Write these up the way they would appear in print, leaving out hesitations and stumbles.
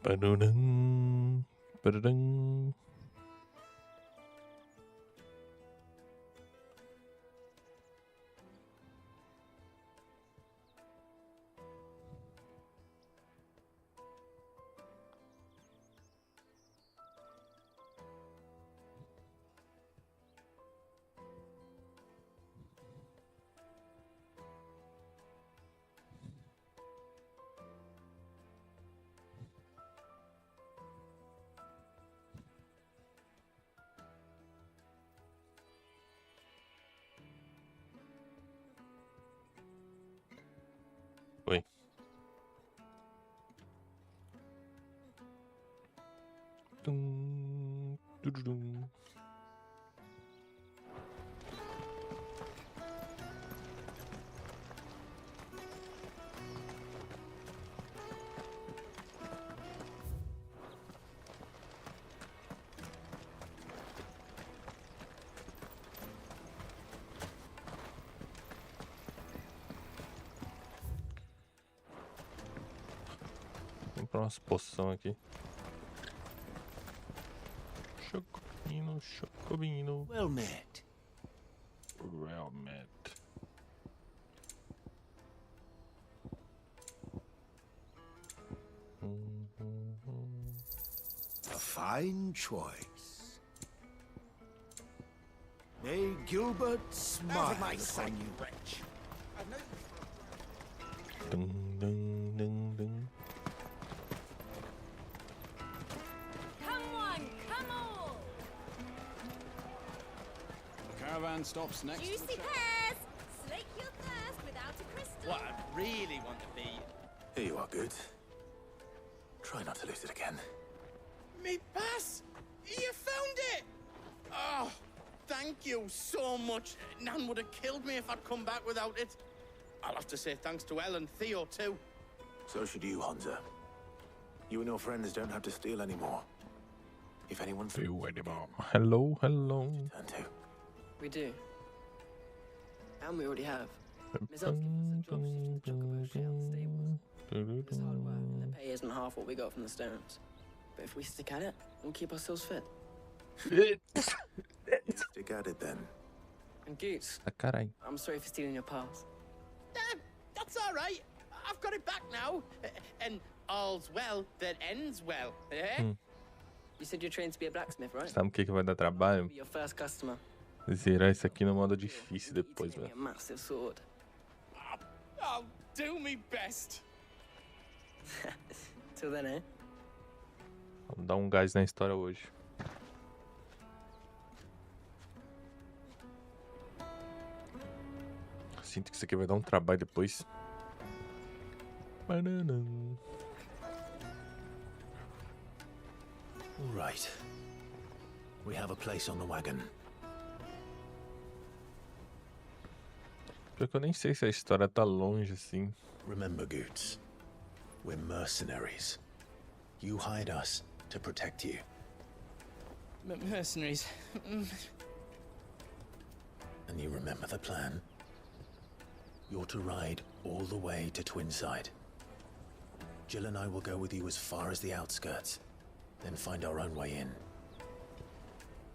Ba-dum, ba-dum. Oi. Dum, dum. Vou comprar umas poções aqui. Chocobino, chocobino. Well met. Well met. A fine choice. May Gilbert smile upon you. Wretch. I've known you for Dum, dum, dum, dum. Come on, come on! The caravan stops next to the Juicy church. pears! Slake your thirst without a crystal. what I really want to be. Here you are, good. Try not to lose it again. Me pass! You found it! Oh, thank you so much. Nan would have killed me if I'd come back without it. I'll have to say thanks to Elle and Theo too. So should you, Hansa. You and your friends don't have to steal anymore. If anyone's You anymore. Hello, hello. turn to. We do. And we already have. Ms. O's given us a job shifting chocobo shit out the stables. It's hard work, and the pay isn't half what we got from the stones. But if we stick at it, we'll keep ourselves fit. Stick at it then. And Goots, Ah, carai. I'm sorry for stealing your pals. That's all right. I've got it back now. And all's well that ends well. Eh? You said you're trained to be a blacksmith, right? Sabe o que vai dar trabalho? Be your first customer. Zerar isso aqui no modo difícil Get you to depois, make me velho. a massive sword. I'll do me best. Till then, eh? Vamos dar um gás na história hoje. Sinto que isso aqui vai dar um trabalho depois. Banana. All right. We have a place on the wagon. Pior que eu nem sei se a história tá longe assim. Remember, Goots, we're mercenaries. You hired us to protect you. Mercenaries. And you remember the plan? You're to ride all the way to Twinside. Jill and I will go with you as far as the outskirts, then find our own way in.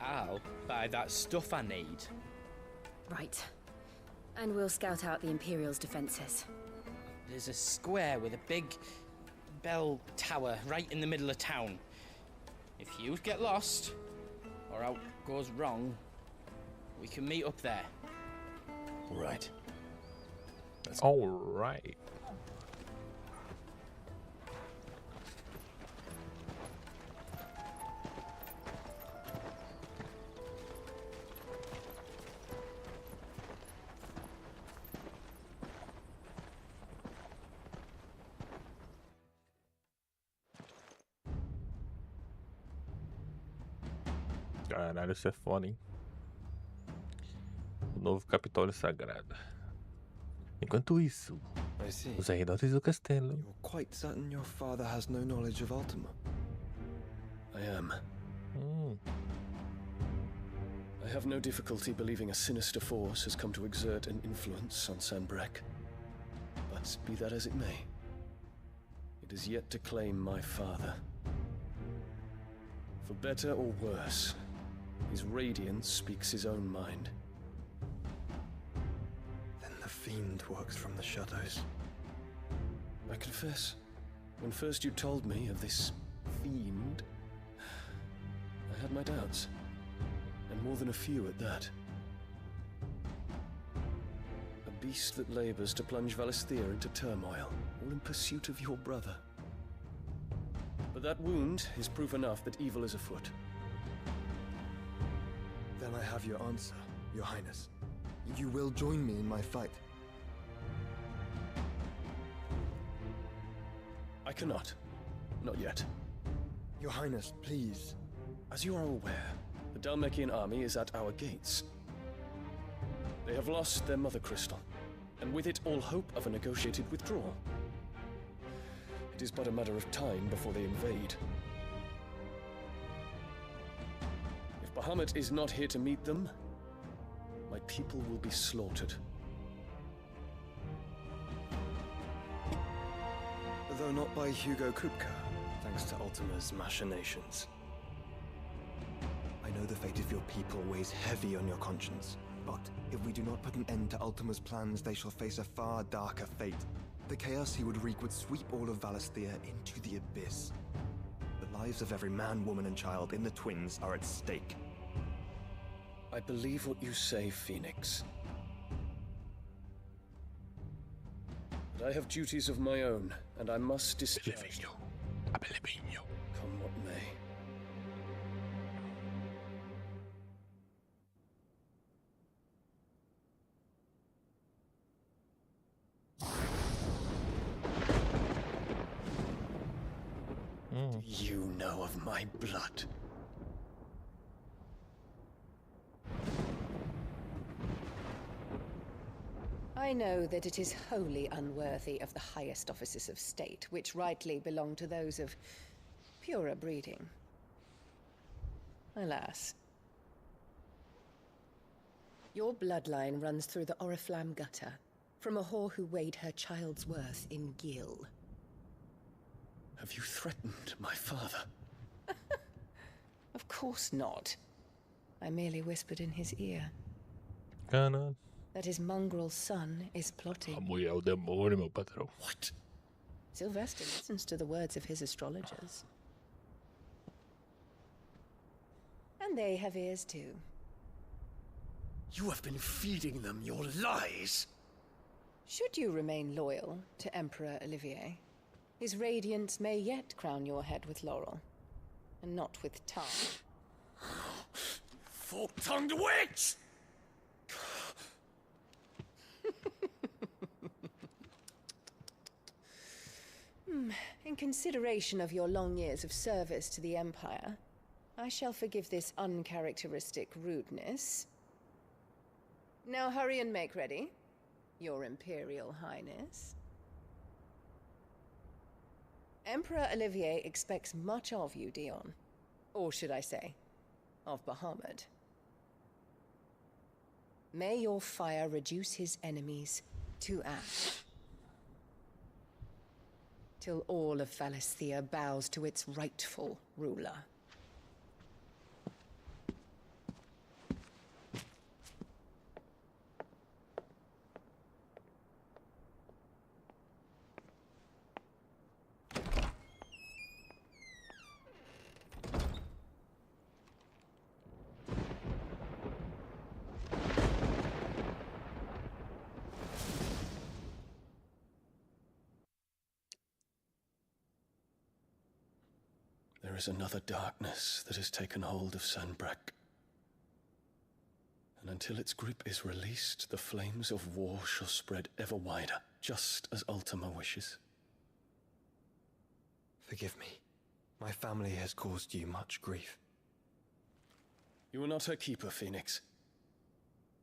I'll buy that stuff I need. Right. And we'll scout out the Imperial's defenses. There's a square with a big bell tower right in the middle of town. If you get lost, or out goes wrong, we can meet up there. All right. Alright. Caralho, isso é foda, hein? O novo Capitólio Sagrado. Enquanto isso, I see. os arredores do castelo. You're quite certain your father has no knowledge of Ultima? I am. I have no difficulty believing a sinister force has come to exert an influence on Sanbreque. But be that as it may, it is yet to claim my father. For better or worse, his radiance speaks his own mind. Then the fiend works from the shadows. I confess, when first you told me of this fiend, I had my doubts. And more than a few at that. A beast that labors to plunge Valisthea into turmoil, all in pursuit of your brother. But that wound is proof enough that evil is afoot. Then I have your answer, Your Highness. You will join me in my fight. I cannot. Not yet. Your Highness, please. As you are aware, the Dhalmekian army is at our gates. They have lost their mother crystal, and with it all hope of a negotiated withdrawal. It is but a matter of time before they invade. If Bahamut is not here to meet them, my people will be slaughtered. Though not by Hugo Kupka, thanks to Ultima's machinations. I know the fate of your people weighs heavy on your conscience, but if we do not put an end to Ultima's plans, they shall face a far darker fate. The chaos he would wreak would sweep all of Valisthea into the abyss. The lives of every man, woman, and child in the Twins are at stake. I believe what you say, Phoenix. But I have duties of my own, and I must discharge them. Come what may. Do you know of my blood? I know that it is wholly unworthy of the highest offices of state, which rightly belong to those of purer breeding. Alas. Your bloodline runs through the Oriflamme gutter, from a whore who weighed her child's worth in gil. Have you threatened my father? Of course not. I merely whispered in his ear Canal. that his mongrel son is plotting. Amor ao demônio, meu patrão. What? Sylvester listens to the words of his astrologers. And they have ears too. You have been feeding them your lies! Should you remain loyal to Emperor Olivier, his radiance may yet crown your head with laurel, and not with tar. Fork-tongued witch! In consideration of your long years of service to the Empire, I shall forgive this uncharacteristic rudeness. Now hurry and make ready, Your Imperial Highness. Emperor Olivier expects much of you, Dion. Or should I say, of Bahamut. May your fire reduce his enemies to ash, till all of Valisthea bows to its rightful ruler. There is another darkness that has taken hold of Sanbreque. And until its grip is released, the flames of war shall spread ever wider, just as Ultima wishes. Forgive me. My family has caused you much grief. You are not her keeper, Phoenix.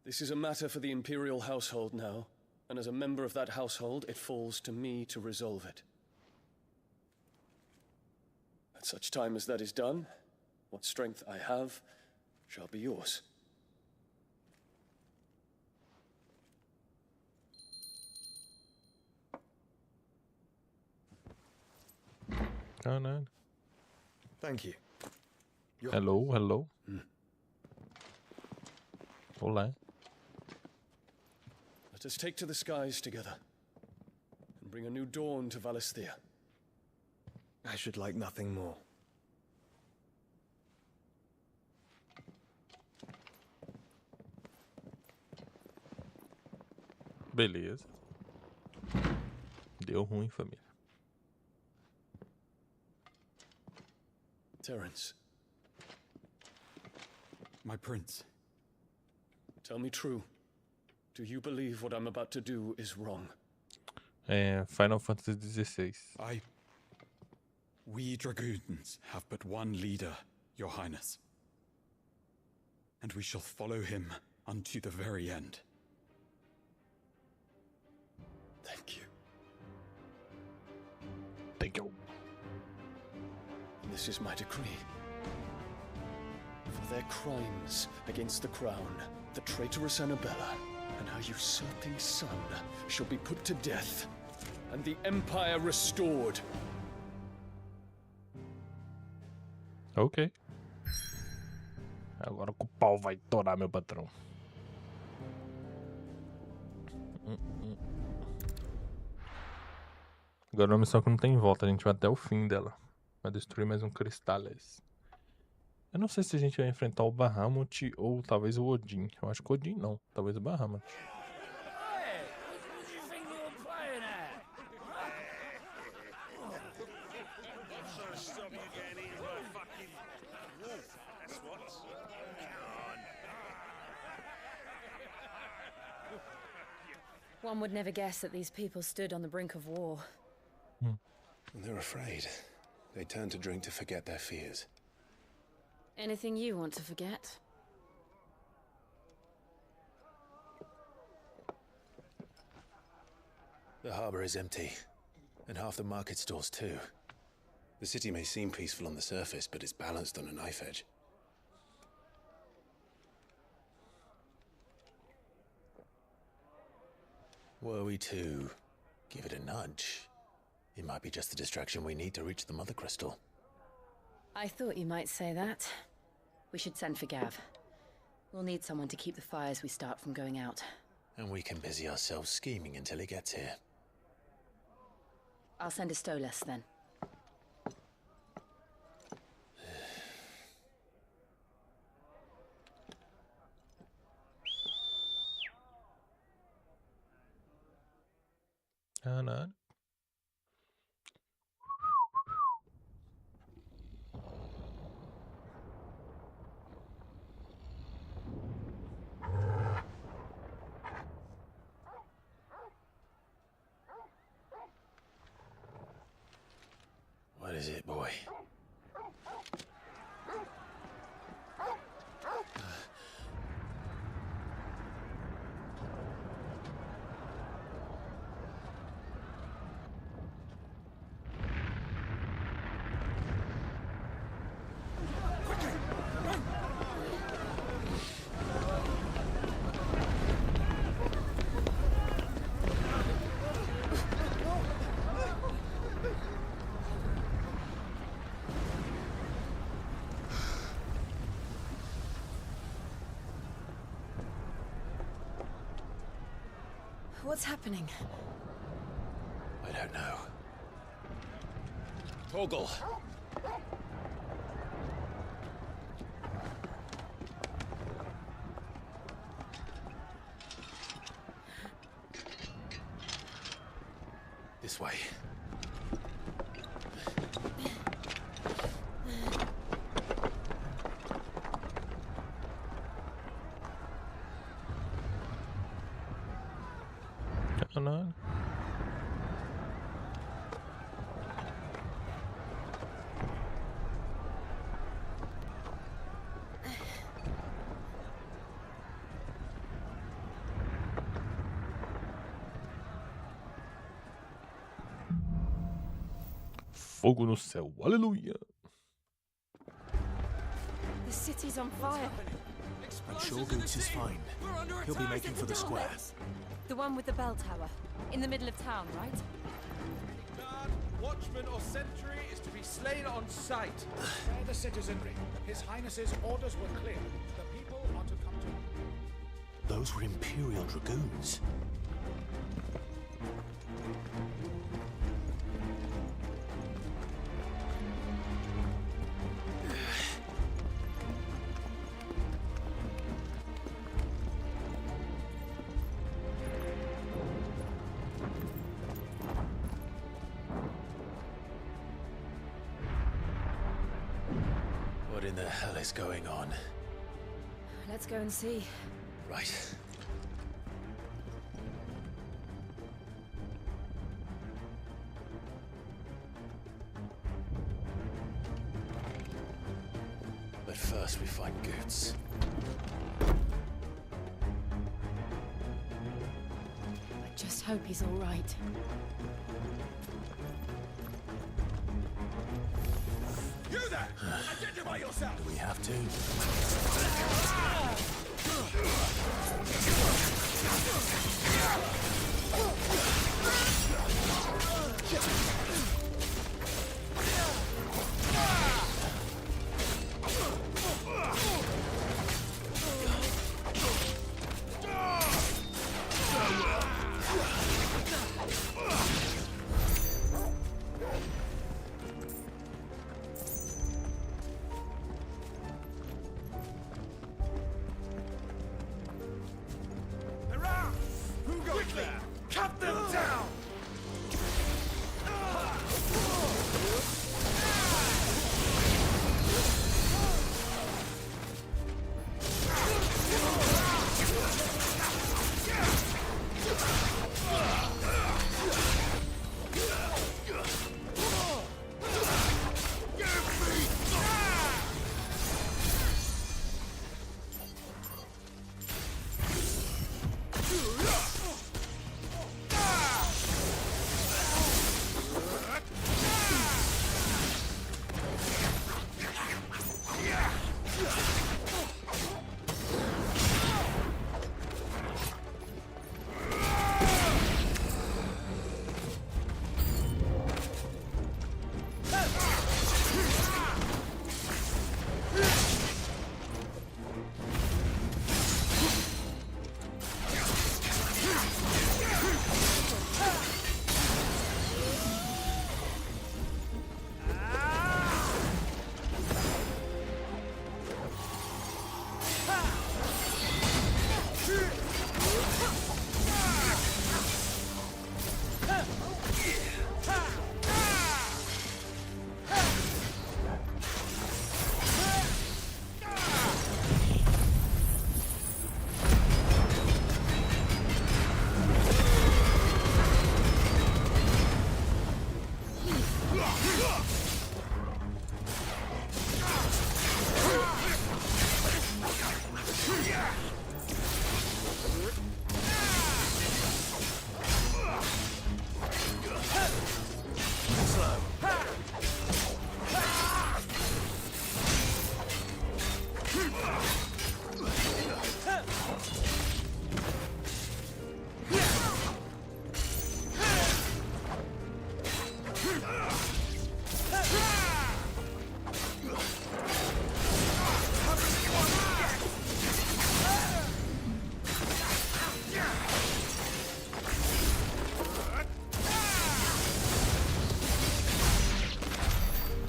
This is a matter for the Imperial household now, and as a member of that household, it falls to me to resolve it. At such time as that is done, what strength I have shall be yours. Canal. Thank you. Hello, hello. Olá. Let us take to the skies together and bring a new dawn to Valisthea. I should like nothing more. Beleza. Deu ruim, família. Terence, My prince. tell me true. Do you believe what I'm about to do is wrong? Final Fantasy 16. We dragoons have but one leader, your highness. And we shall follow him unto the very end. Thank you. Thank you. This is my decree. For their crimes against the crown, the traitorous Annabella and her usurping son shall be put to death, and the Empire restored. Ok. Agora que o pau vai torar, meu patrão. Agora é uma missão que não tem volta, a gente vai até o fim dela. Vai destruir mais um cristales. Eu não sei se a gente vai enfrentar o Bahamut ou talvez o Odin. Eu acho que o Odin não, talvez o Bahamut. One would never guess that these people stood on the brink of war. They're afraid. They turn to drink to forget their fears. Anything you want to forget? The harbor is empty, and half the market stalls too. The city may seem peaceful on the surface, but it's balanced on a knife edge. Were we to give it a nudge, it might be just the distraction we need to reach the Mother Crystal. I thought you might say that. We should send for Gav. We'll need someone to keep the fires we start from going out. And we can busy ourselves scheming until he gets here. I'll send a Stolas then. Caralho. What is it, boy? What's happening? I don't know. Torgal! This way. Caralho. Fogo no céu, aleluia. The city's on fire. I'm sure Goots is fine. He'll be making for the square. The one with the bell tower. In the middle of town, right? watchman or sentry is to be slain on sight. Spare the citizenry. His Highness's orders were clear. The people are to come to... Those were Imperial dragoons. What in the hell is going on? Let's go and see. Right. But first we find Goots. I just hope he's all right. You there! Identify yourself! Do we have to? Cut them down!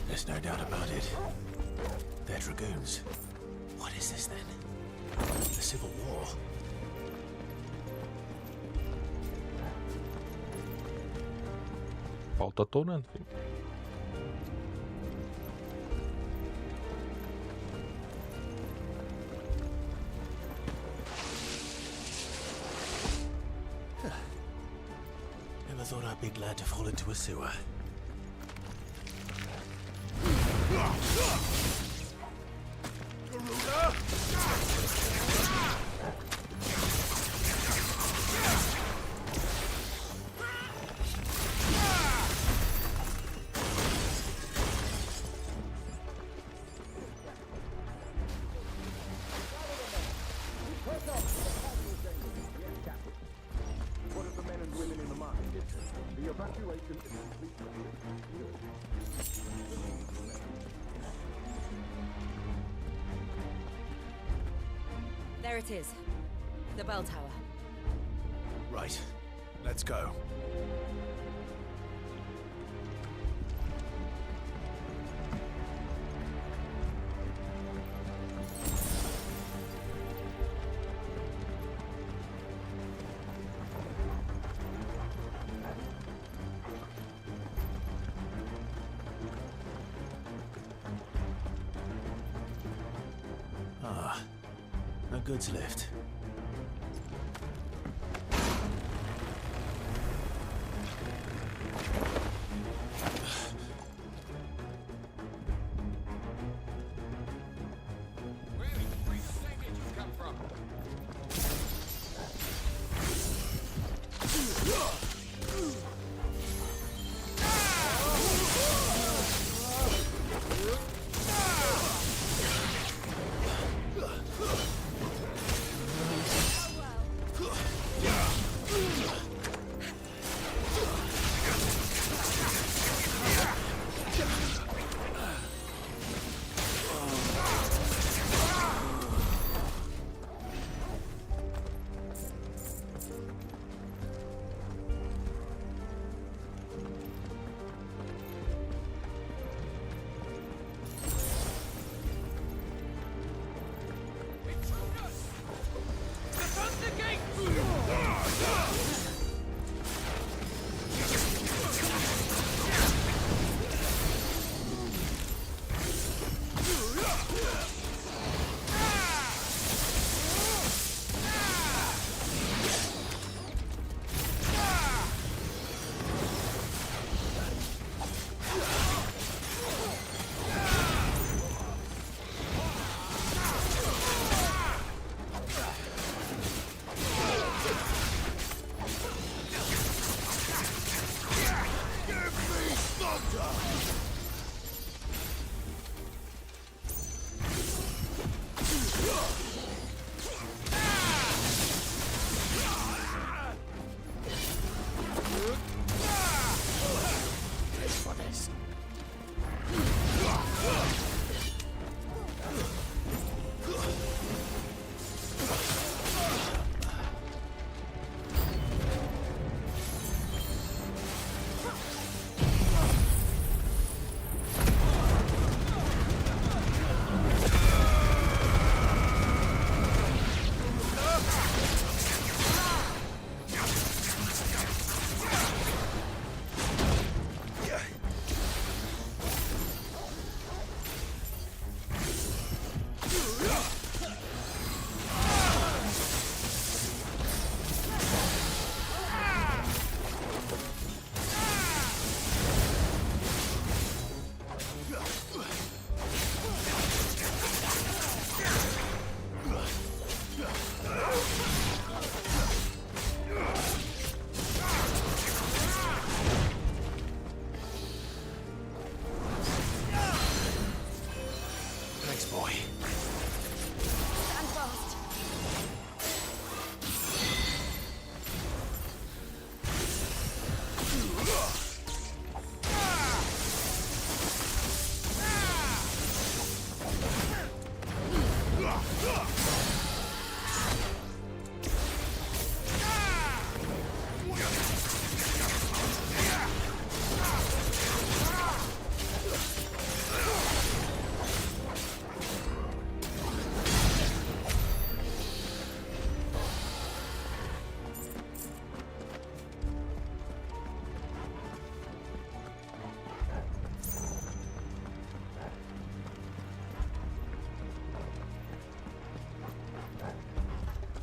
There's no doubt about it. They're dragoons. What is this then? The Civil War? Falta atorando, filho. Never thought I'd be glad to fall into a sewer. What of the men and women in the market district? The evacuation is complete. There it is. The bell tower. Right. Let's go. Ah, a goods lift.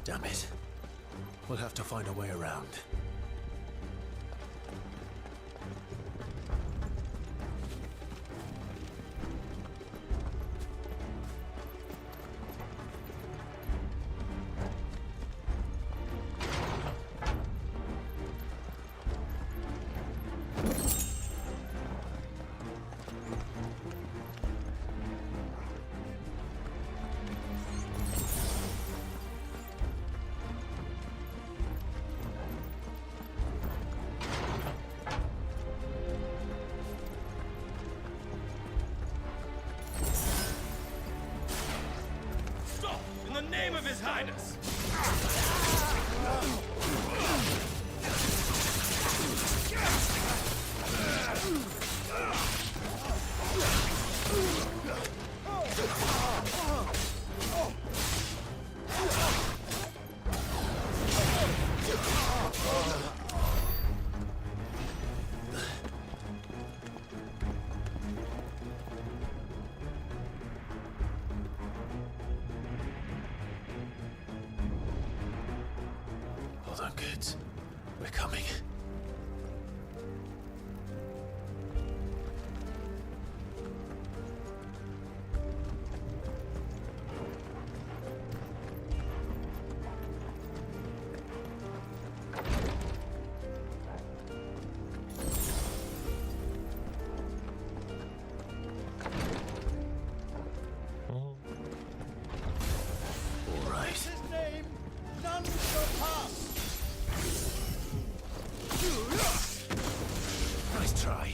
Damn it. We'll have to find a way around. Highness. Hold on, kids. We're coming. All right. His name, none shall pass. Nice try.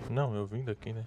Não, eu vim daqui, né?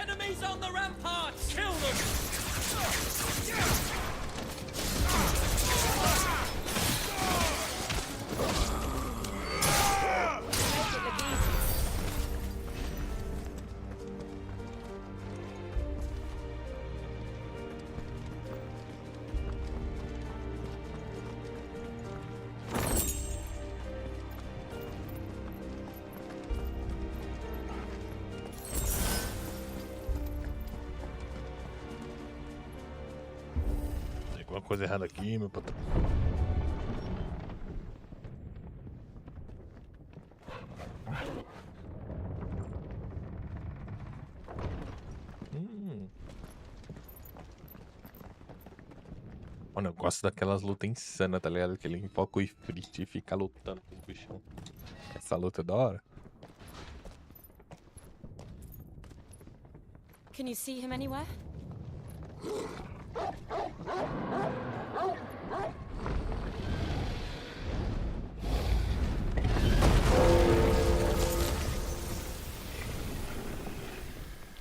Enemies on the ramparts! Kill them! Tem alguma coisa errada aqui, meu patrão. Mano, eu gosto daquelas lutas insanas, tá ligado? Que ele invoca o Ifrit e fica lutando com o bichão. Essa luta é da hora. Can you see him anywhere?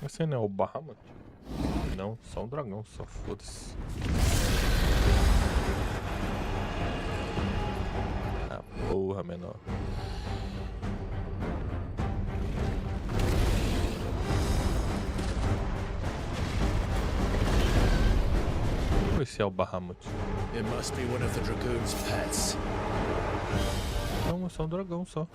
Esse não é o Bahamut? Não, só um dragão, só foda-se. Ah, porra, menor. Esse é o Bahamut. It must be one of the dragoon's pets. Não, é só um dragão só.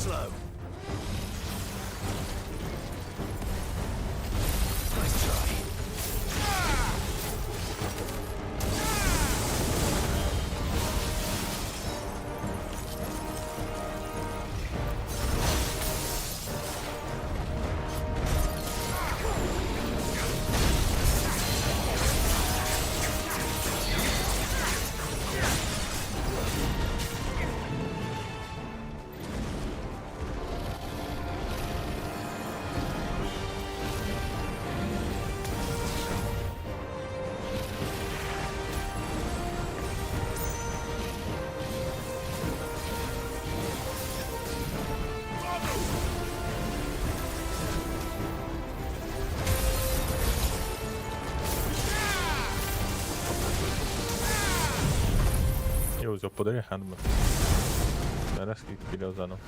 slow. Nice try. Eu usei o poder errado, mano. Não era assim que eu queria usar, não.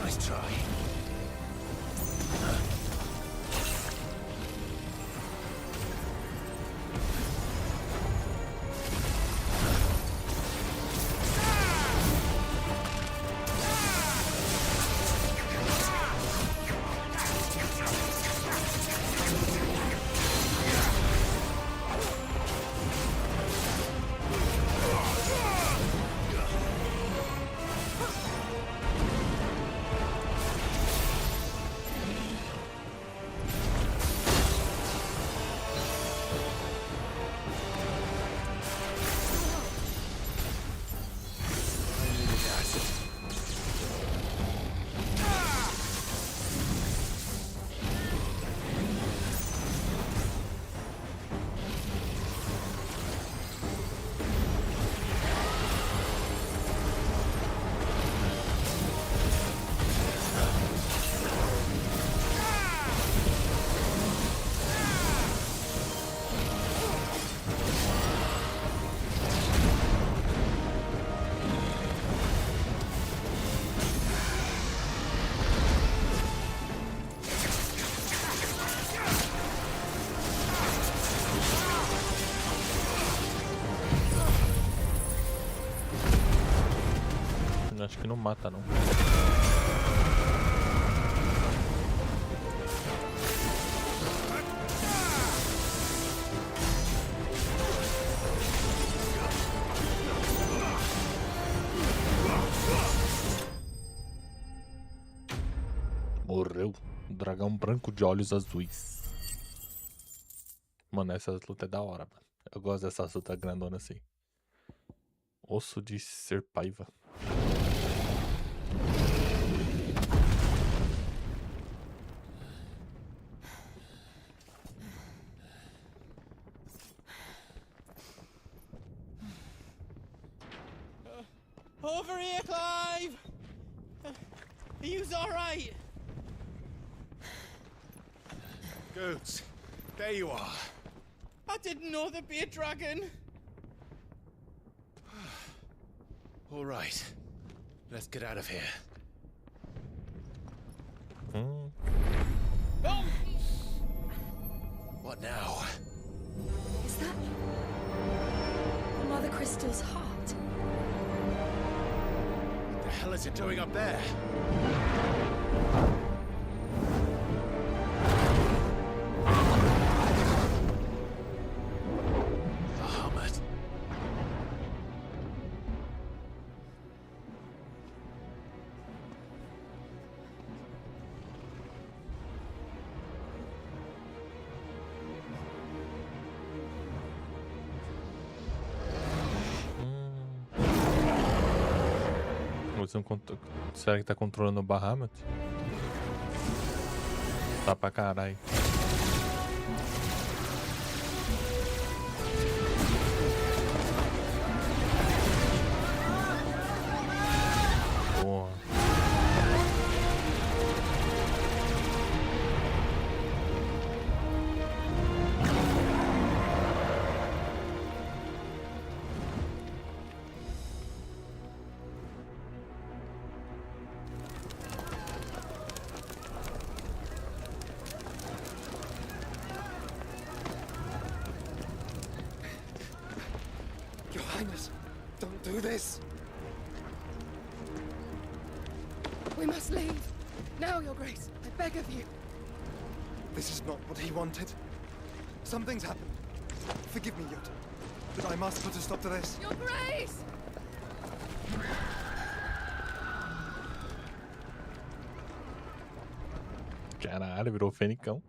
Nice try. Acho que não mata, não. Morreu. Dragão branco de olhos azuis. Mano, essa luta é da hora, mano. Eu gosto dessas lutas grandonas assim. Osso de ser paiva. Over here, Clive! Are you alright? Goats, there you are. I didn't know there'd be a dragon. All right, let's get out of here. Oh! What now? Is that Mother Crystal's heart? What the hell is it doing up there? Bahamut. Será que tá controlando o Bahamut? Tá pra caralho. do this? We must leave. Now, Your Grace. I beg of you. This is not what he wanted. Something's happened. Forgive me, Yod, but I must put a stop to this. Your Grace! Caralho, virou fenicão.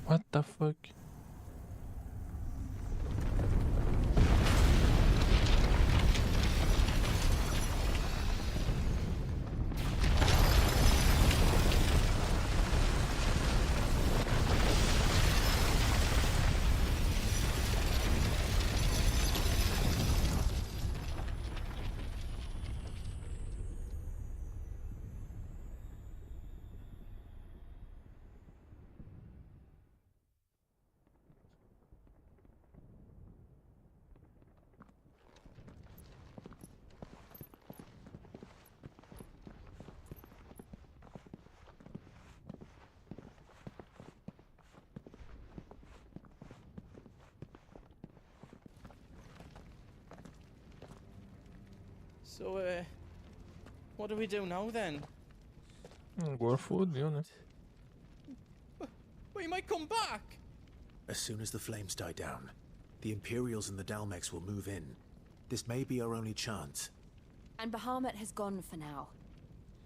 What the fuck? So, what do we do now then? Agora fodeu, né? Well, he might come back! As soon as the flames die down, the Imperials and the Dalmex will move in. This may be our only chance. And Bahamut has gone for now.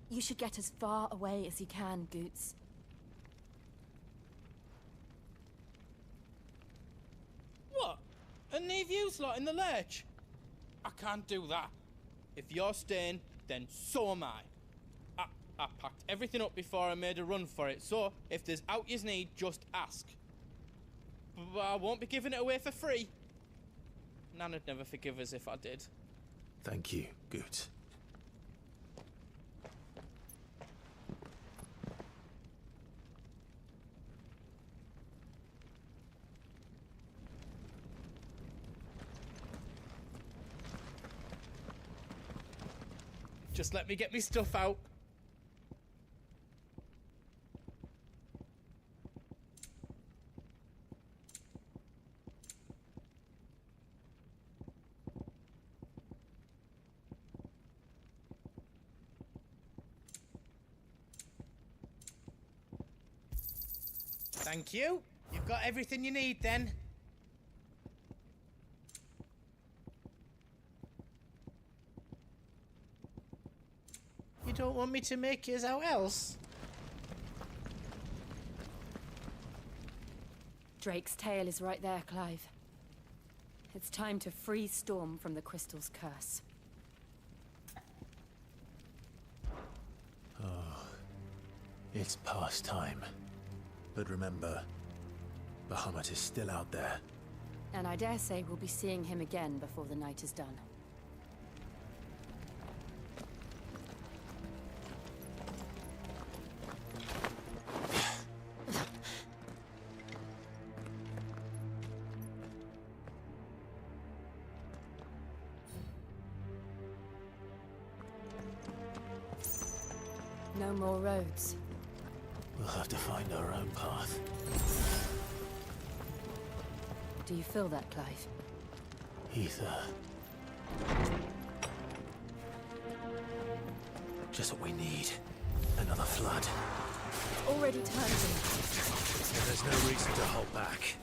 You should get as far away as you can, Goots. What? And leave you lot in the lurch? I can't do that. If you're staying, then so am I. I packed everything up before I made a run for it, so if there's out yous need, just ask. But I won't be giving it away for free. Nana'd never forgive us if I did. Thank you, Goots. Just let me get me stuff out. Thank you. You've got everything you need then. You don't want me to make yours out else? Drake's tail is right there, Clive. It's time to free Storm from the crystal's curse. Oh, it's past time. But remember, Bahamut is still out there. And I dare say we'll be seeing him again before the night is done. No more roads. We'll have to find our own path. Do you feel that, Clive? Ether. Just what we need. Another flood. Already turned in. And there's no reason to hold back.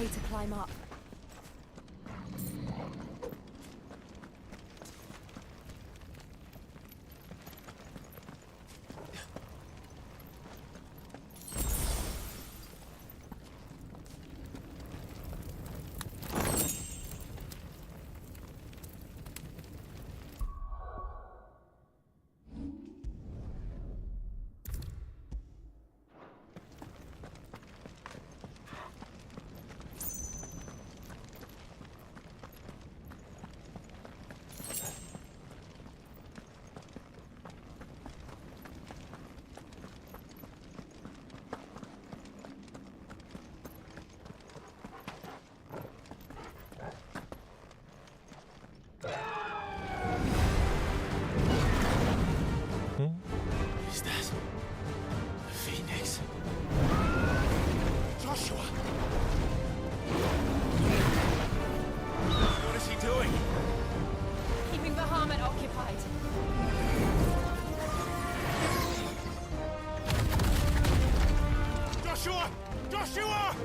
way to climb up. Is that Phoenix? Joshua! What is he doing? Keeping the Bahamut occupied. Joshua! Joshua!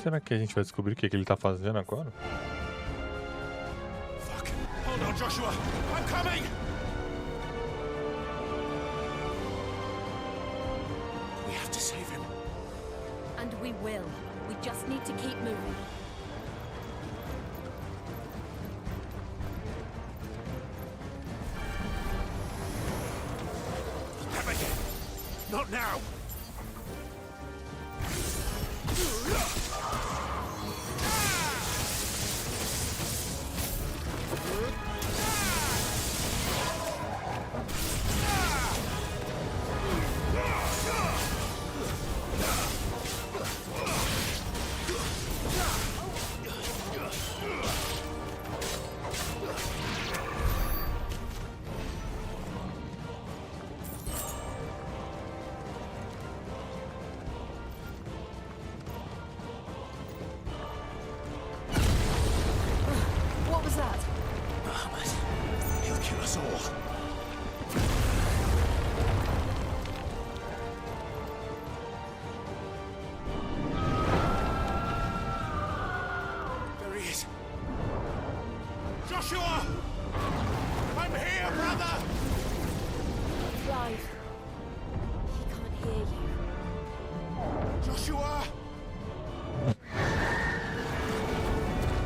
Será que a gente vai descobrir o que ele tá fazendo agora? Fuck! Hold on, Joshua! I'm coming! We have to save him. And we will. We just need to keep moving. Never yet! Not now! What was that? Bahamut. He'll kill us all. There he is! Joshua! I'm here, brother! Clive. He can't hear you. Joshua!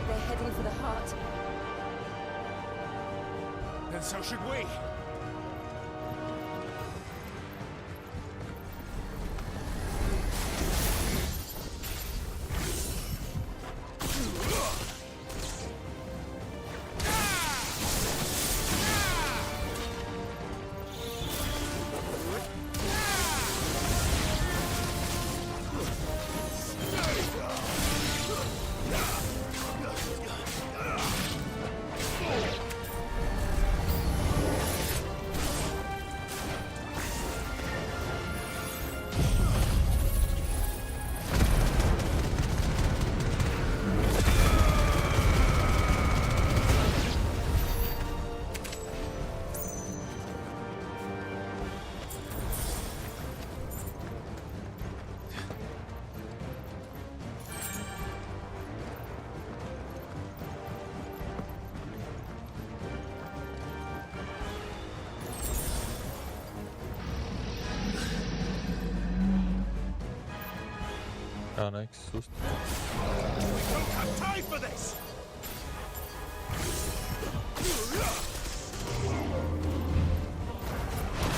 They're heading for the heart. Then so should we. Caralho, que susto. Don't have time for this!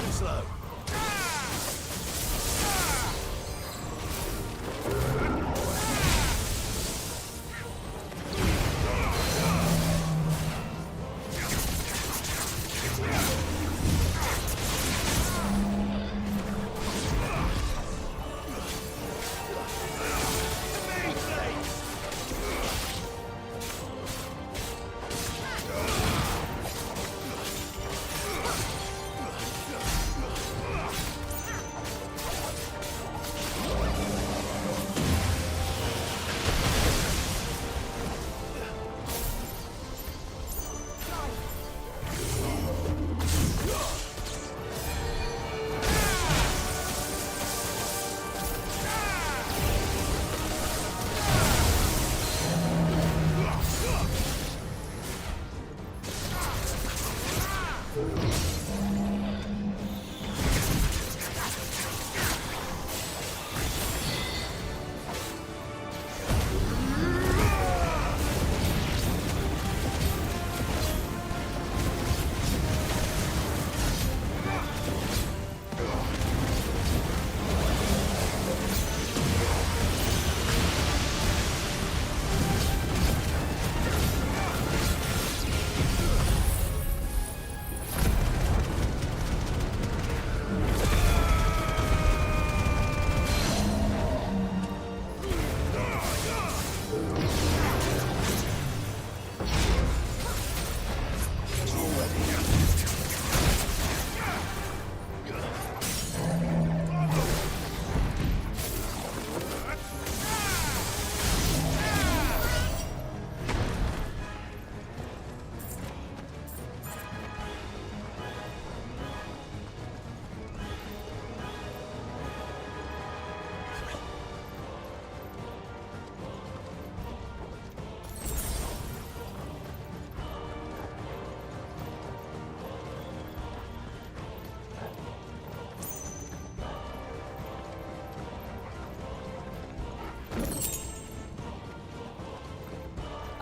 Too slow.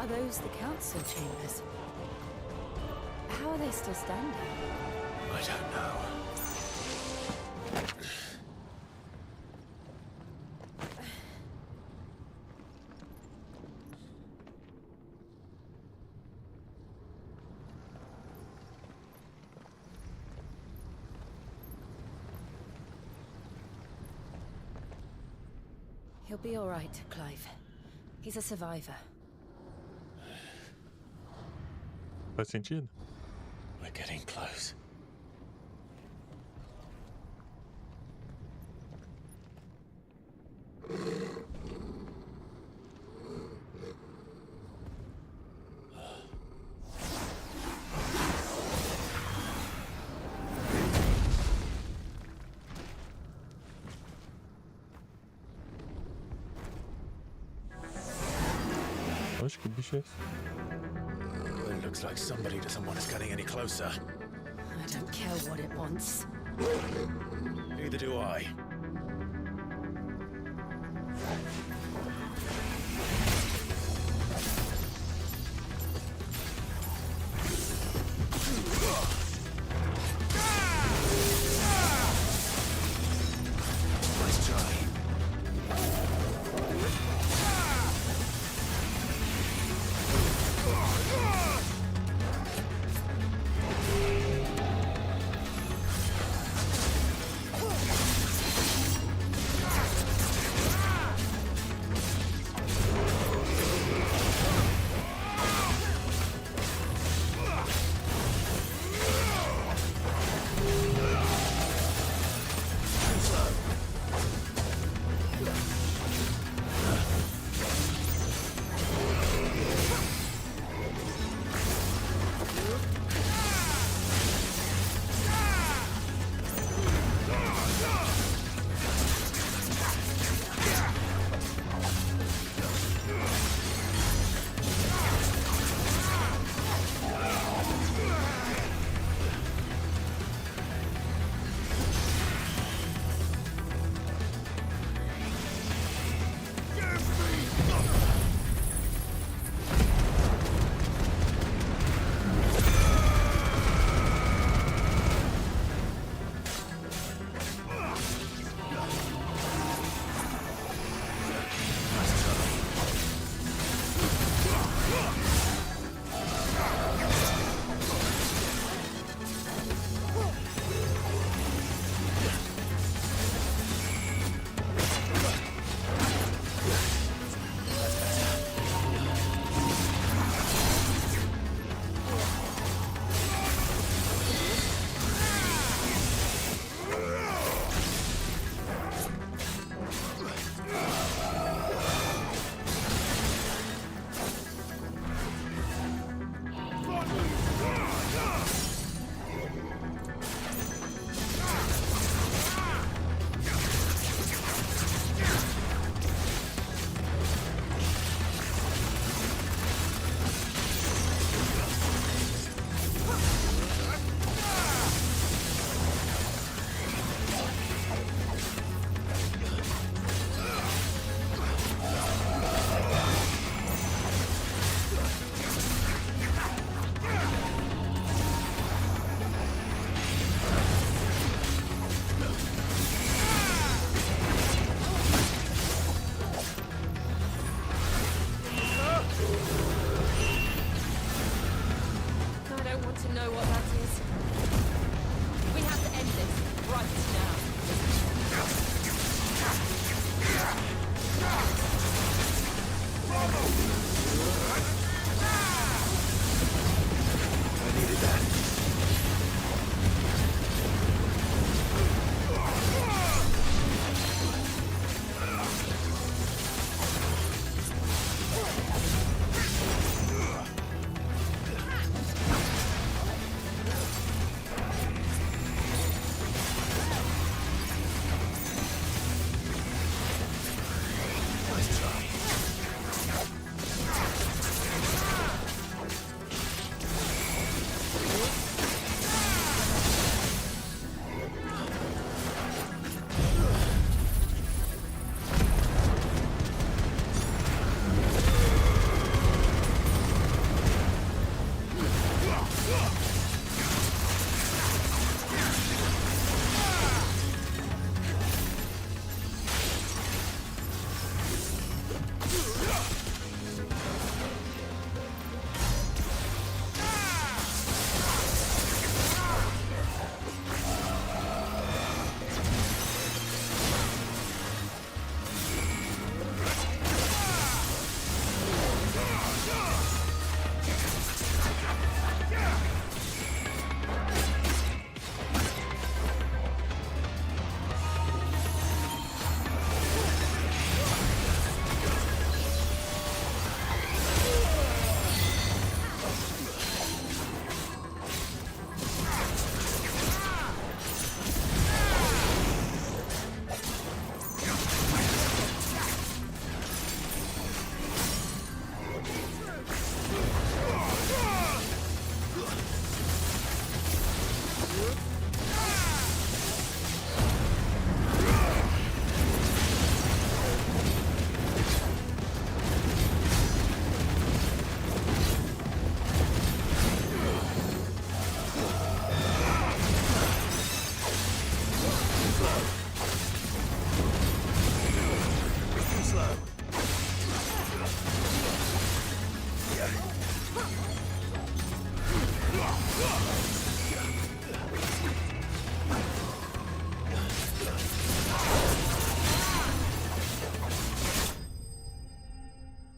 Are those the council chambers? How are they still standing? I don't know. He'll be all right, Clive. He's a survivor. Faz sentido? We're getting close. Oxe, que bicho é esse? It looks like somebody doesn't want us getting any closer. I don't care what it wants. Neither do I. Let's try.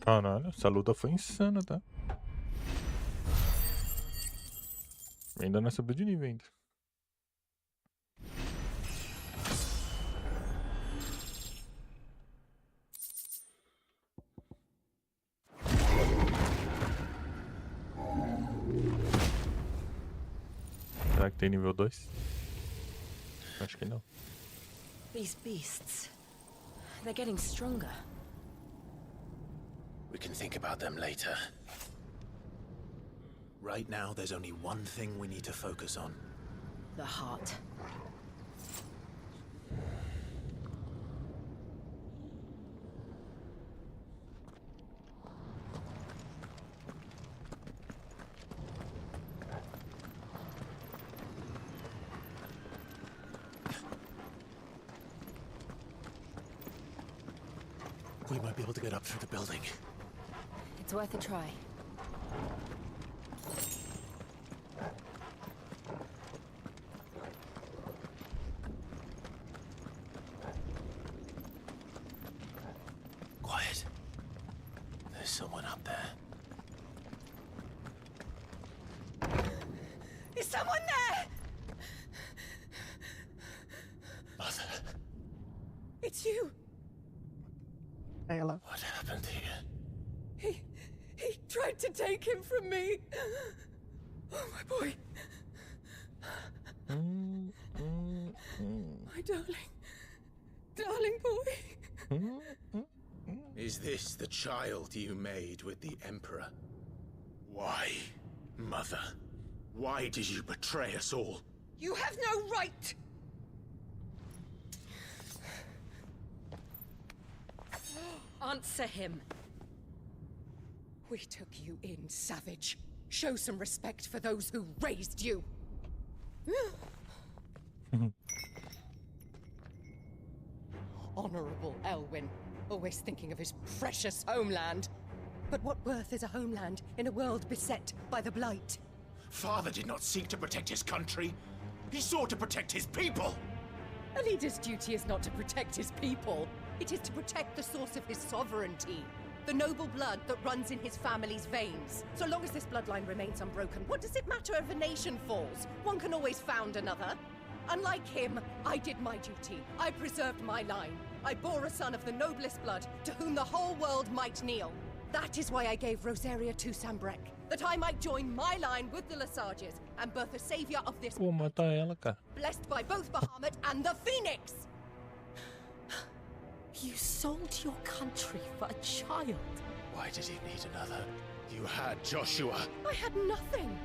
Caralho, essa luta foi insana, tá? Ainda não subiu de nível ainda. Será que tem nível 2? Acho que não. These beasts, they're getting stronger. We can think about them later. Right now, there's only one thing we need to focus on. The heart. We might be able to get up through the building. It's worth a try. Quiet. There's someone up there. Is someone there? Mother, It's you. what happened here? He tried to take him from me. Oh, my boy. My darling boy. Is this the child you made with the Emperor? Why, Mother? Why did you betray us all? You have no right. Answer him. We took you in, savage. Show some respect for those who raised you. Honorable Elwyn, always thinking of his precious homeland. But what worth is a homeland in a world beset by the Blight? Father did not seek to protect his country. He sought to protect his people. A leader's duty is not to protect his people. It is to protect the source of his sovereignty. The noble blood that runs in his family's veins. So long as this bloodline remains unbroken, what does it matter if a nation falls? One can always found another. Unlike him, I did my duty. I preserved my line. I bore a son of the noblest blood, to whom the whole world might kneel. That is why I gave Rosaria to Sambrek, that I might join my line with the Lesages and birth a savior of this Vou matar ela, cara. blessed by both Bahamut and the Phoenix! You sold your country for a child. Why did he need another? You had Joshua. I had nothing.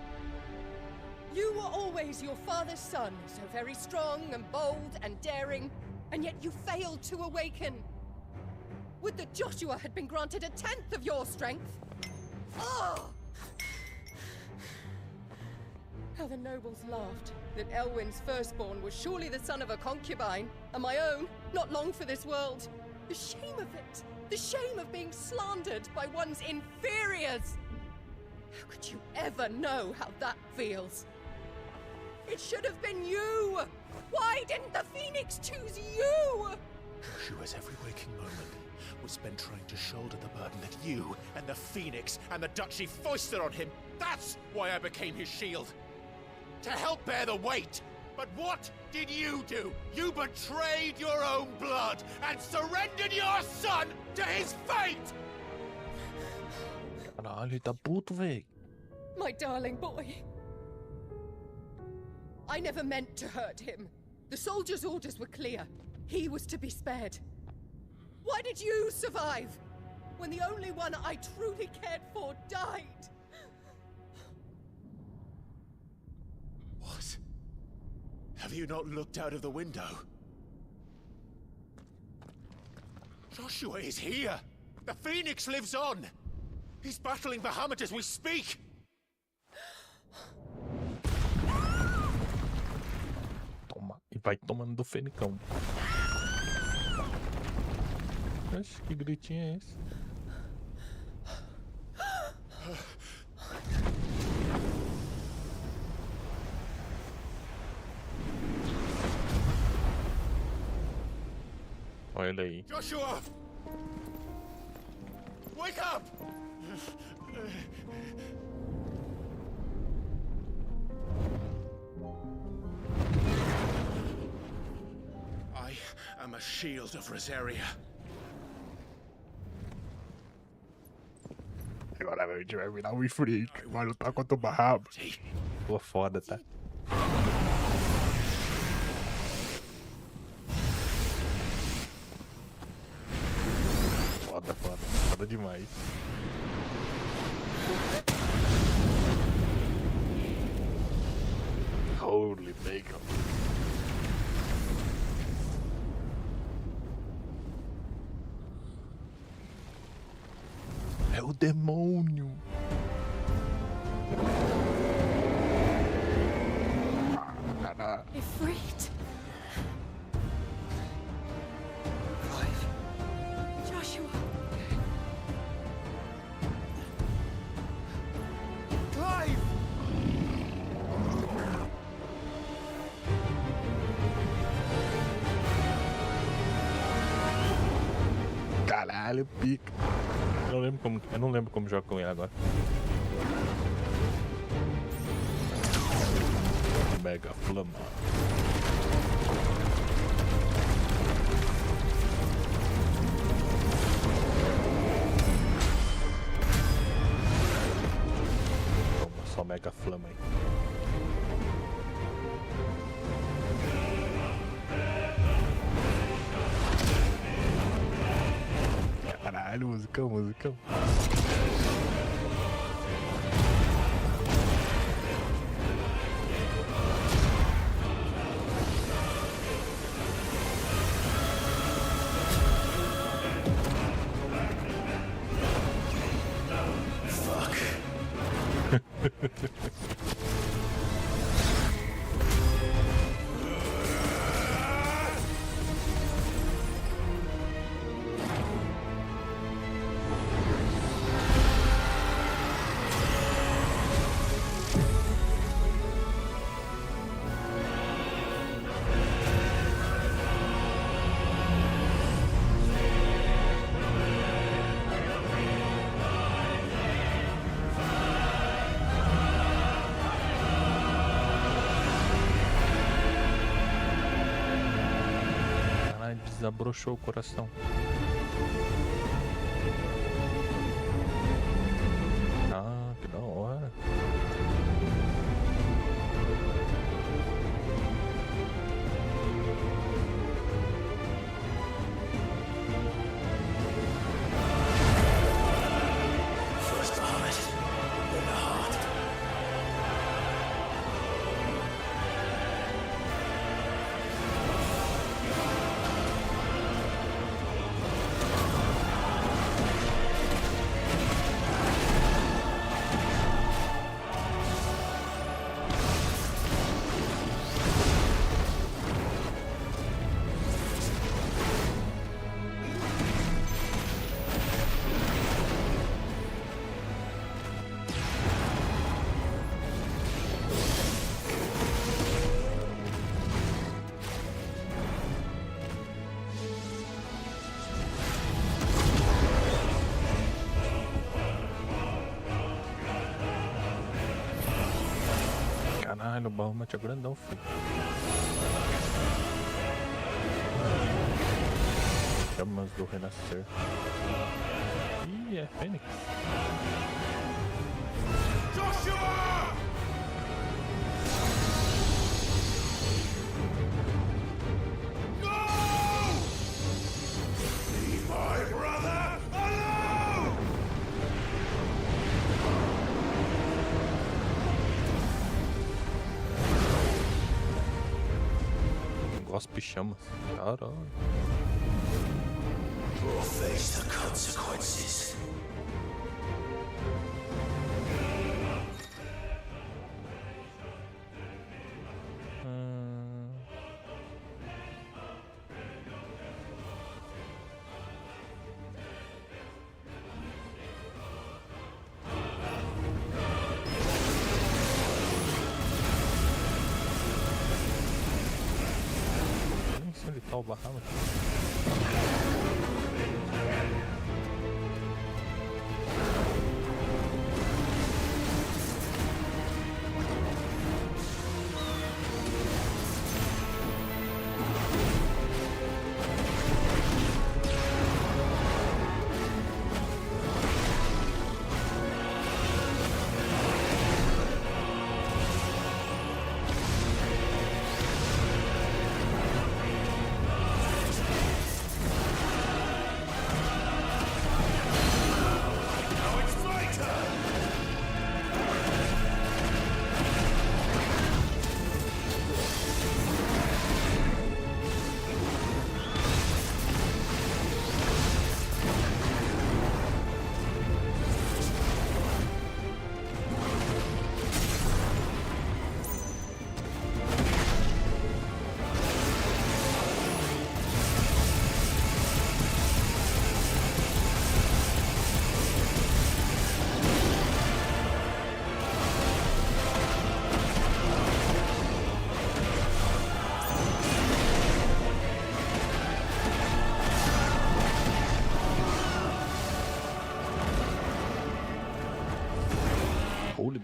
You were always your father's son, so very strong and bold and daring, and yet you failed to awaken. Would that Joshua had been granted 1/10 of your strength? Oh! How the nobles laughed that Elwyn's firstborn was surely the son of a concubine, and my own, not long for this world. The shame of it! The shame of being slandered by one's inferiors! How could you ever know how that feels? It should have been you! Why didn't the Phoenix choose you? Joshua's every waking moment was spent trying to shoulder the burden that you and the Phoenix and the Duchy foisted on him. That's why I became his shield. To help bear the weight. But what did you do? You betrayed your own blood and surrendered your son to his fate! Caralho, ele tá puto, véi. My darling boy. I never meant to hurt him. The soldiers' orders were clear. He was to be spared. Why did you survive when the only one I truly cared for died? What? Have you not looked out of the window? Joshua is here! The Phoenix lives on! He's battling Bahamut as we speak! Toma. E vai tomando do fenicão. Oxe, que gritinho é esse? Olha ele aí. Joshua! Wake up! I am a shield of Rosaria. Agora a gente vai virar um enfrente. Vai lutar contra o Bahamut. Pô, foda, tá? Foda, foda. Foda demais. Holy bacon. É o demônio. Caralho. Ifrit. Clive. Joshua. Clive! Caralho, pica. Eu não lembro como joga com ele agora. Mega Flama. Toma só Mega Flama aí. Caralho, musicão, musicão. Desabrochou o coração. Ah, que da hora. First the heart, then the heart. Caralho, o Bahamut é grandão, filho. Chamas do renascer. Ih, é Fênix. Joshua! No! Leave my brother alone! Gospe chamas. Caralho. Or face the consequences. Nem sei onde tá o Bahamut.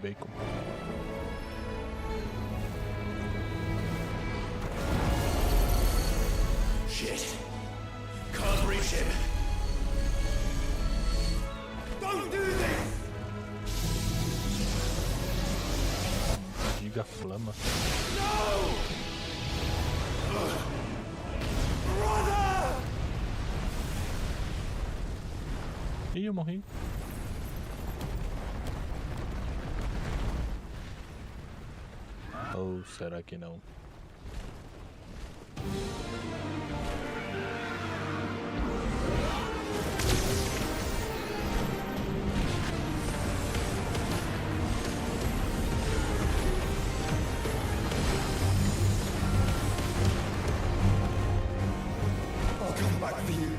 bacon. Shit. Can't reach him. Don't do this! Giga flama. No! Brother! Ih, eu morri. Ou será que não? I'll come back for you.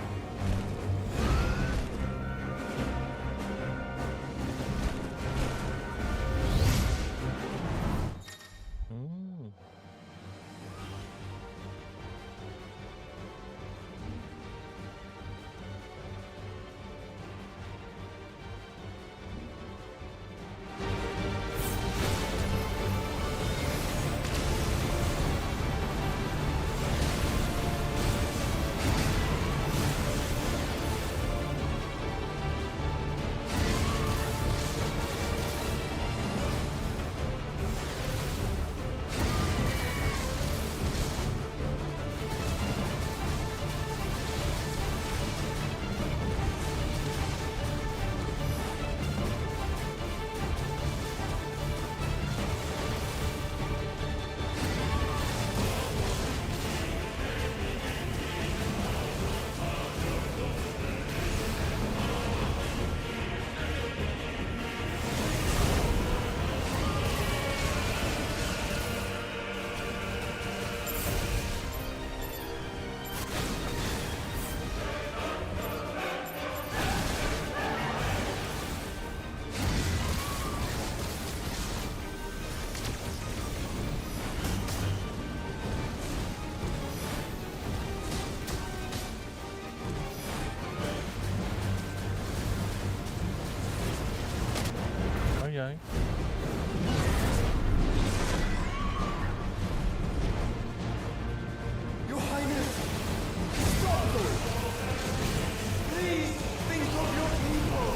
Ai, ai. Your Highness! Stop them! Please think of your people!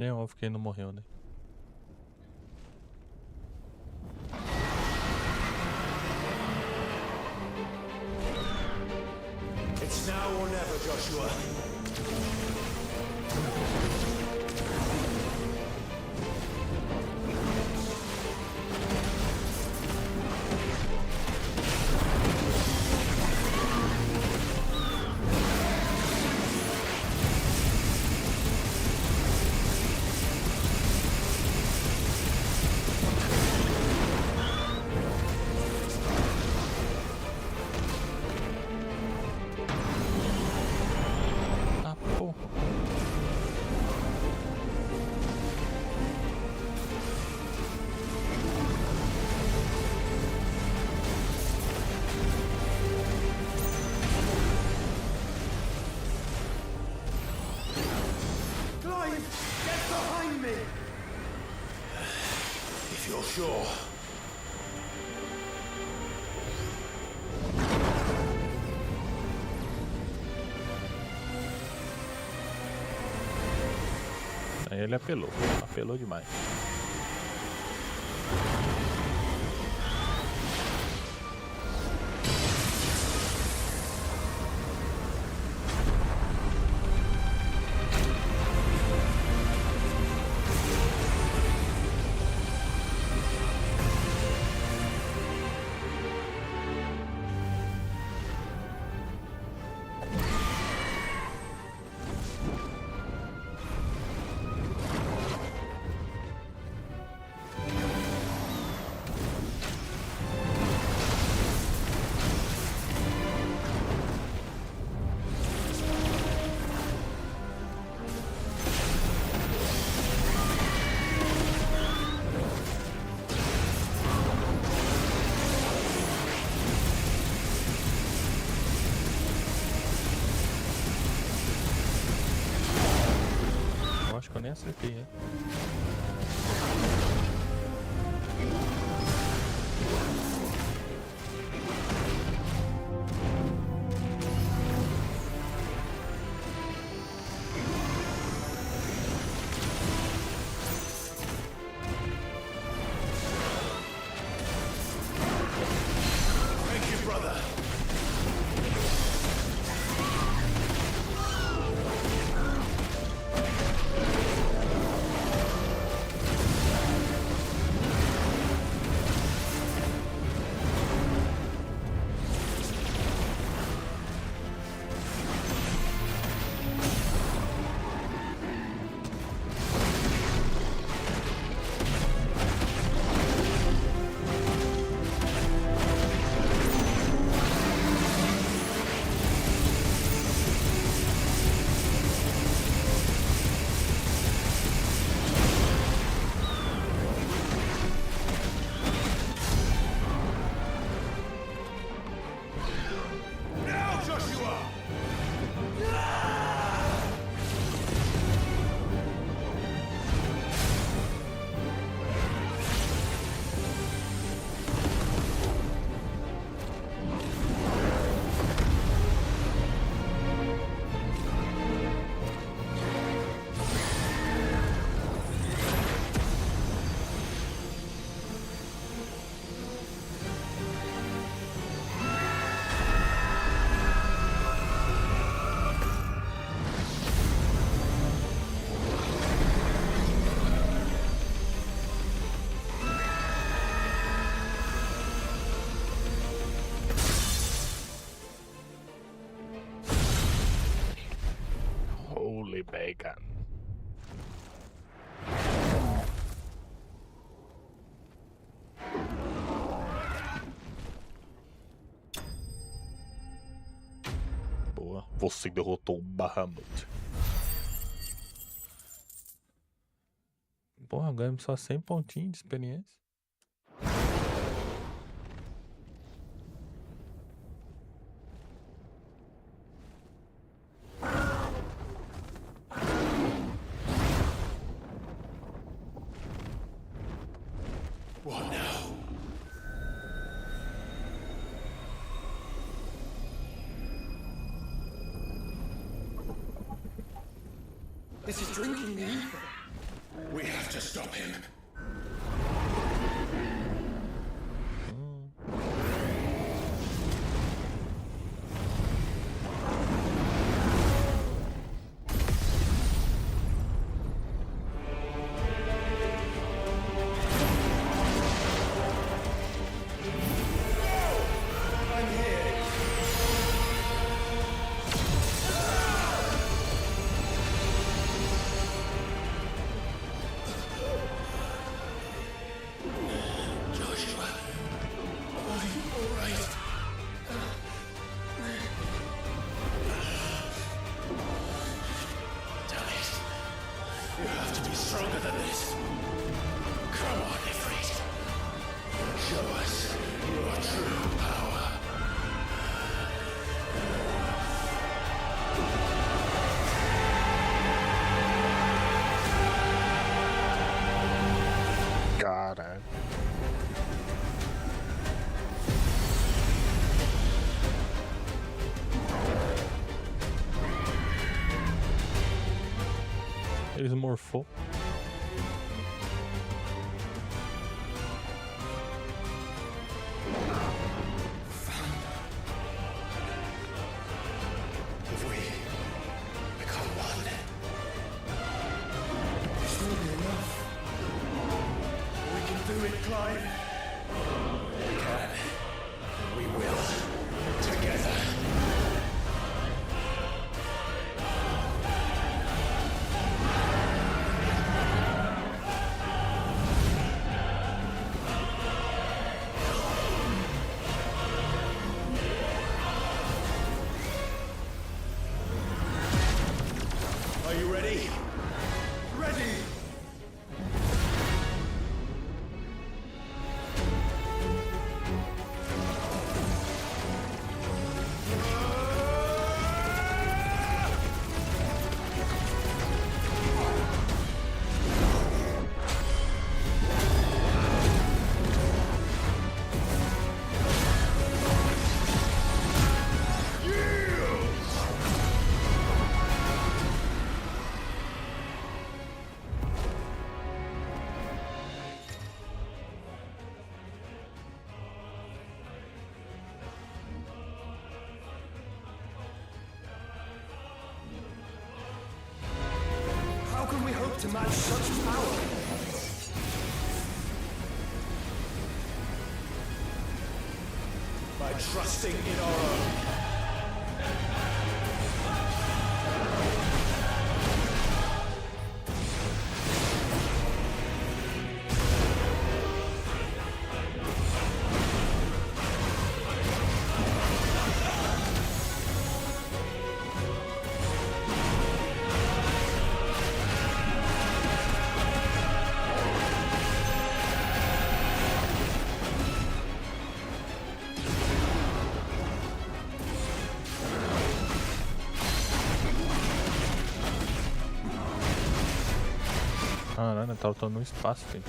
É óbvio que ele não morreu, né? It's now or never, Joshua. Sure. Aí ele apelou demais. Acho que eu nem acertei, né? Thank you, brother. Holy bacon. Boa, você derrotou o Bahamut. Porra, ganhamos só 100 pontinhos de experiência. What now? This is drinking the ether. We have to stop him. Cara. Eles morfou. If we become one, this will be enough. We can do it, Clive. We can. We will. Together. Are you ready? Ready! How can we hope to match such power? By trusting in our own. Caralho, tá lutando no espaço, filho.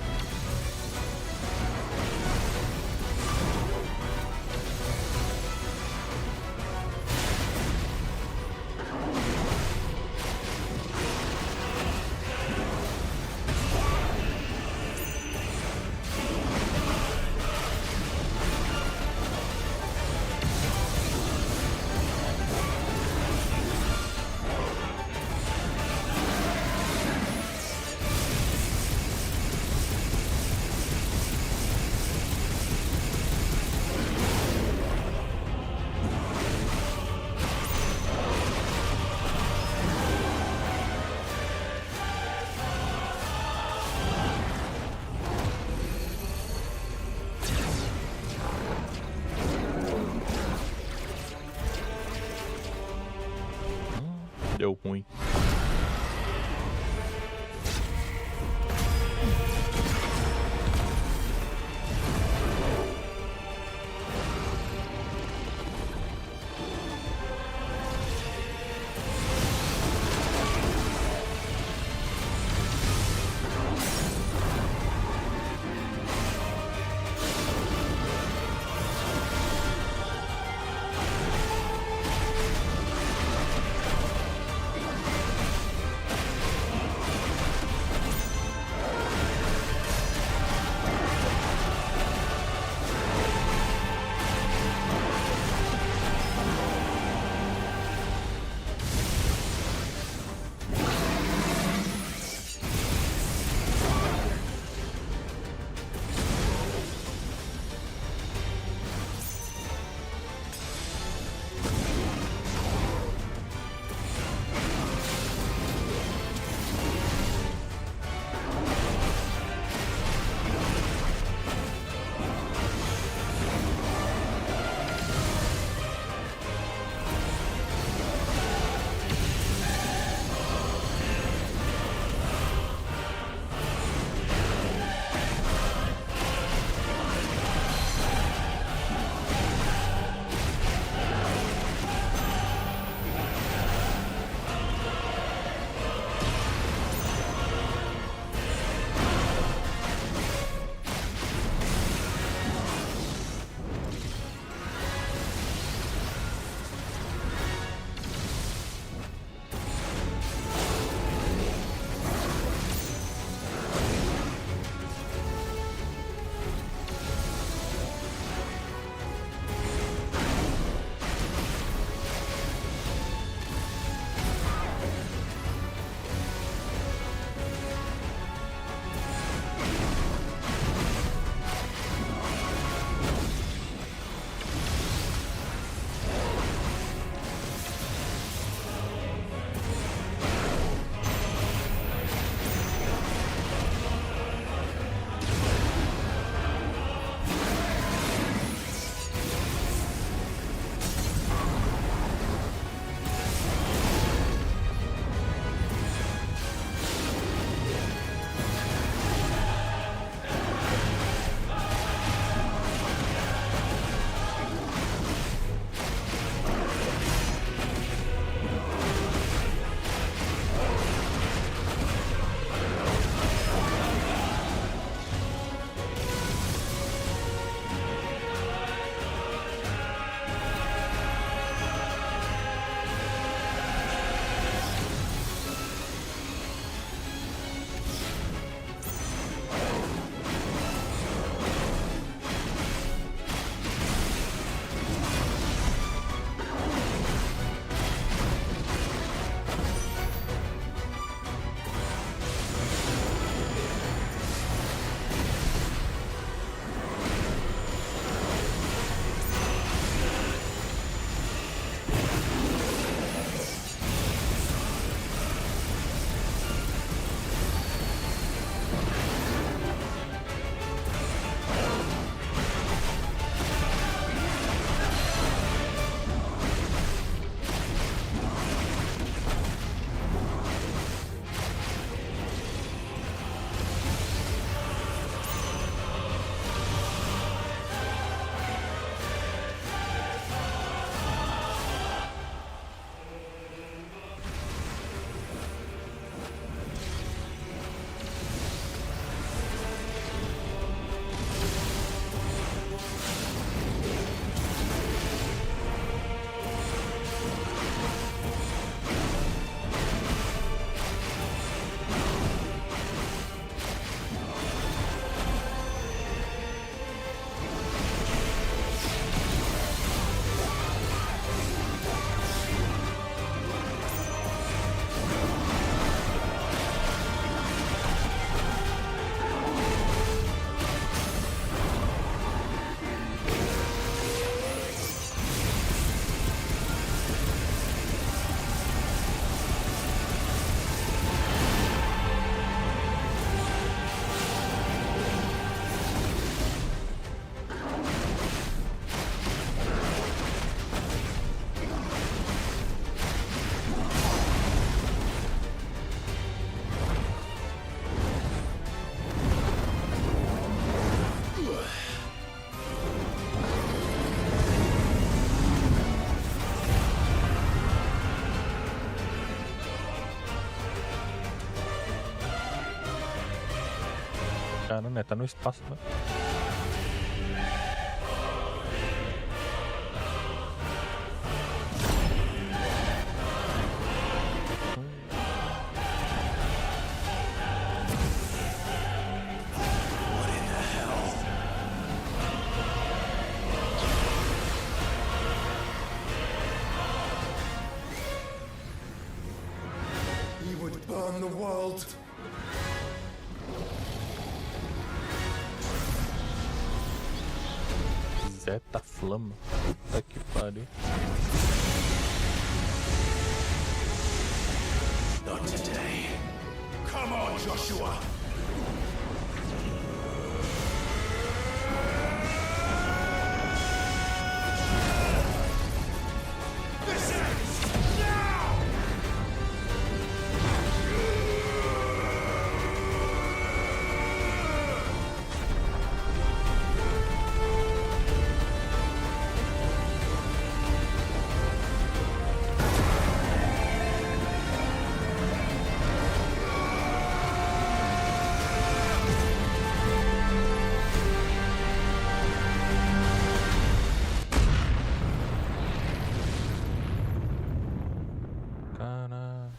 Deu ruim. Cara, né? Tá no espaço, né? He would burn the world. Zeta Flama. Puta que pariu. Not today. Come on, Joshua! This ends now! Cara.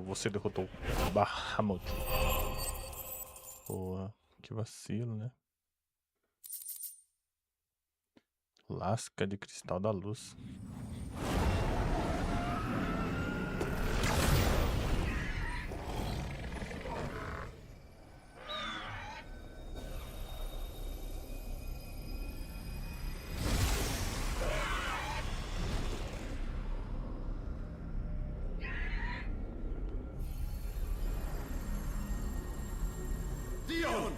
Você derrotou Bahamut. Boa. Que vacilo, né? Lasca de cristal da luz. Dion!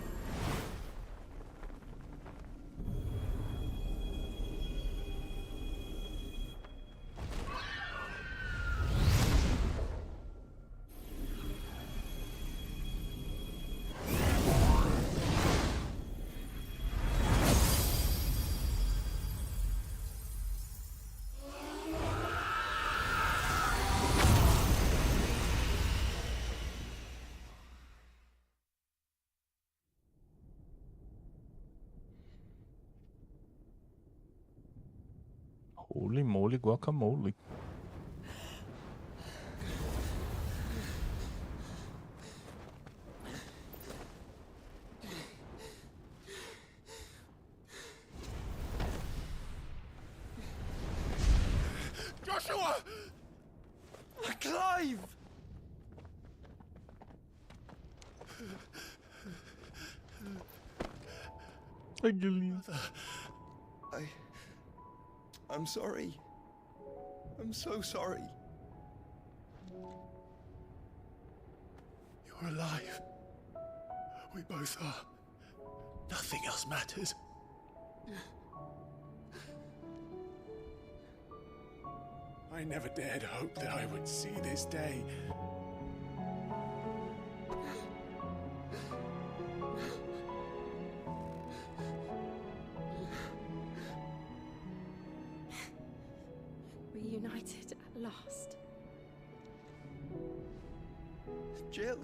Holy moly, guacamole. Joshua! Clive! Ai, que lindo. I'm sorry. I'm so sorry. You're alive. We both are. Nothing else matters. I never dared hope that I would see this day. Reunited at last. Jill.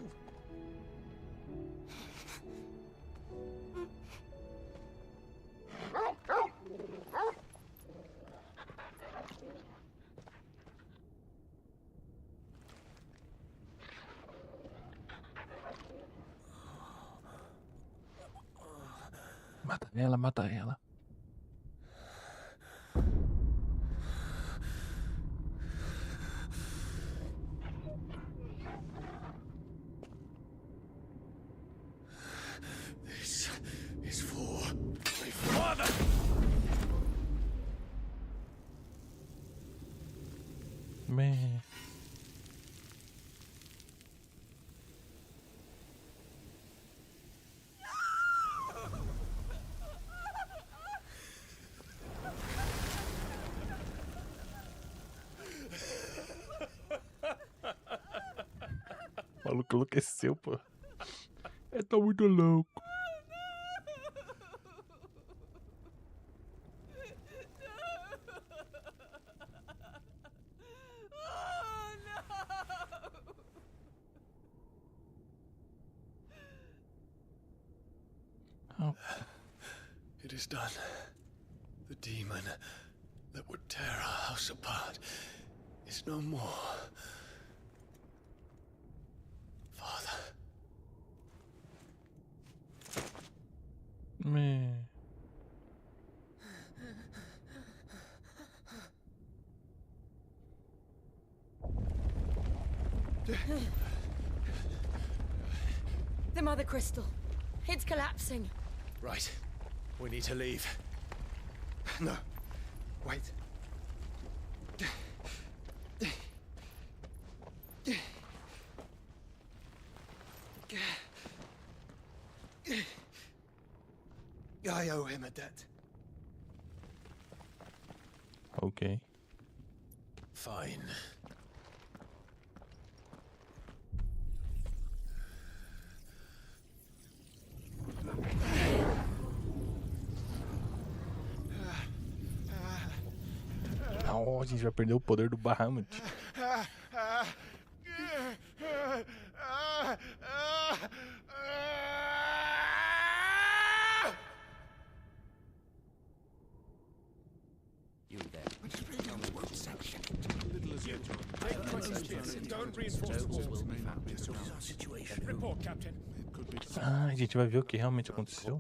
Mata ela, mata ela. This is for my father! Man. O maluco enlouqueceu, pô. Ele tá muito louco. Oh. It is done. The demon that would tear our house apart is no more. Father. Man. The Mother Crystal. It's collapsing. Right. We need to leave. No. Wait. I owe him a debt. Okay. Fine. Oh, a gente vai perder o poder do Bahamut. You there. Tell me what section. Little as you don't reinforce the walls. Situation. Report, Captain. Ah, a gente vai ver o que realmente aconteceu.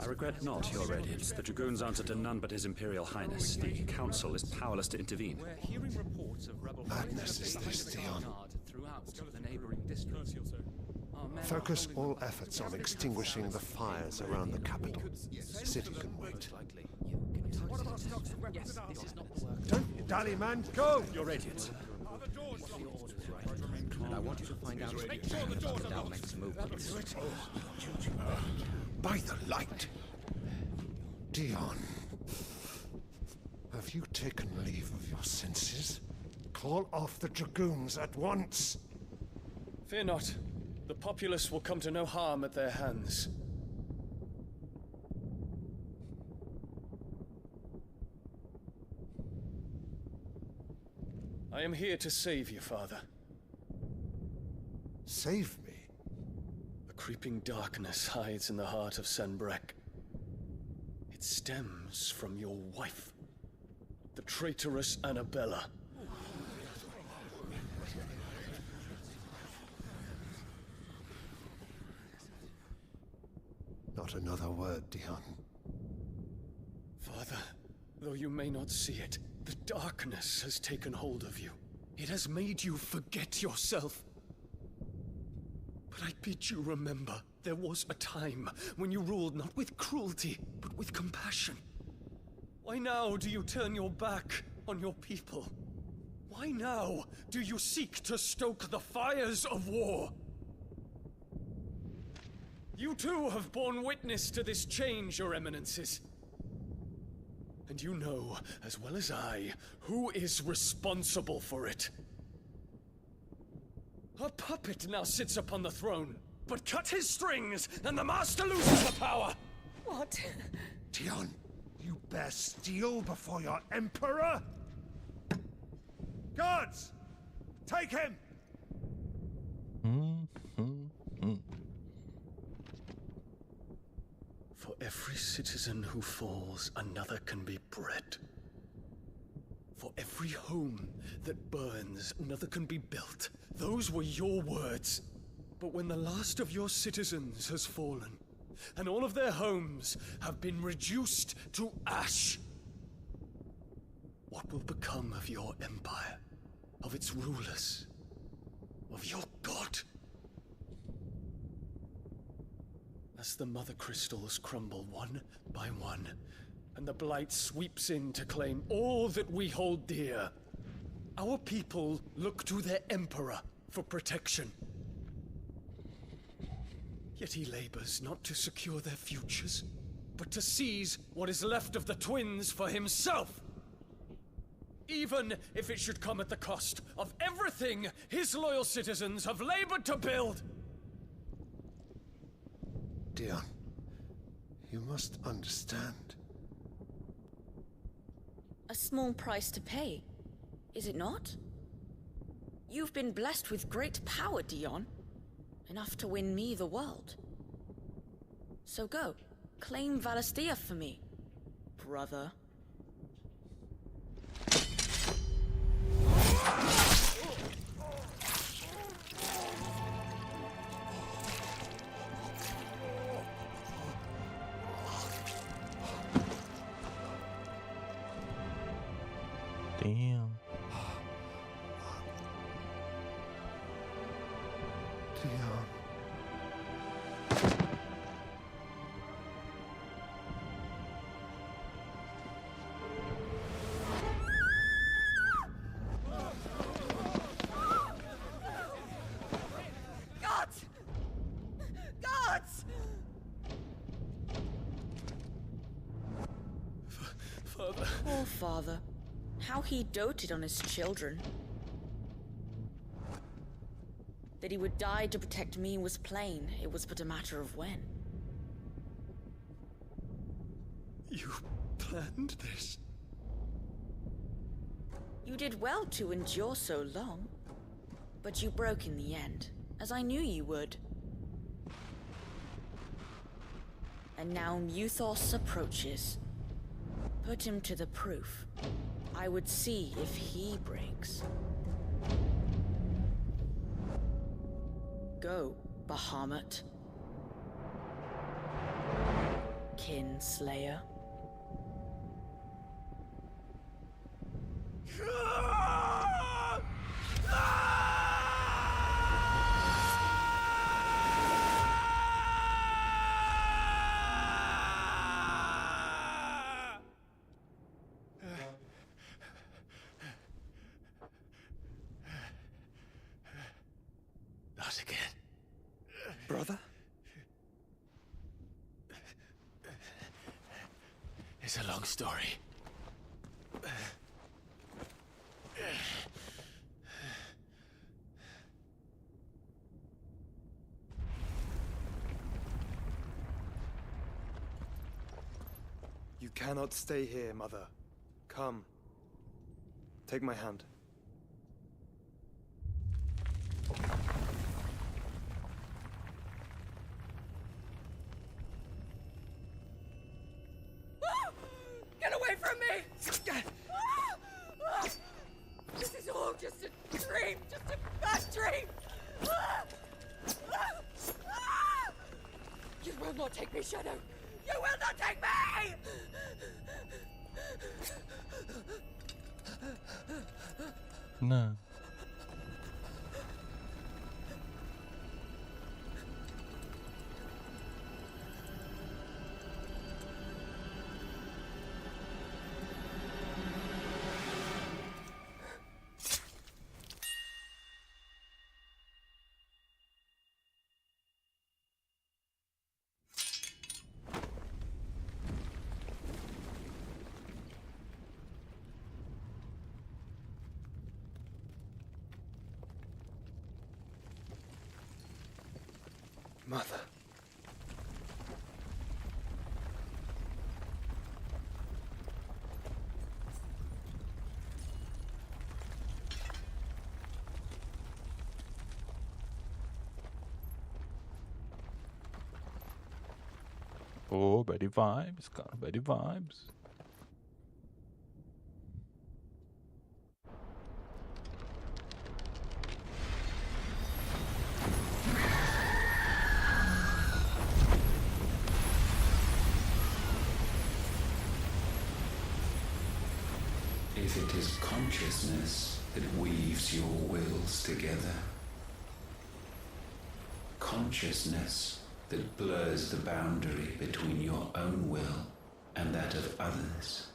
I regret not, Your Radiance. The Dragoons answer to none but His Imperial Highness. The Council is powerless to intervene. We're hearing reports of rebel Madness is this, Dion. throughout the neighboring districts. Focus all efforts on extinguishing the fires around the capital. The city can wait. Don't dally, man. Go! Your Radiance. And I want you to find out about Dalmec's movements. By the light. Dion. Have you taken leave of your senses? Call off the Dragoons at once. Fear not. The populace will come to no harm at their hands. I am here to save you, Father. Save me? A creeping darkness hides in the heart of Senbrek. It stems from your wife, the traitorous Annabella. Not another word, Dion. Father, though you may not see it, the darkness has taken hold of you. It has made you forget yourself. But I bid you remember, there was a time when you ruled not with cruelty, but with compassion. Why now do you turn your back on your people? Why now do you seek to stoke the fires of war? You too have borne witness to this change, Your Eminences. And you know, as well as I, who is responsible for it. A puppet now sits upon the throne, but cut his strings, and the master loses the power! What? Dion, you bear steel before your emperor? Guards! Take him! For every citizen who falls, another can be bred. For every home that burns, another can be built. Those were your words. But when the last of your citizens has fallen, and all of their homes have been reduced to ash, what will become of your empire, of its rulers, of your god? As the Mother Crystals crumble one by one, and the Blight sweeps in to claim all that we hold dear, our people look to their Emperor for protection. Yet he labors not to secure their futures, but to seize what is left of the twins for himself. Even if it should come at the cost of everything his loyal citizens have labored to build. Dion, you must understand. A small price to pay, is it not? You've been blessed with great power, Dion. Enough to win me the world. So go, claim Valisthea for me, brother. Damn. Dion. Gods! Gods! Father. Poor father. How he doted on his children. That he would die to protect me was plain. It was but a matter of when. You planned this? You did well to endure so long. But you broke in the end, as I knew you would. And now Muthos approaches. Put him to the proof. I would see if he breaks. Go, Bahamut. Kinslayer. Not again. Brother? It's a long story. You cannot stay here, Mother. Come. Take my hand. Get away from me! This is all just a dream, just a bad dream! You will not take me, Shadow! You will not take me! No. Mother. Oh, bad vibes, cara, bad vibes. If it is consciousness that weaves your wills together, consciousness that blurs the boundary between your own will and that of others,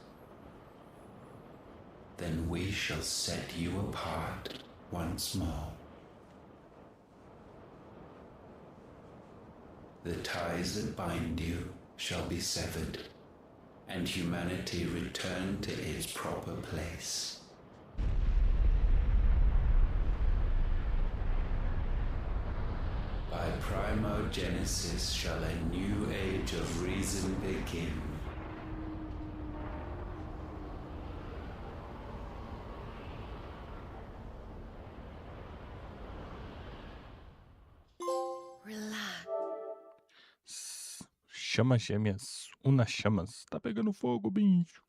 then we shall set you apart once more. The ties that bind you shall be severed, and humanity return to its proper place. By primogenesis shall a new age of reason begin. Relax. chamas gêmeas. Unas chamas. Tá pegando fogo, bicho.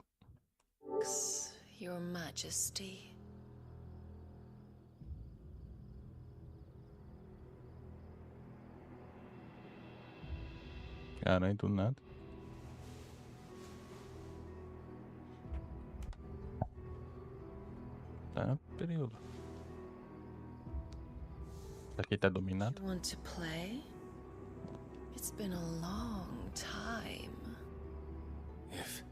Your Majesty. Caralho, do nada. Tá, período. Aqui tá dominado. You want to play? It's been a long time. If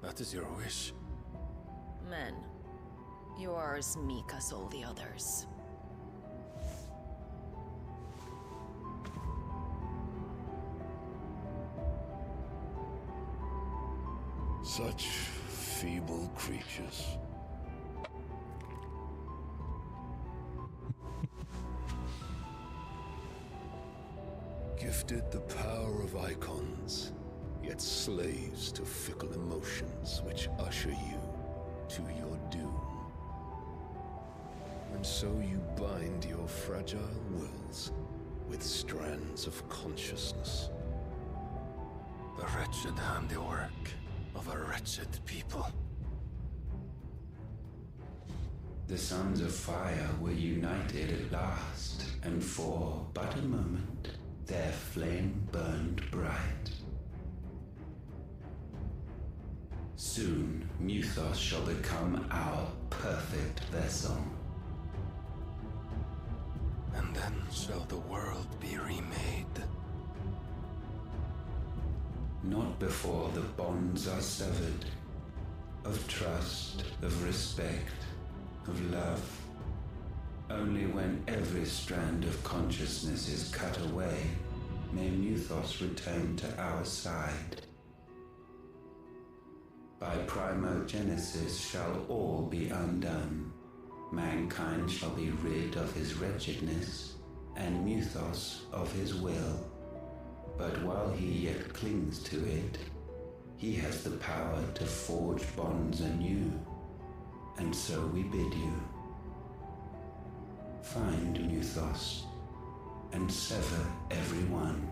that is your wish. Men, you are as meek as all the others. Such feeble creatures. Gifted the power of Eikons, yet slaves to fickle emotions which usher you to your doom. And so you bind your fragile wills with strands of consciousness. The wretched handiwork of a wretched people. The sons of fire were united at last, and for but a moment their flame burned bright. Soon Mythos shall become our perfect vessel. And then shall the world be remade. Not before the bonds are severed, of trust, of respect, of love. Only when every strand of consciousness is cut away, may Mythos return to our side. By primogenesis shall all be undone. Mankind shall be rid of his wretchedness, and Mythos of his will. But while he yet clings to it, he has the power to forge bonds anew. And so we bid you, find Mythos, and sever every one.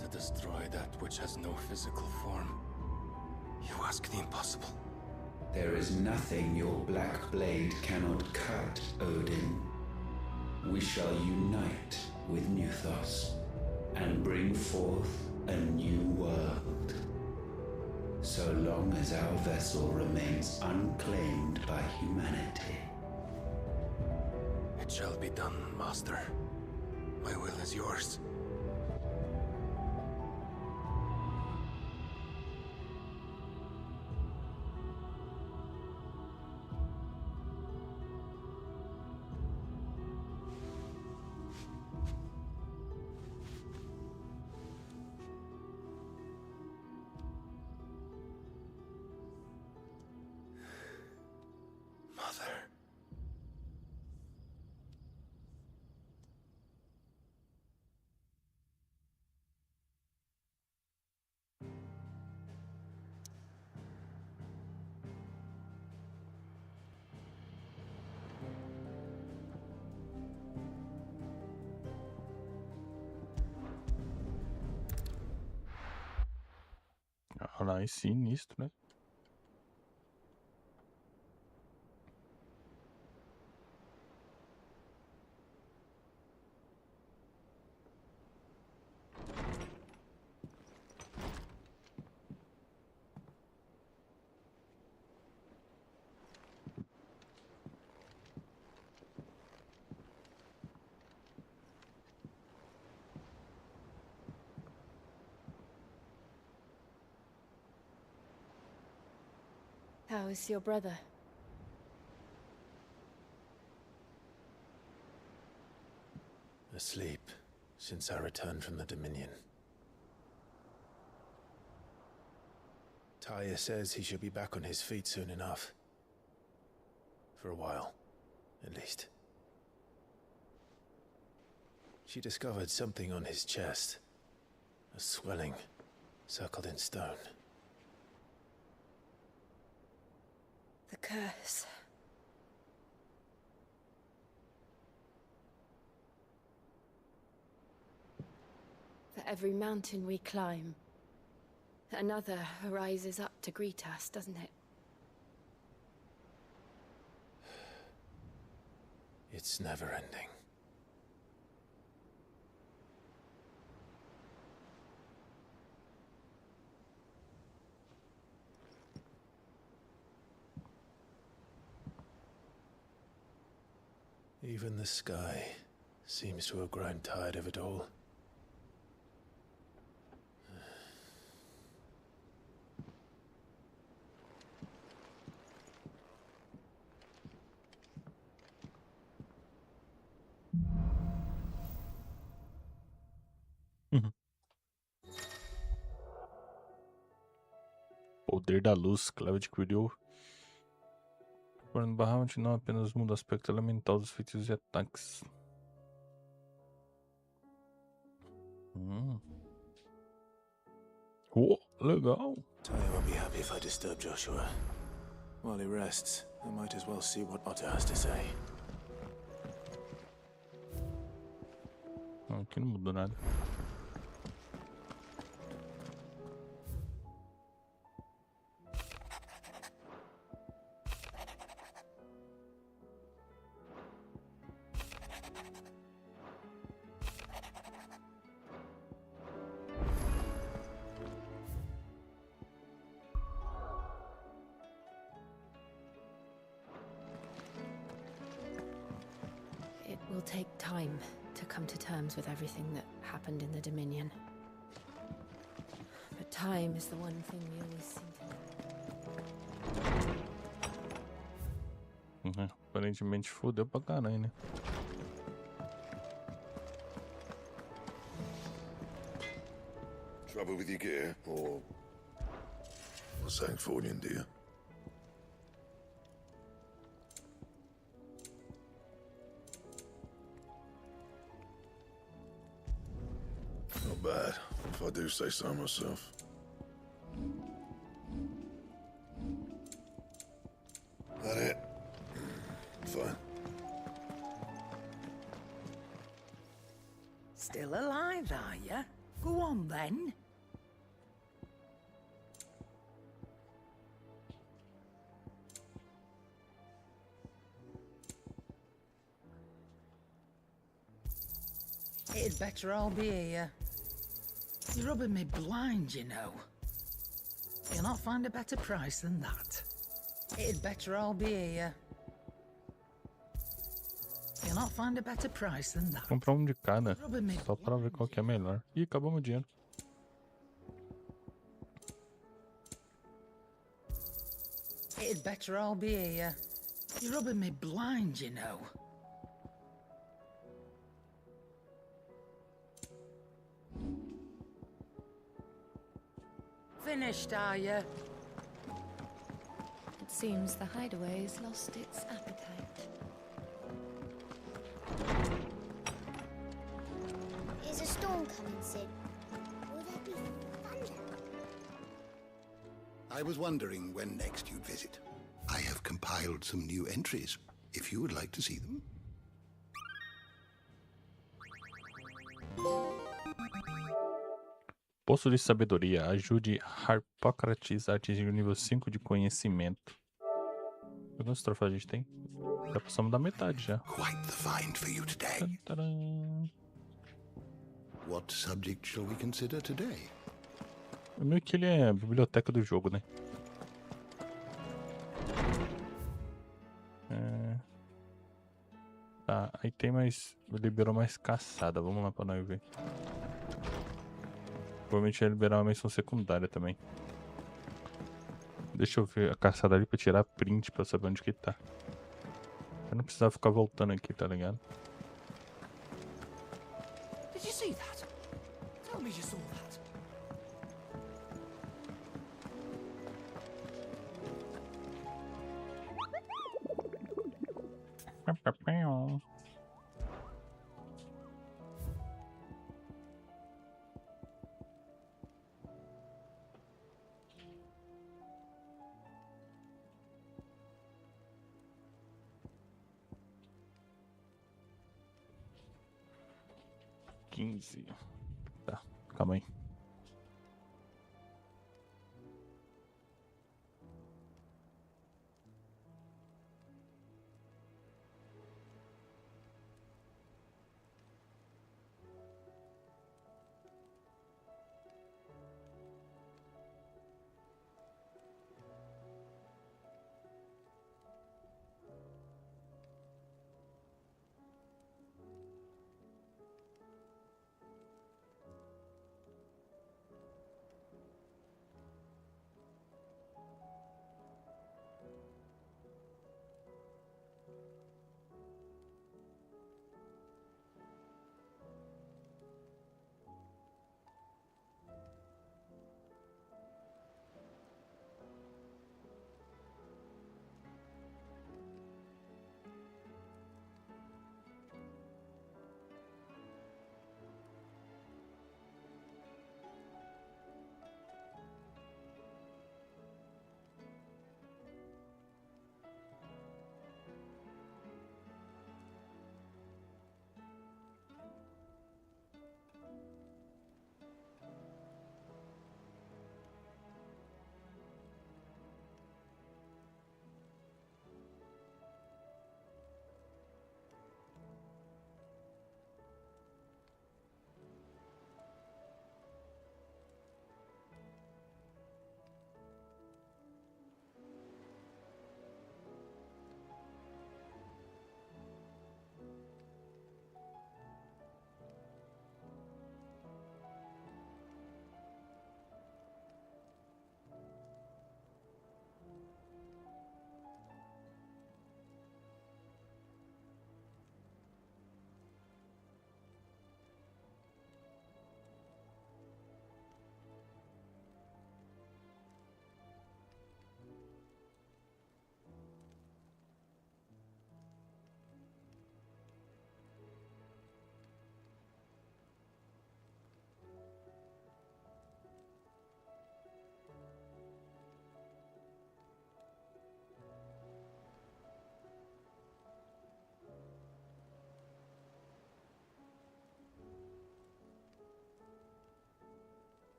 To destroy that which has no physical form. You ask the impossible. There is nothing your black blade cannot cut, Odin. We shall unite with Mythos and bring forth a new world. So long as our vessel remains unclaimed by humanity. It shall be done, Master. My will is yours. Caralho, sinistro, né? How is your brother? Asleep since I returned from the Dominion. Taya says he should be back on his feet soon enough. For a while, at least. She discovered something on his chest. A swelling, circled in stone. The curse. For every mountain we climb, Another arises up to greet us, doesn't it? It's never ending. Even the sky seems to have grown tired of it all. Poder da luz, Clive adquiriu. O Bahamut não apenas muda o aspecto elemental dos feitiços e ataques. Oh, legal. I won't be happy if I disturb Joshua. While he rests, I might as well see what Otto has to say. Aqui não mudou nada. It will take time to come to terms with everything that happened in the Dominion. But time is the one thing we always seem to... Aparentemente fodeu pra caralho, né? Trouble with your gear, or something falling, dear? Not bad, if I do say so myself. That it? Fine. Still alive, are you? Go on, then. It'd better all be here. You're rubbing me blind, you know. You'll not find a better price than that. It'd better all be here. You'll not find a better price than that. Comprar um de cada, só pra ver qual que é melhor. Ih, acabou meu dinheiro. It'd better all be here. You're rubbing me blind, you know. Finished, are you? It seems the hideaway has lost its appetite. Is a storm coming, Sid? Will there be thunder? I was wondering when next you'd visit. I have compiled some new entries, if you would like to see them. Poço de sabedoria. Ajude Harpócrates a atingir o nível 5 de conhecimento. Quantos troféus a gente tem? Já passamos da metade já. Quite the find for you today. Tadam. What subject shall we consider today? Meio que ele é a biblioteca do jogo, né? Tá, aí tem mais... Liberou mais caçada. Vamos lá pra nós ver. Provavelmente vai liberar uma missão secundária também. Deixa eu ver a caçada ali pra tirar print pra saber onde que tá. Eu não precisava ficar voltando aqui, tá ligado? Did you see that? Tell me you saw that. Tá, calma aí.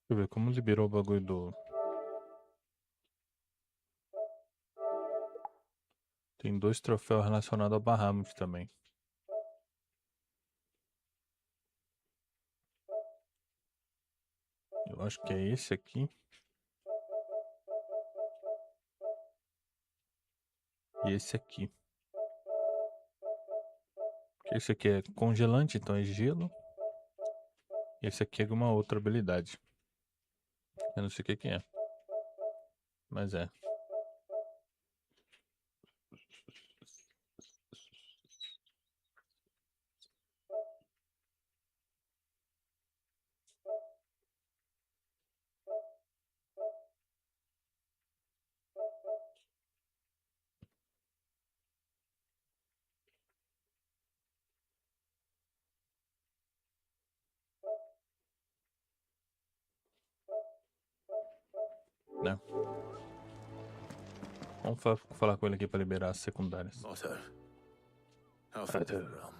Deixa eu ver como liberou o bagulho do... Tem 2 troféus relacionados ao Bahamut também. Eu acho que é esse aqui. E esse aqui. Esse aqui é congelante, então é gelo. Esse aqui é uma outra habilidade. Eu não sei o que é. Mas é. Né? Vamos falar com ele aqui para liberar as secundárias. Otto, how things in the realm?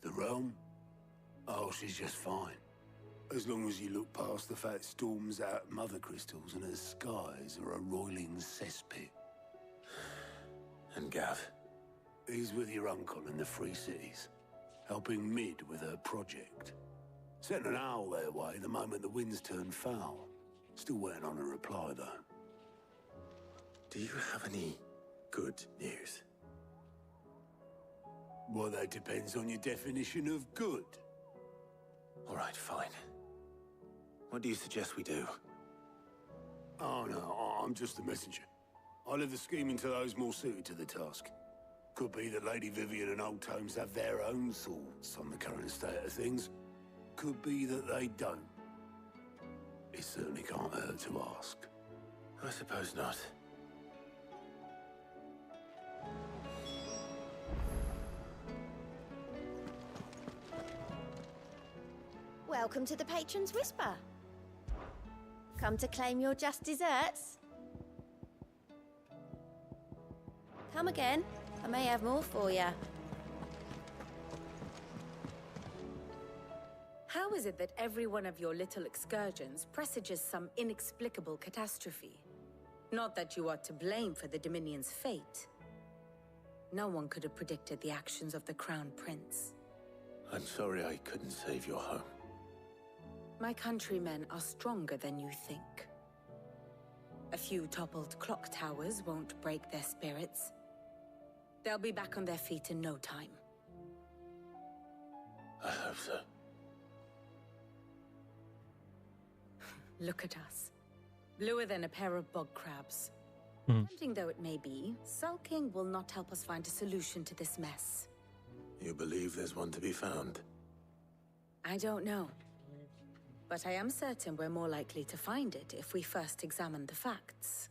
The realm? Oh, she's just fine. As long as you look past the fat storms out mother crystals and her skies are a roiling cesspit. And Gav? He's with your uncle in the Free Cities, helping Mid with her project. Sent an owl their way the moment the winds turned foul. Still waiting on a reply, though. Do you have any good news? Well, that depends on your definition of good. All right, fine. What do you suggest we do? Oh, no, I'm just the messenger. I'll leave the scheming to those more suited to the task. Could be that Lady Vivian and Old Tomes have their own thoughts on the current state of things. Could be that they don't. It certainly can't hurt to ask. I suppose not. Welcome to the Patron's Whisper. Come to claim your just desserts? Come again. I may have more for you. How is it that every one of your little excursions presages some inexplicable catastrophe? Not that you are to blame for the Dominion's fate. No one could have predicted the actions of the Crown Prince. I'm sorry I couldn't save your home. My countrymen are stronger than you think. A few toppled clock towers won't break their spirits. They'll be back on their feet in no time. I hope so. Look at us. Bluer than a pair of bog crabs. Tempting though it may be, sulking will not help us find a solution to this mess. You believe there's one to be found? I don't know. But I am certain we're more likely to find it if we first examine the facts.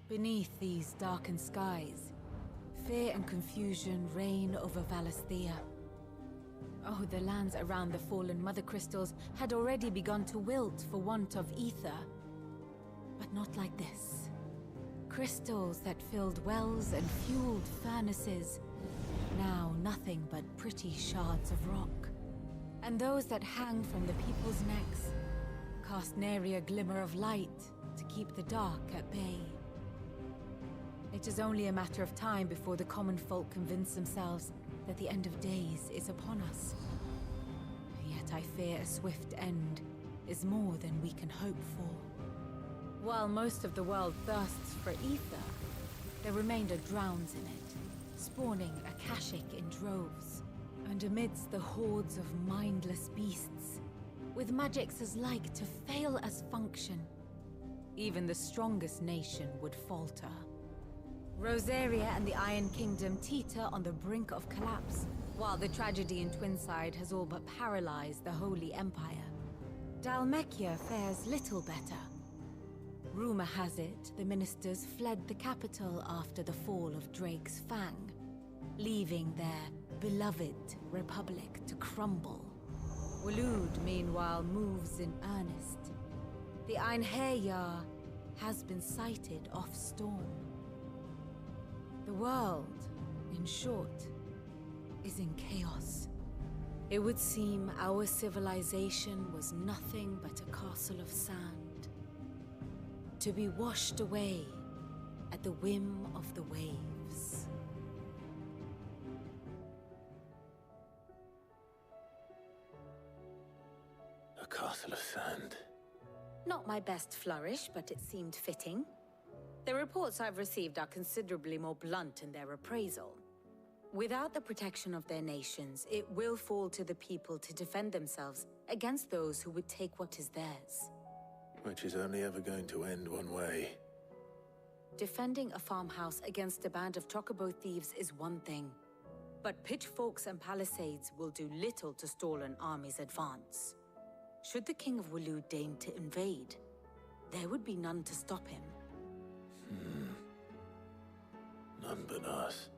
Beneath these darkened skies, fear and confusion reign over Valisthea. Oh, the lands around the fallen mother crystals had already begun to wilt for want of ether. But not like this. Crystals that filled wells and fueled furnaces. Now nothing but pretty shards of rock. And those that hang from the people's necks cast nary a glimmer of light to keep the dark at bay. It is only a matter of time before the common folk convince themselves that the end of days is upon us. Yet I fear a swift end is more than we can hope for. While most of the world thirsts for ether, the remainder drowns in it, spawning Akashic in droves. And amidst the hordes of mindless beasts, with magics as like to fail as function, even the strongest nation would falter. Rosaria and the Iron Kingdom teeter on the brink of collapse, while the tragedy in Twinside has all but paralyzed the Holy Empire. Dalmekia fares little better. Rumor has it the ministers fled the capital after the fall of Drake's Fang, leaving their beloved republic to crumble. Waloed, meanwhile, moves in earnest. The Einherjar has been sighted off-storm. The world in short, is in chaos. It would seem our civilization was nothing but a castle of sand, to be washed away at the whim of the waves. A castle of sand. Not my best flourish, but it seemed fitting. The reports I've received are considerably more blunt in their appraisal. Without the protection of their nations, it will fall to the people to defend themselves against those who would take what is theirs. Which is only ever going to end one way. Defending a farmhouse against a band of chocobo thieves is one thing, but pitchforks and palisades will do little to stall an army's advance. Should the King of Waloed deign to invade, there would be none to stop him. None but us.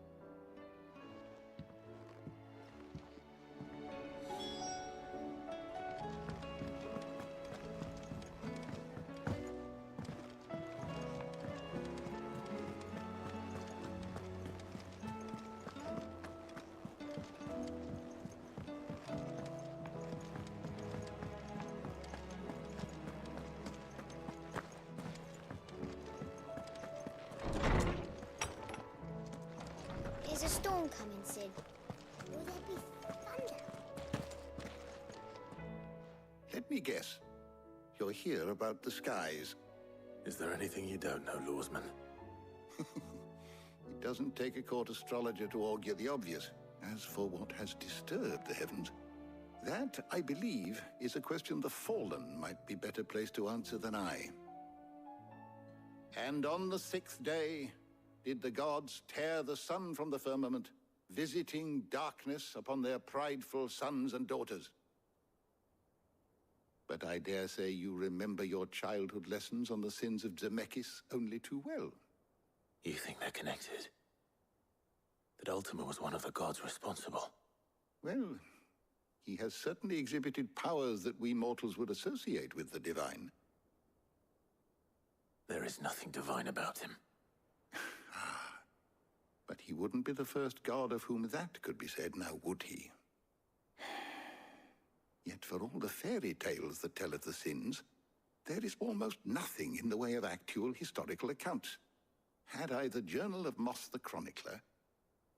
There's a storm coming, Sid. Will there be thunder? Let me guess. You're here about the skies. Is there anything you don't know, Lawsman? It doesn't take a court astrologer to augur the obvious. As for what has disturbed the heavens, that, I believe, is a question the Fallen might be better placed to answer than I. And on the 6th day did the gods tear the sun from the firmament, visiting darkness upon their prideful sons and daughters. But I dare say you remember your childhood lessons on the sins of Zemeckis only too well. You think they're connected? That Ultima was one of the gods responsible? Well, he has certainly exhibited powers that we mortals would associate with the divine. There is nothing divine about him. But he wouldn't be the first god of whom that could be said, now would he? Yet for all the fairy tales that tell of the sins, there is almost nothing in the way of actual historical accounts. Had I the Journal of Moss the Chronicler,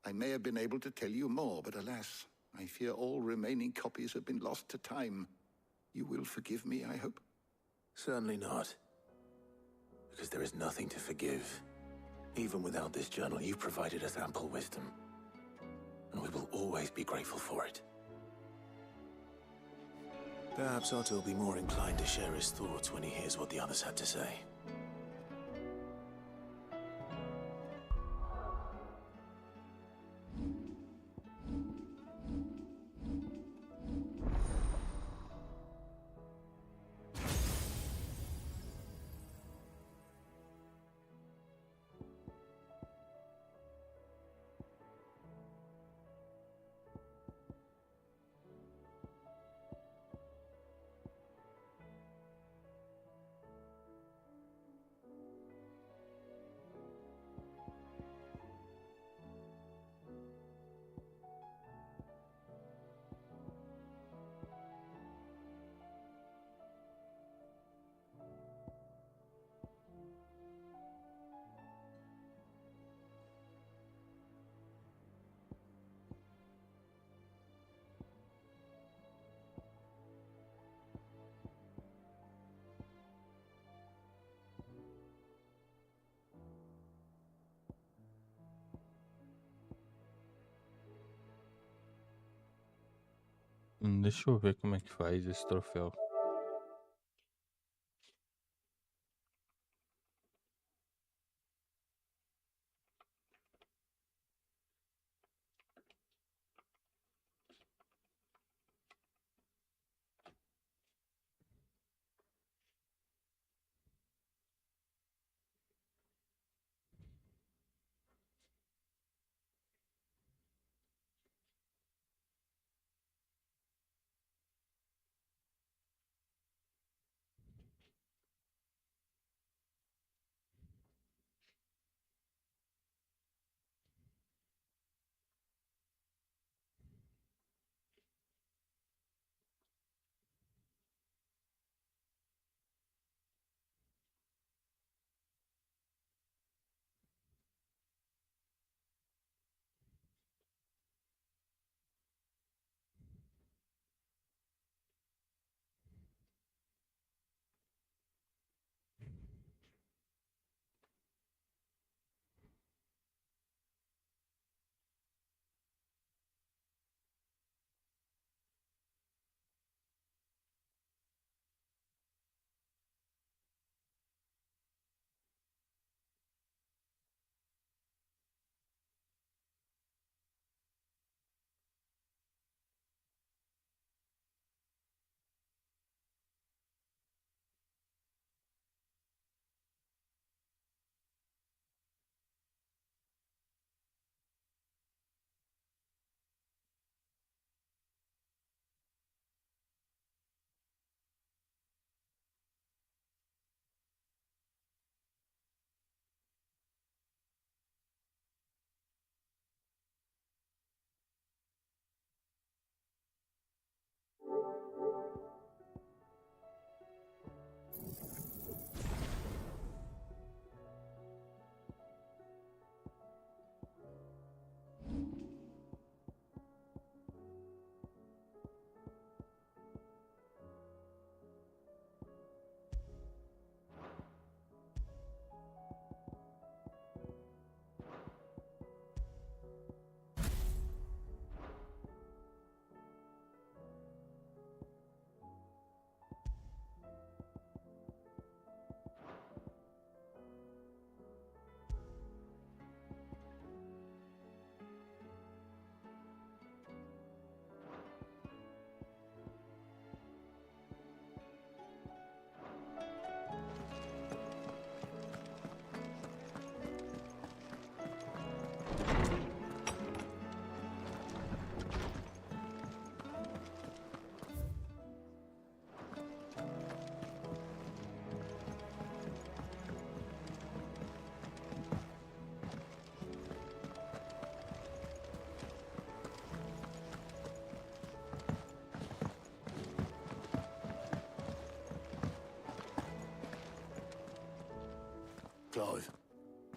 I may have been able to tell you more, but alas, I fear all remaining copies have been lost to time. You will forgive me, I hope? Certainly not. Because there is nothing to forgive. Even without this journal, you've provided us ample wisdom. And we will always be grateful for it. Perhaps Otto will be more inclined to share his thoughts when he hears what the others had to say. Deixa eu ver como é que faz esse troféu.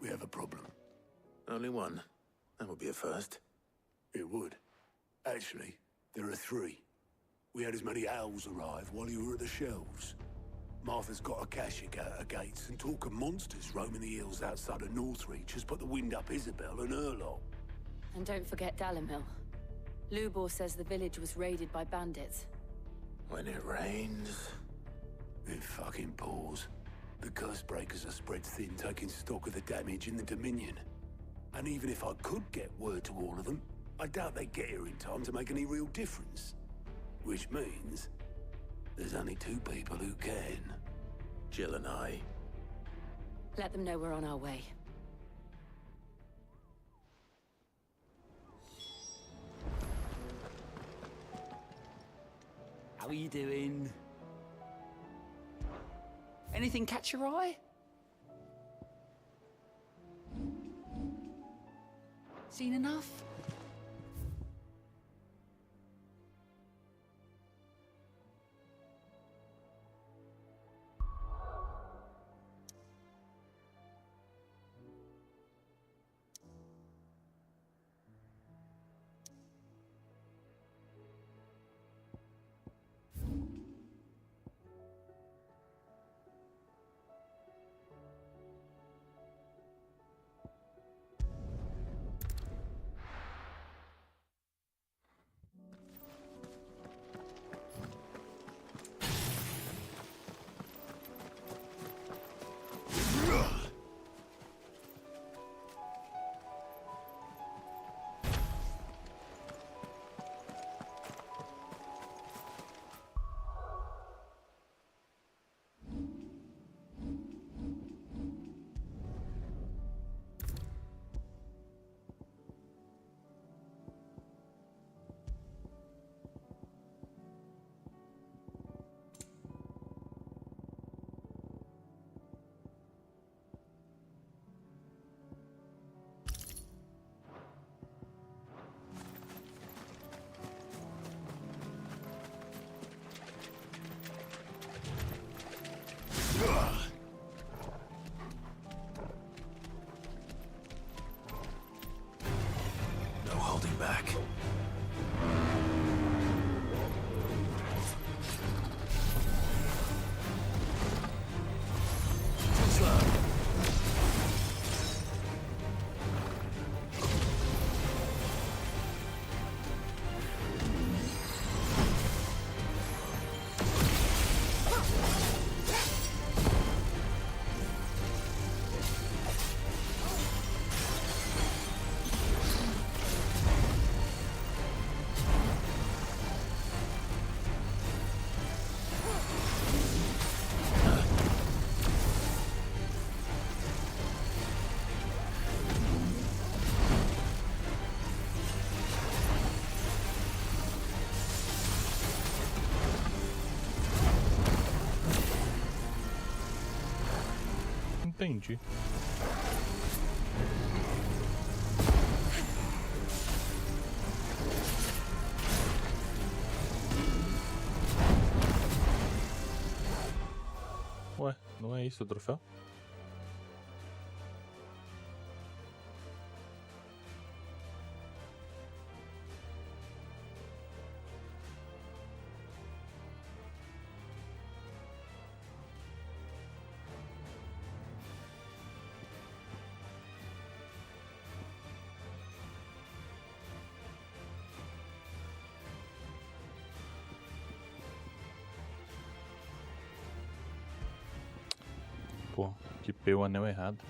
We have a problem. Only one. That would be a first. It would. Actually, there are 3. We had as many owls arrive while you were at the shelves. Martha's got a Akashic at her gates, and talk of monsters roaming the hills outside of Northreach has put the wind up Isabel and her lot. And don't forget Dalimil. Lubor says the village was raided by bandits. When it rains... It fucking pours. The curse breakers are spread thin, taking stock of the damage in the Dominion. And even if I could get word to all of them, I doubt they'd get here in time to make any real difference. Which means... there's only 2 people who can. Jill and I. Let them know we're on our way. How are you doing? Anything catch your eye? Seen enough? No holding back. Slow. Entendi. Ué, não é isso o troféu? Pô, equipei o anel errado.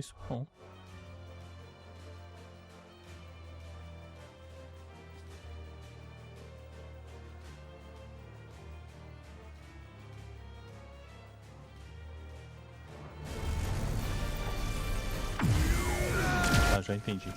isso não. Ah, já entendi.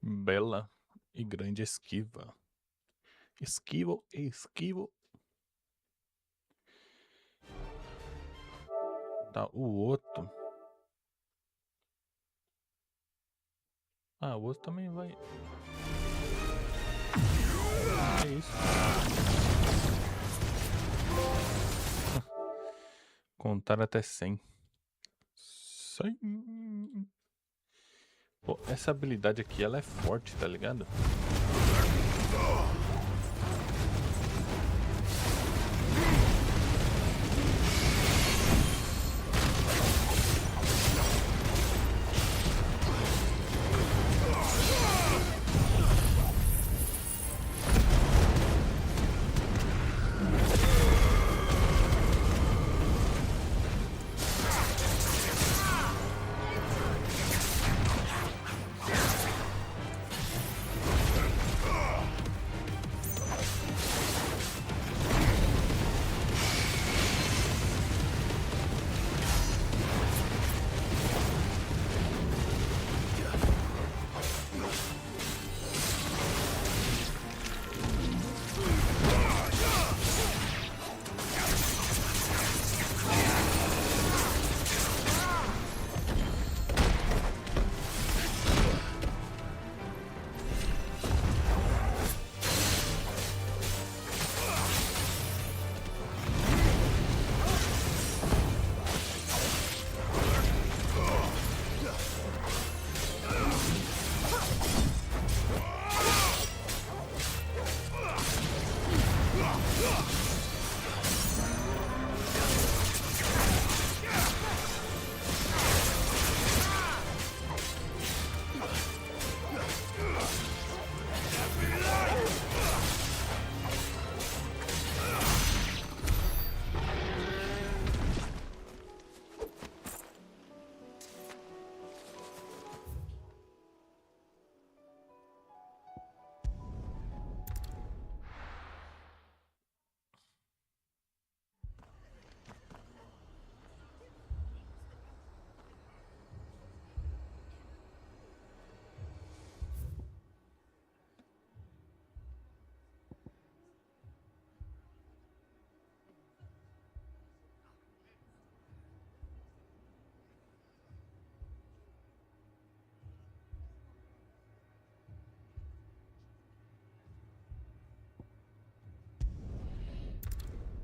Bela e grande esquiva. Esquivo e esquivo. Tá, o outro. Ah, o outro também vai. É isso. Contar até 100. 100. Pô, essa habilidade aqui, ela é forte, tá ligado?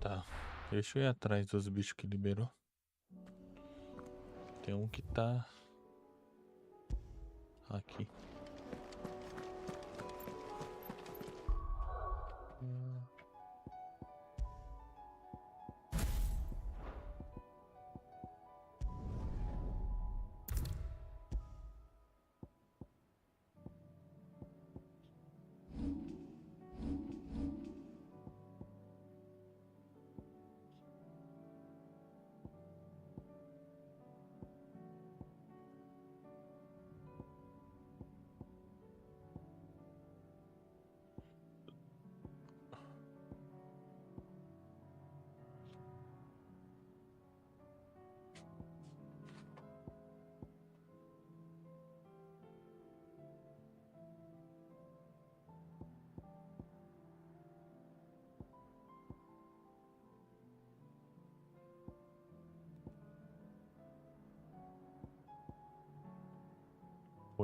Tá, deixa eu ir atrás dos bichos que liberou. Tem um que tá aqui.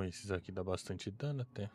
esses aqui dá bastante dano até.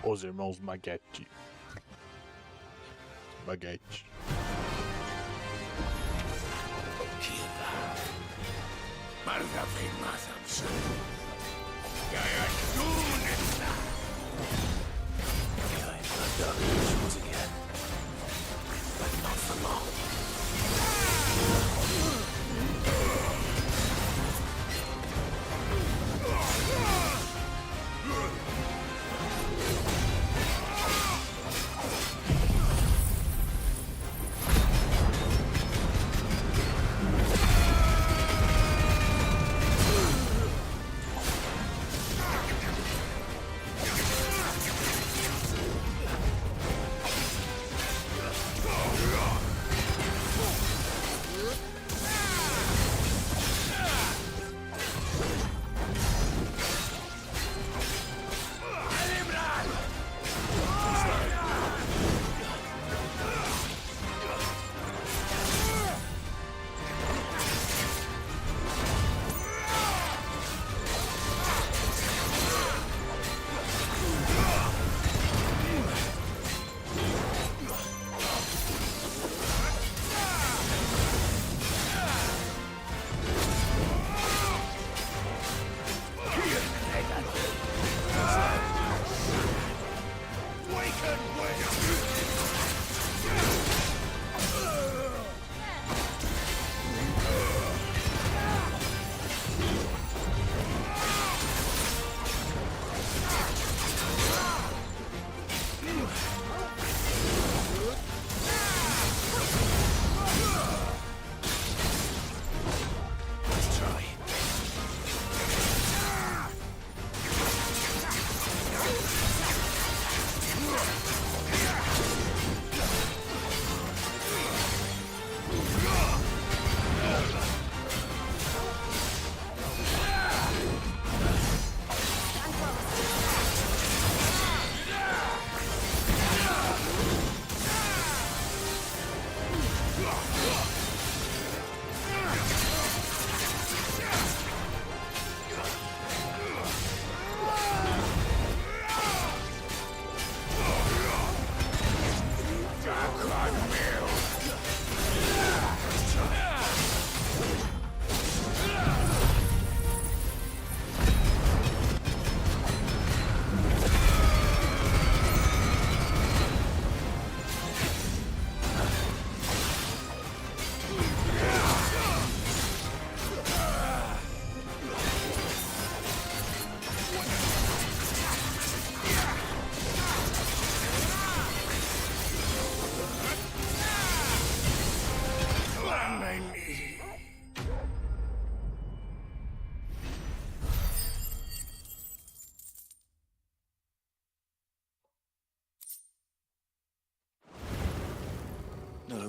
Os irmãos Baguete. Baguete. Again, but not for long.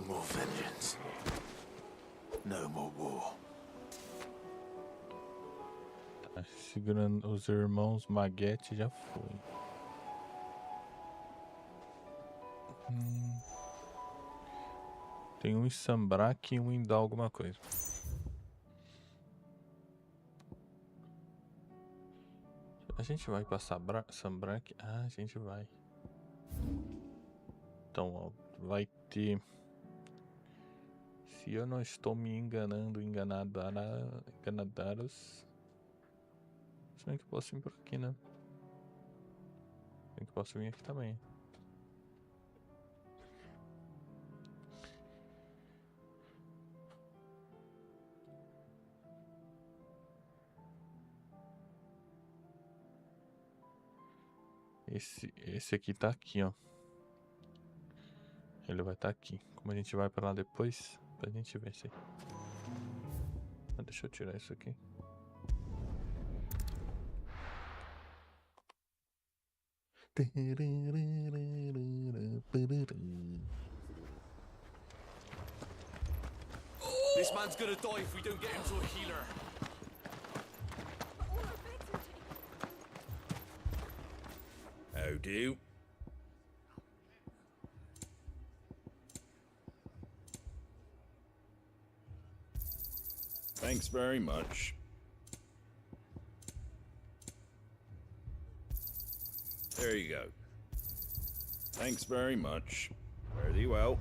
more vengeance. No more war. Tá segurando os irmãos Maguete, já foi. Tem um em Sambrak e um em dar alguma coisa. A gente vai pra Sambrak? Ah, a gente vai. Então, ó, vai ter... Se eu não estou me enganadaros... Se bem que eu posso vir por aqui, né? Se bem que eu posso vir aqui também. Esse aqui tá aqui, ó. Ele vai estar aqui. Como a gente vai pra lá depois, pra gente ver se... Ah, deixa eu tirar isso aqui. This man's gonna die if we don't get him to a healer. How do? Thanks very much. There you go. Thanks very much. Fare thee well.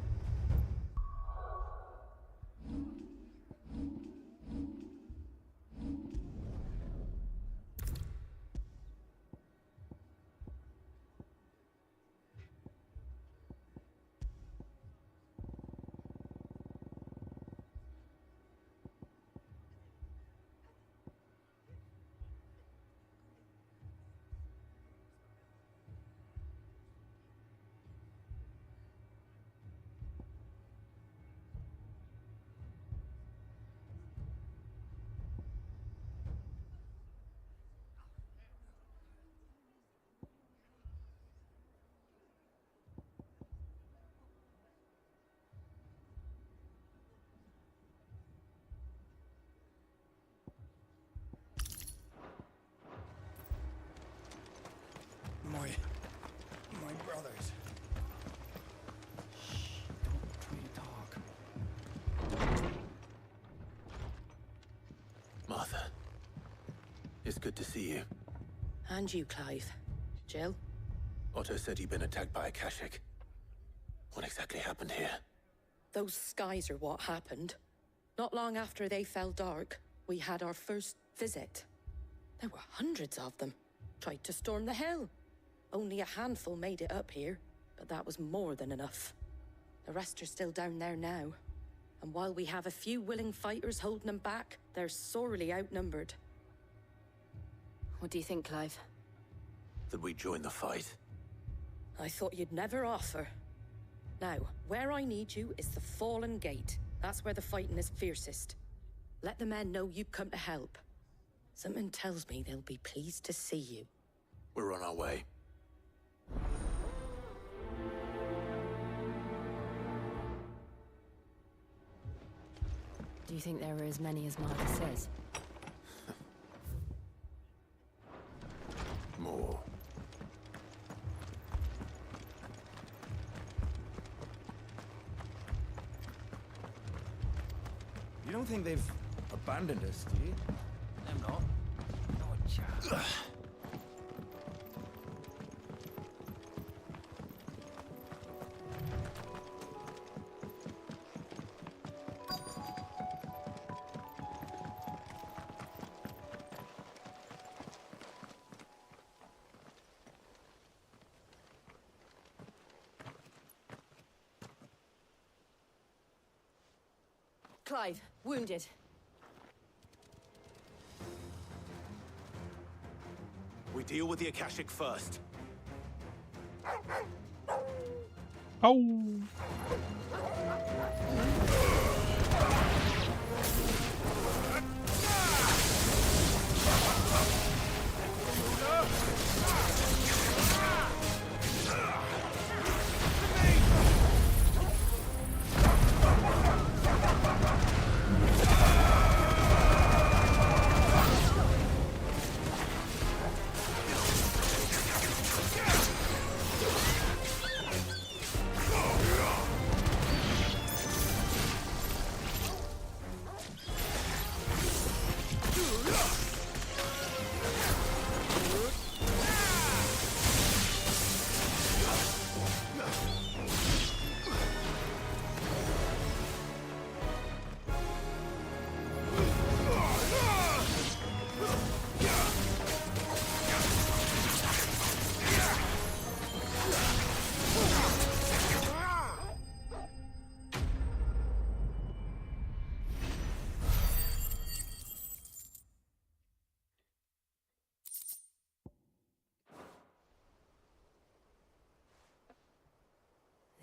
My brothers. Shh, don't talk. Martha, it's good to see you. And you, Clive. Jill? Otto said you'd been attacked by a Kashik. What exactly happened here? Those skies are what happened. Not long after they fell dark, we had our first visit. There were hundreds of them. Tried to storm the hill. Only a handful made it up here, but that was more than enough. The rest are still down there now. And while we have a few willing fighters holding them back, they're sorely outnumbered. What do you think, Clive? That we join the fight? I thought you'd never offer. Now, where I need you is the Fallen Gate. That's where the fighting is fiercest. Let the men know you've come to help. Something tells me they'll be pleased to see you. We're on our way. Do you think there are as many as Martha says? More. You don't think they've abandoned us, do you? Them not. Not a chance. Clive, wounded. We deal with the Akashic first. Ow!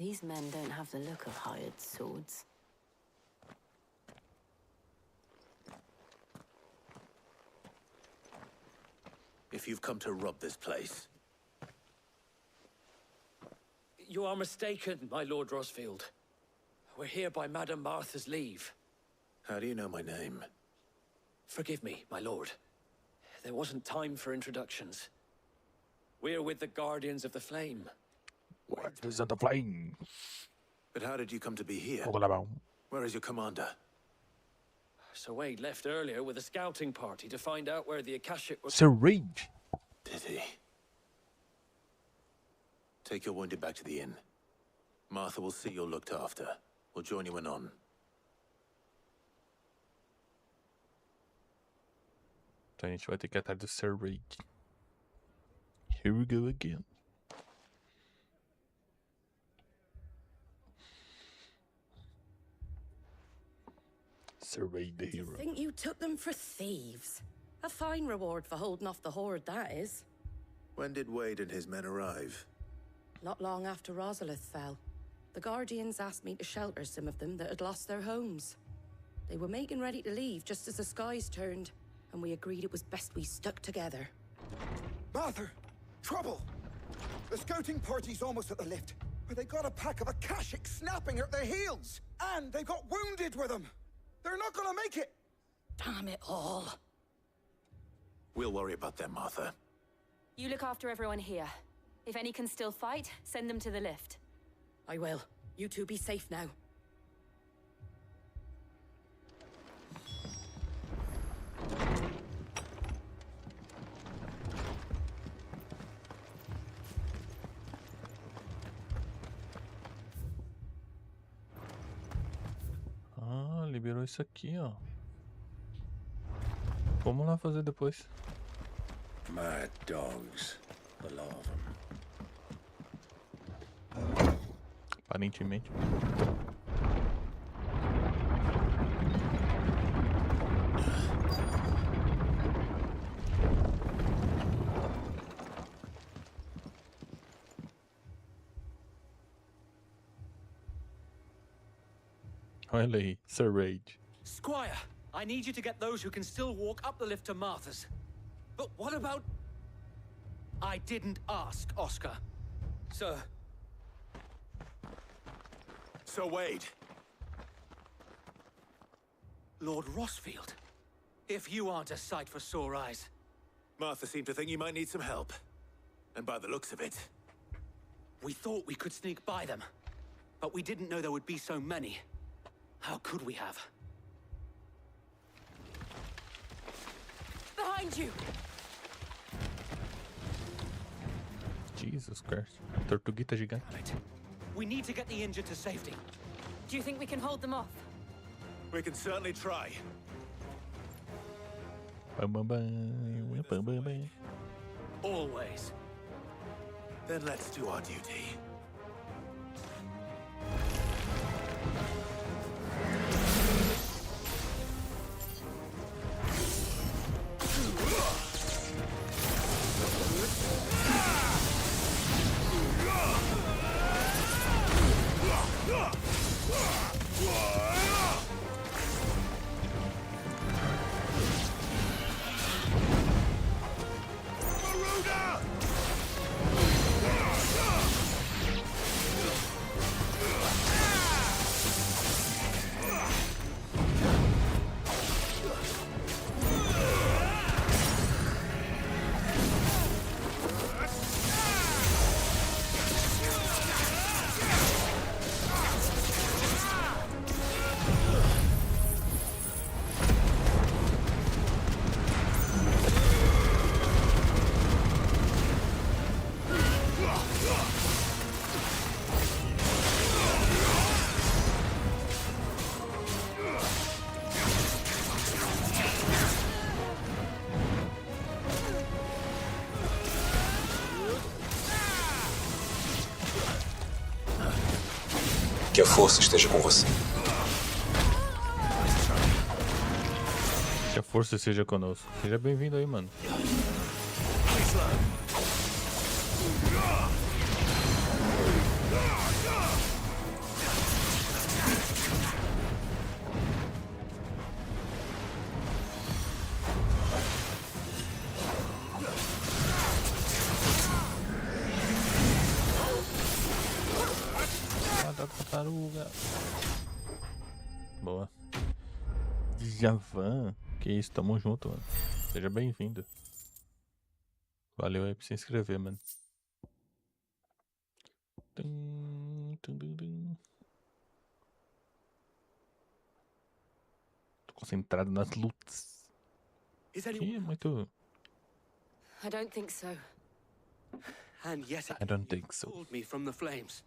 These men don't have the look of hired swords. If you've come to rob this place. You are mistaken, my Lord Rosfield. We're here by Madame Martha's leave. How do you know my name? Forgive me, my lord. There wasn't time for introductions. We're with the Guardians of the Flame. Guardians of the Flame. But how did you come to be here? Hola. Where is your commander? Sir Wade left earlier with a scouting party to find out where the Akashic was. Sir Rage. Did he? Take your wounded back to the inn. Martha will see you're looked after. We'll join you anon. Então a gente vai ter que ir atrás do Sir Rage. Here we go again. Sir Rage the hero. I think you took them for thieves. A fine reward for holding off the horde, that is. When did Wade and his men arrive? Not long after Rosalith fell. The Guardians asked me to shelter some of them that had lost their homes. They were making ready to leave just as the skies turned, and we agreed it was best we stuck together. Martha! Trouble! The scouting party's almost at the lift, where they got a pack of Akashic snapping at their heels! And they got wounded with them! They're not gonna make it! Damn it all. We'll worry about them, Martha. You look after everyone here. If any can still fight, send them to the lift. I will. You two be safe now. Ah, liberou isso aqui, ó. Vamos lá fazer depois. Mad dogs. A lot of them. Aparentemente. Olha aí, Sir Rage. Squire, I need you to get those who can still walk up the lift to Martha's. But what about... I didn't ask, Oscar. Sir. Sir Wade. Lord Rosfield. If you aren't a sight for sore eyes. Martha seemed to think you might need some help. And by the looks of it... We thought we could sneak by them. But we didn't know there would be so many. How could we have? Behind you! Jesus Christ. Tortuguita gigante. We need to get the injured to safety. Do you think we can hold them off? We can certainly try. Always. Then let's do our duty. Que a força esteja com você. Que a força seja conosco. Seja bem-vindo aí, mano. tartaruga. Boa. Javan. Que isso, tamo junto, mano. Seja bem-vindo. Valeu aí por se inscrever, mano. Tô concentrado nas lutas. Que é muito... I don't think so. And yet I don't think so. pulled me from the flames.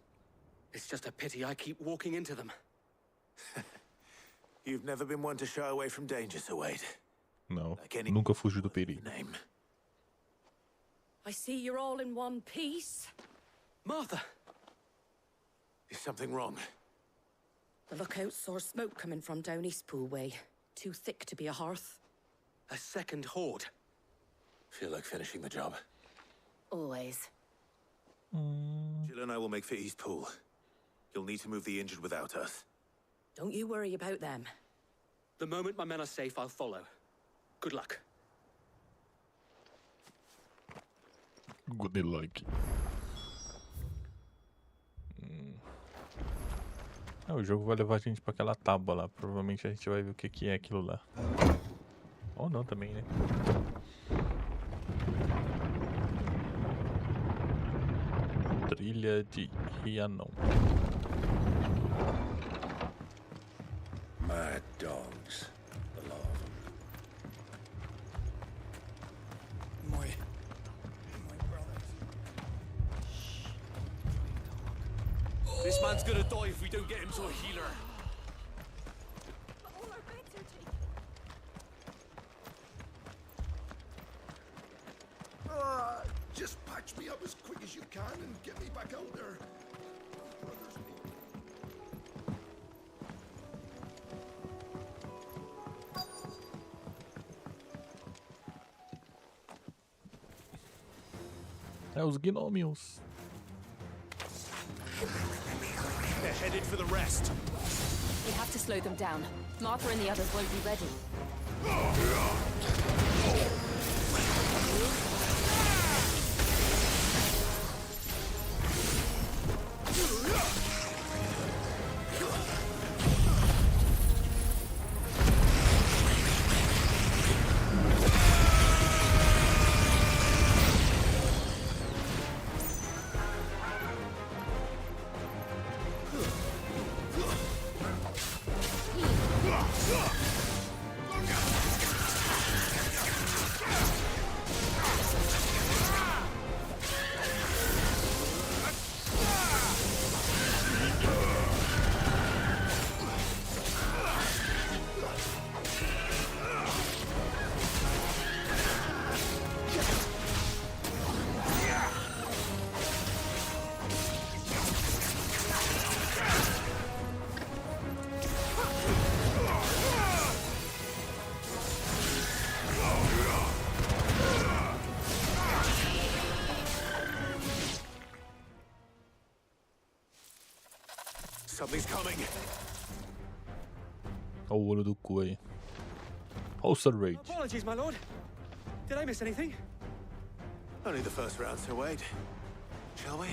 It's just a pity I keep walking into them. You've never been one to shy away from danger, Sir Wade. Não, nunca fugiu do perigo. I see you're all in one piece. Martha! Is something wrong? The lookout saw smoke coming from down Eastpool way. Too thick to be a hearth. A second horde. Feel like finishing the job. Always. Jill and I will make for Eastpool. You'll need to move the injured without us. Don't you worry about them. The moment my men are safe, I'll follow. Good luck. Good luck. O jogo vai levar a gente pra aquela tábua lá. Provavelmente a gente vai ver o que é aquilo lá. Ou não também, né? Trilha de Rianão. Mad dogs. The law of them. This man's gonna die if we don't get him to a healer. Just patch me up as quick as you can and get me back out there. É os gnômios. They're headed for the rest. We have to slow them down. Martha and the others won't be ready. Something's coming. Olha o olho do cu aí. Ulcer rage. Apologies, my lord. Did I miss anything? Only the first round, Sir Wade. Shall we?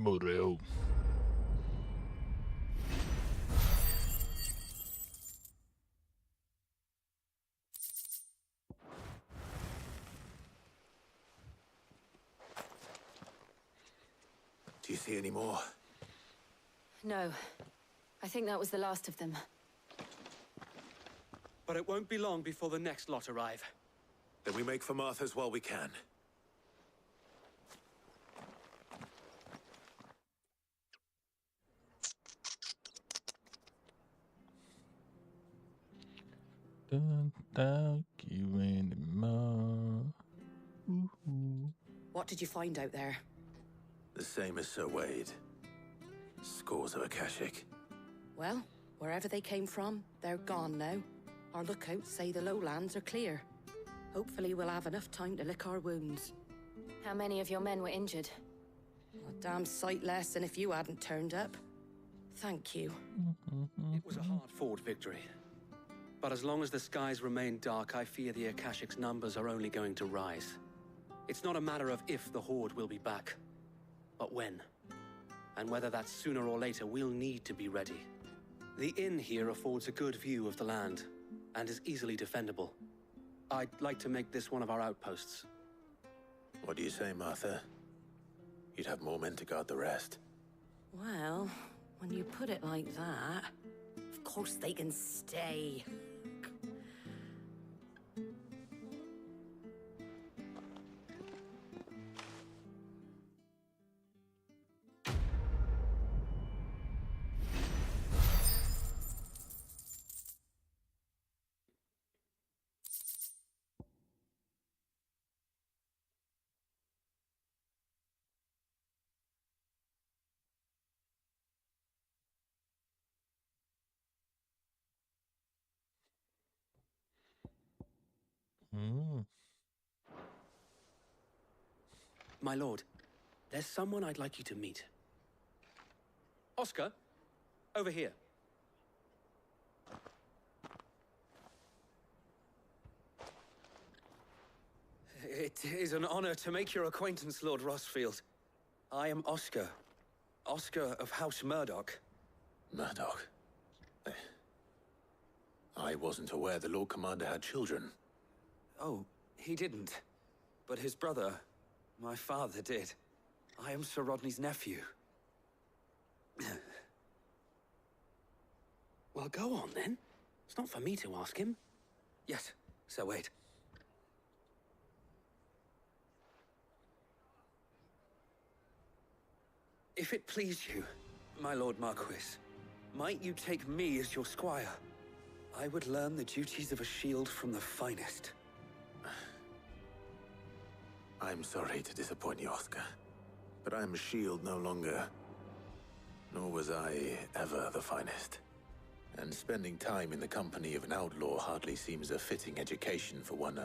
Morreu. Do you see any more? No. I think that was the last of them. But it won't be long before the next lot arrive. Then we make for Martha's while we can. Don't thank you anymore. What did you find out there? The same as Sir Wade. Scores of Akashic. Well, wherever they came from, they're gone now. Our lookouts say the lowlands are clear. Hopefully we'll have enough time to lick our wounds. How many of your men were injured? A damn sight less than if you hadn't turned up. Thank you. It was a hard-fought victory. But as long as the skies remain dark, I fear the Akashic's numbers are only going to rise. It's not a matter of if the Horde will be back, but when. And whether that's sooner or later, we'll need to be ready. The inn here affords a good view of the land, and is easily defendable. I'd like to make this one of our outposts. What do you say, Martha? You'd have more men to guard the rest. Well, when you put it like that, of course they can stay. My lord, there's someone I'd like you to meet. Oscar, over here. It is an honor to make your acquaintance, Lord Rosfield. I am Oscar. Oscar of House Murdoch. Murdoch? I wasn't aware the Lord Commander had children. Oh, he didn't. But his brother, my father, did. I am Sir Rodney's nephew. Well, go on, then. It's not for me to ask him. Yes, Sir Wade. If it please you, my Lord Marquis, might you take me as your squire? I would learn the duties of a shield from the finest. I'm sorry to disappoint you, Oscar, but I'm a shield no longer. Nor was I ever the finest. And spending time in the company of an outlaw hardly seems a fitting education for one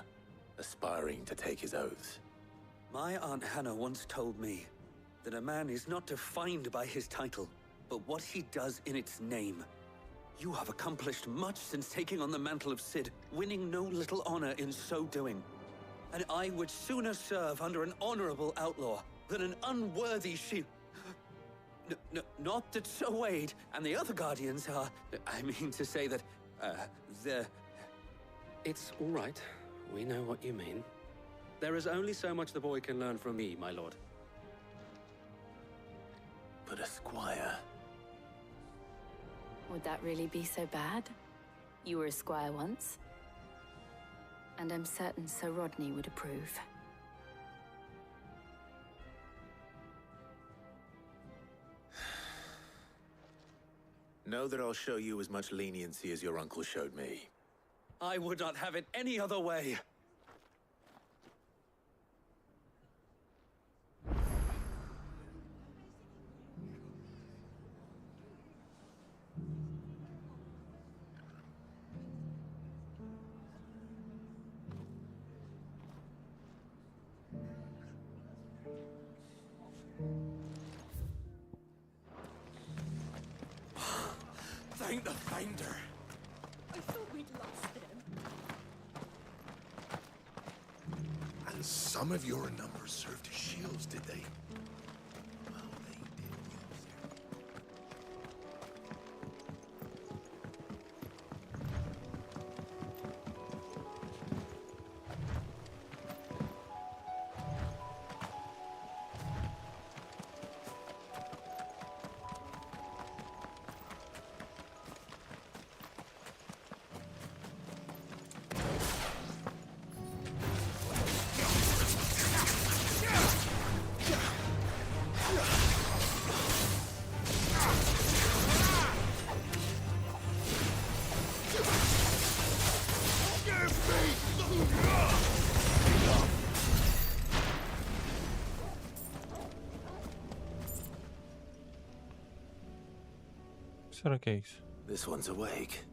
aspiring to take his oaths. My Aunt Hannah once told me that a man is not defined by his title, but what he does in its name. You have accomplished much since taking on the mantle of Cid, winning no little honor in so doing. And I would sooner serve under an honorable outlaw than an unworthy shield. Not that Sir Wade and the other Guardians are... I mean to say that, they're... It's all right. We know what you mean. There is only so much the boy can learn from me, my lord. But a squire... Would that really be so bad? You were a squire once. And I'm certain Sir Rodney would approve. Know that I'll show you as much leniency as your uncle showed me. I would not have it any other way. Thank the Finder. I thought we'd lost him. And some of your numbers served as shields, did they? Well, they did use será que é isso? This one's awake.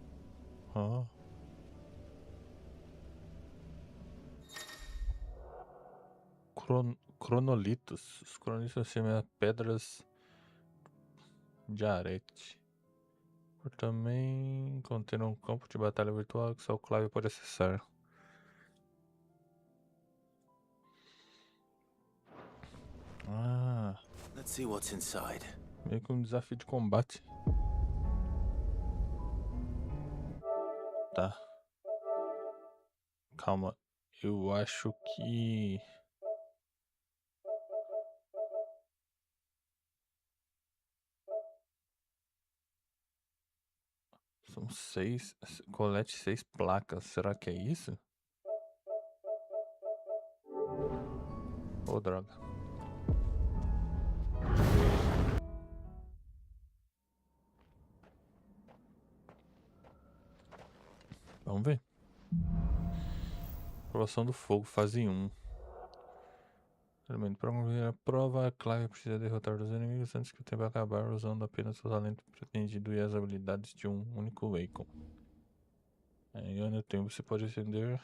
Oh. Cronolitos. Os cronolitos são pedras de arete. Por também conter um campo de batalha virtual que só o Clive pode acessar. Ah. Let's see what's inside. Meio que um desafio de combate. Tá. Calma. Eu acho que... São 6... Colete 6 placas. Será que é isso? Ô, droga. Vamos ver. Provação do fogo, fase 1. Elemento para concluir a prova, Clive precisa derrotar os inimigos antes que o tempo acabar, usando apenas o talento pretendido e as habilidades de um único Eikon. Aí no tempo você pode acender.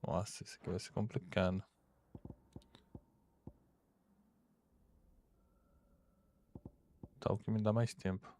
Nossa, isso aqui vai ser complicado. Tal que me dá mais tempo.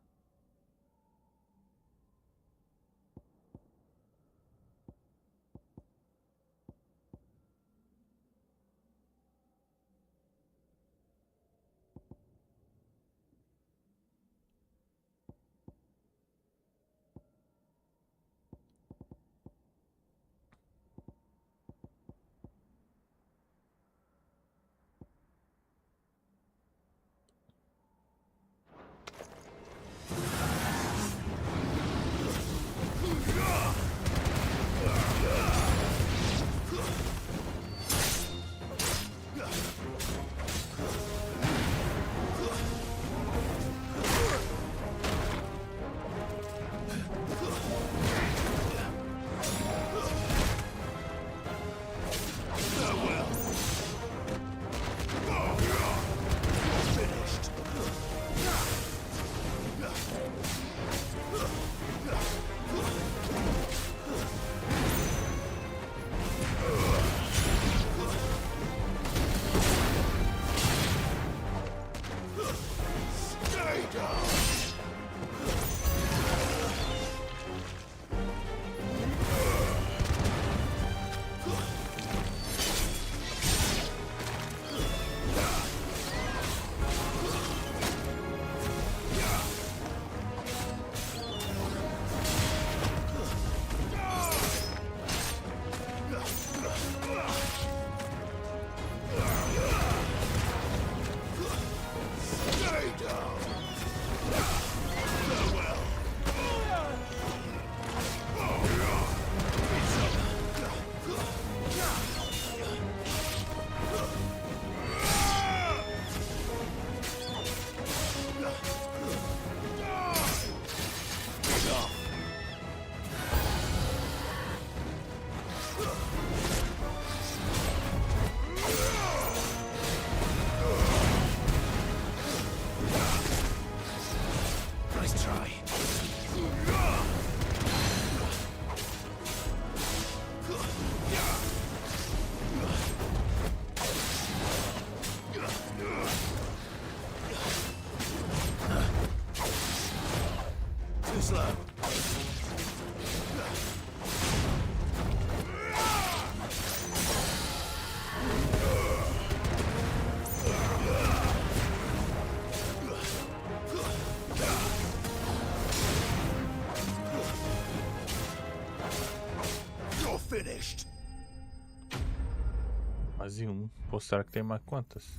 Fase 1. Pô, será que tem mais quantas?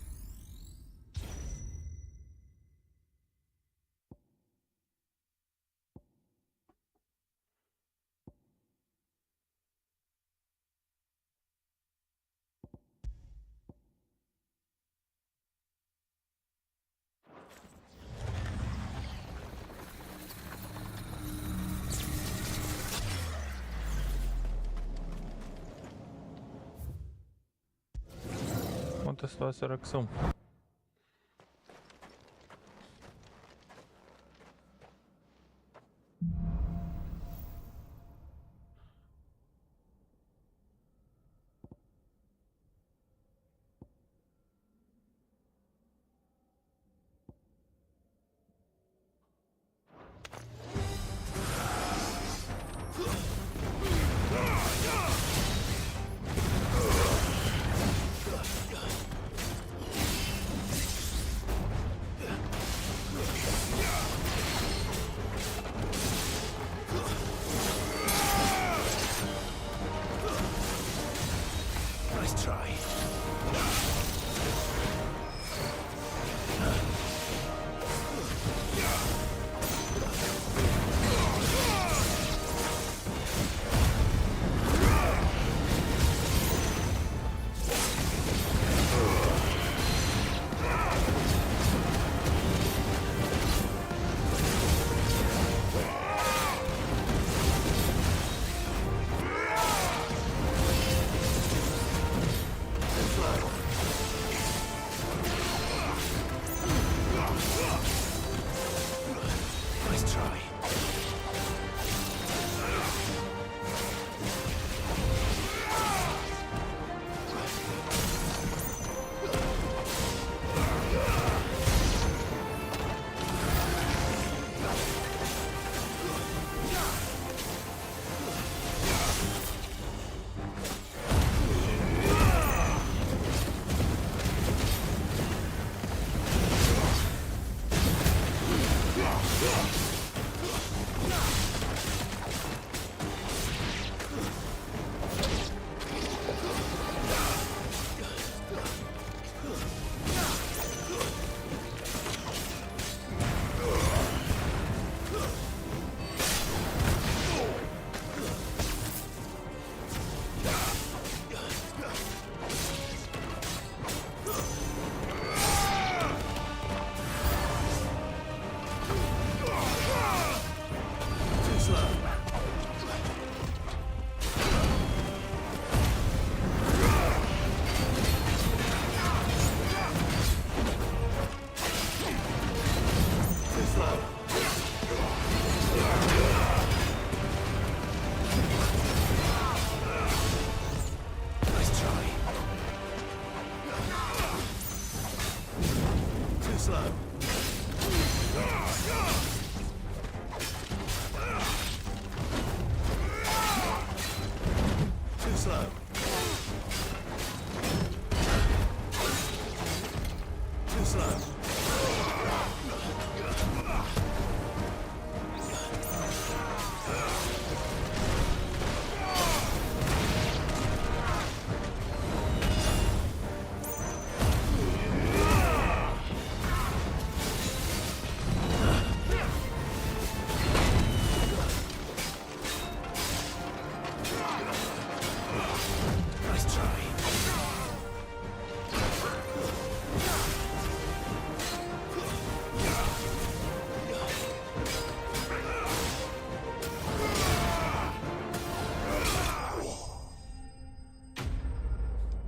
Quantas histórias será que são? Nice try.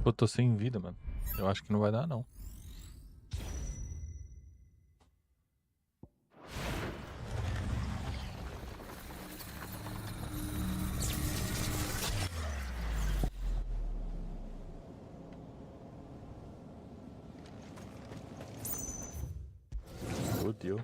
Eu tô sem vida, mano. Eu acho que não vai dar, não. Fudeu.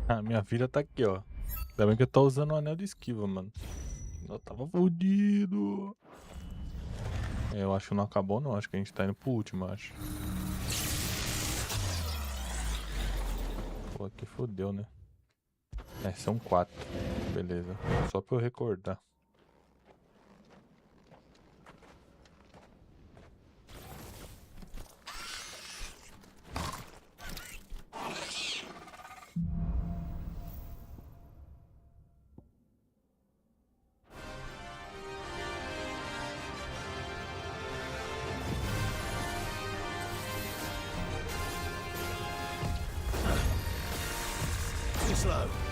Ah, minha vida tá aqui, ó. Ainda bem que eu tô usando o anel de esquiva, mano. Eu tava fodido. Eu acho que não acabou, não. Acho que a gente tá indo pro último, acho. Pô, aqui fodeu, né? É, são 4. Beleza. Só pra eu recordar. Slow.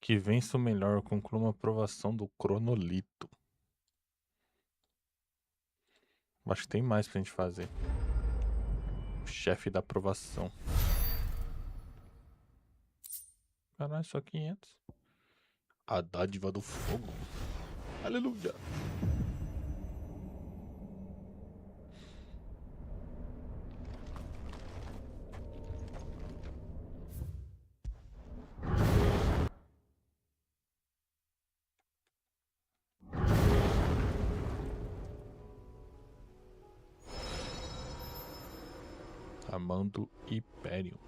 Que vença o melhor, conclua uma aprovação do cronolito. Acho que tem mais pra gente fazer. O chefe da aprovação. Caralho, só 500. A dádiva do fogo. Aleluia. Amando Império.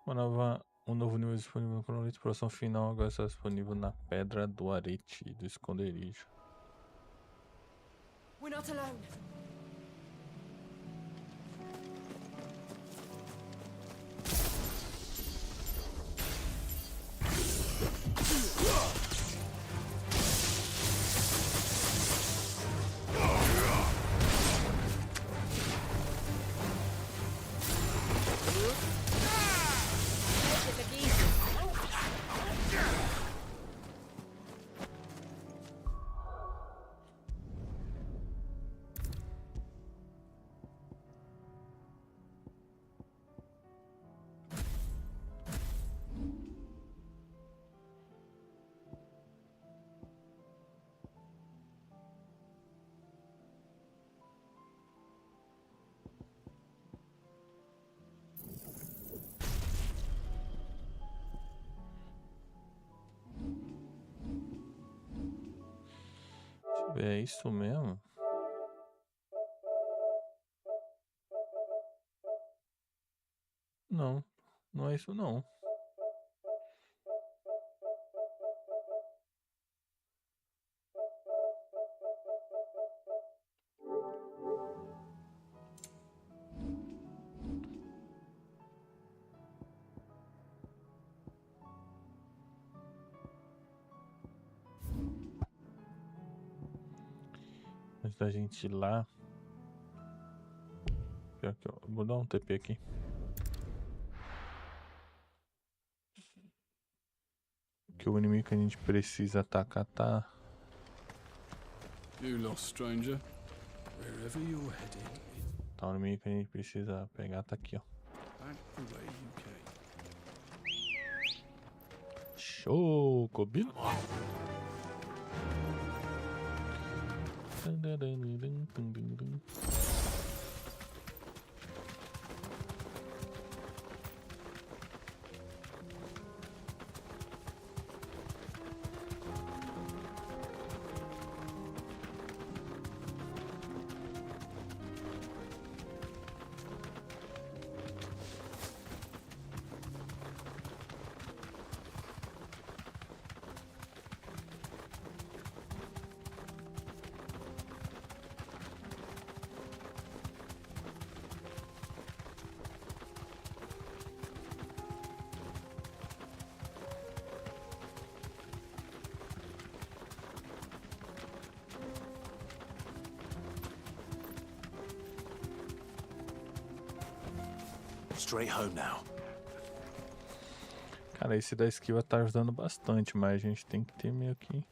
Um novo nível disponível no cronolito. Produção final agora está disponível na Pedra do Arete do Esconderijo. We're not alone. É isso mesmo? Não, não é isso não. Antes da gente ir lá. Pior que eu vou dar um TP aqui. Que o inimigo que a gente precisa atacar tá. You lost, stranger. Wherever you're headed. Tá, o inimigo que a gente precisa pegar tá aqui, ó. Back the way you came. Show, Cobilo. Straight home now. Cara, esse da esquiva tá ajudando bastante, mas a gente tem que ter meio que...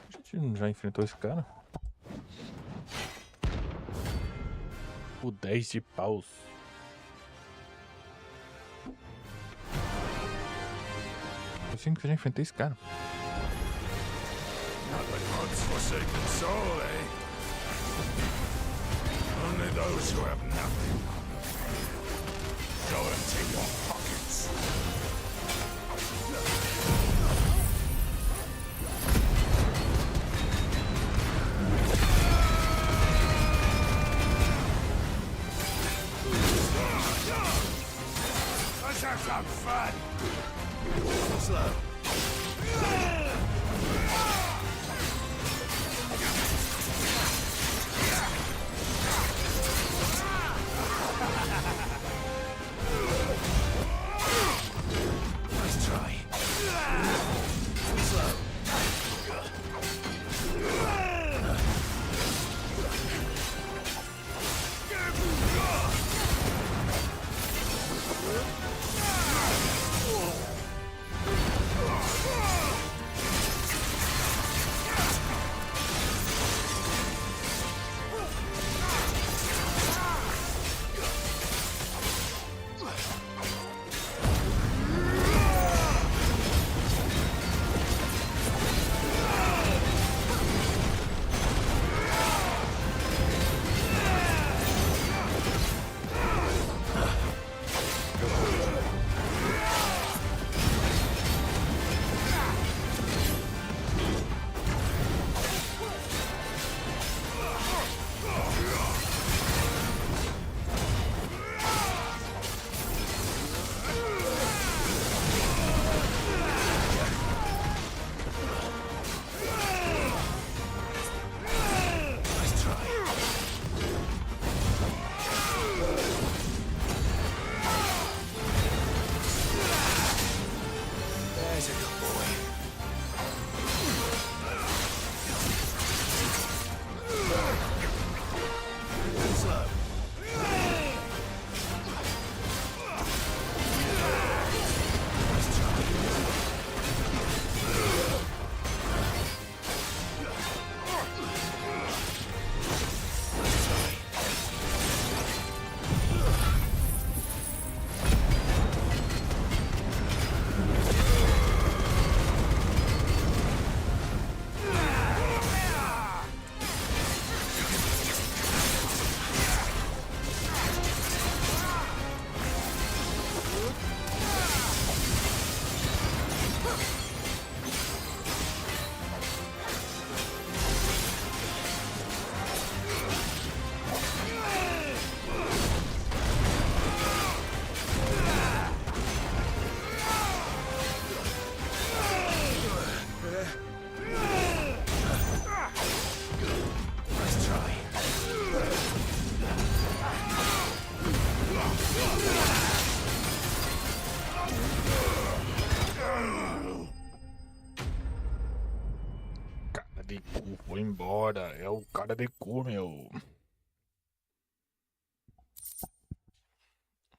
A gente não já enfrentou esse cara? O 10 de paus. Eu sinto que eu já enfrentei esse cara. Forsaken soul, eh? Only those who have nothing. Go into your pockets. Let's have some fun. Slow. de cu, vou embora. É o cara de cu, meu.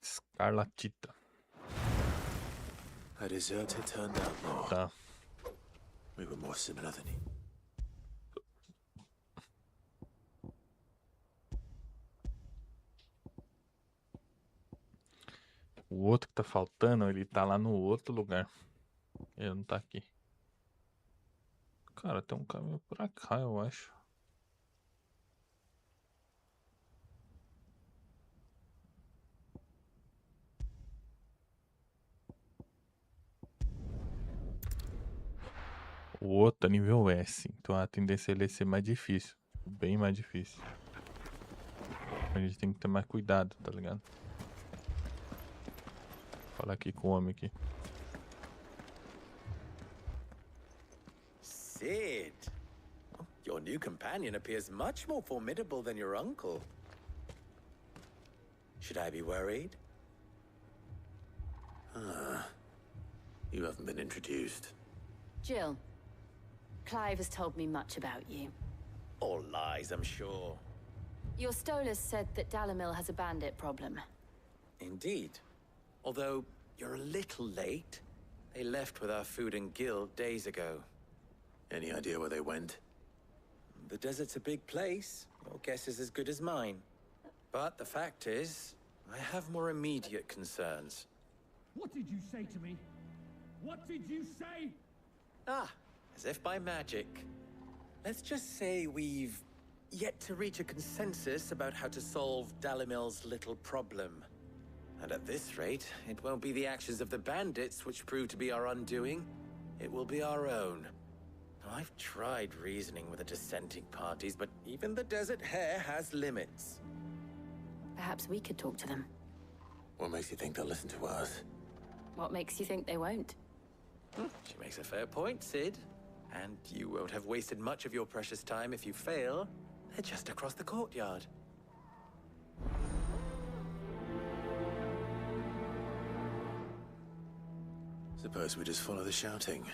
Escarlatita. A deserter turned out more. Tá. We were more similar than he. O outro que tá faltando, ele tá lá no outro lugar. Ele não tá aqui. Cara, tem um caminho pra cá, eu acho. O outro é nível S, então a tendência é ele ser mais difícil. Bem mais difícil. A gente tem que ter mais cuidado, tá ligado? Vou falar aqui com o homem aqui. Sid, your new companion appears much more formidable than your uncle. Should I be worried? You haven't been introduced. Jill, Clive has told me much about you. All lies, I'm sure. Your Stolas said that Dalamil has a bandit problem. Indeed. Although, you're a little late. They left with our food and guild days ago. Any idea where they went? The desert's a big place. Your guess is as good as mine. But the fact is, I have more immediate concerns. What did you say to me? What did you say? Ah, as if by magic. Let's just say we've yet to reach a consensus about how to solve Dalamil's little problem. And at this rate, it won't be the actions of the bandits which prove to be our undoing. It will be our own. Now, I've tried reasoning with the dissenting parties, but even the Desert Hare has limits. Perhaps we could talk to them. What makes you think they'll listen to us? What makes you think they won't? She makes a fair point, Sid. And you won't have wasted much of your precious time if you fail. They're just across the courtyard. Suppose we just follow the shouting.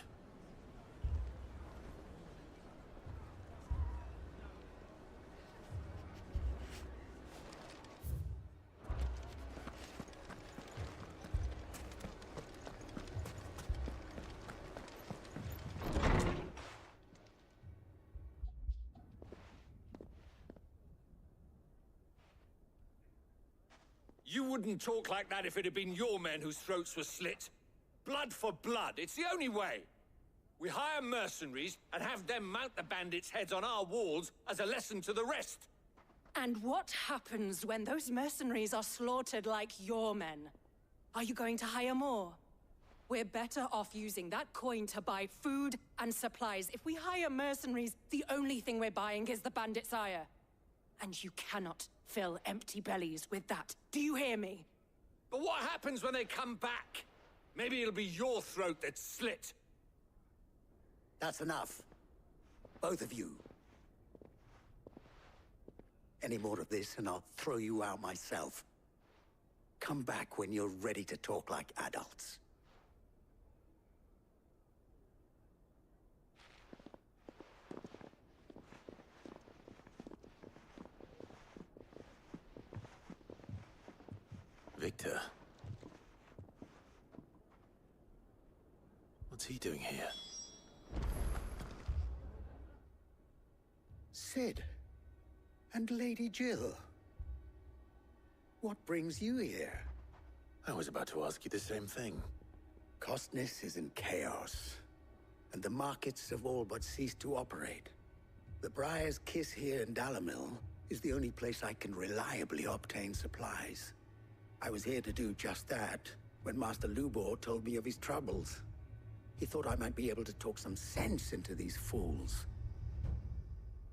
You wouldn't talk like that if it had been your men whose throats were slit. Blood for blood, it's the only way. We hire mercenaries and have them mount the bandits' heads on our walls as a lesson to the rest. And what happens when those mercenaries are slaughtered like your men? Are you going to hire more? We're better off using that coin to buy food and supplies. If we hire mercenaries, the only thing we're buying is the bandits' ire. And you cannot fill empty bellies with that. Do you hear me? But what happens when they come back? Maybe it'll be your throat that's slit. That's enough. Both of you. Any more of this and I'll throw you out myself. Come back when you're ready to talk like adults. Victor. What's he doing here? Sid. And Lady Jill. What brings you here? I was about to ask you the same thing. Costness is in chaos, and the markets have all but ceased to operate. The Briar's Kiss here in Dalimil is the only place I can reliably obtain supplies. I was here to do just that when Master Lubor told me of his troubles. He thought I might be able to talk some sense into these fools.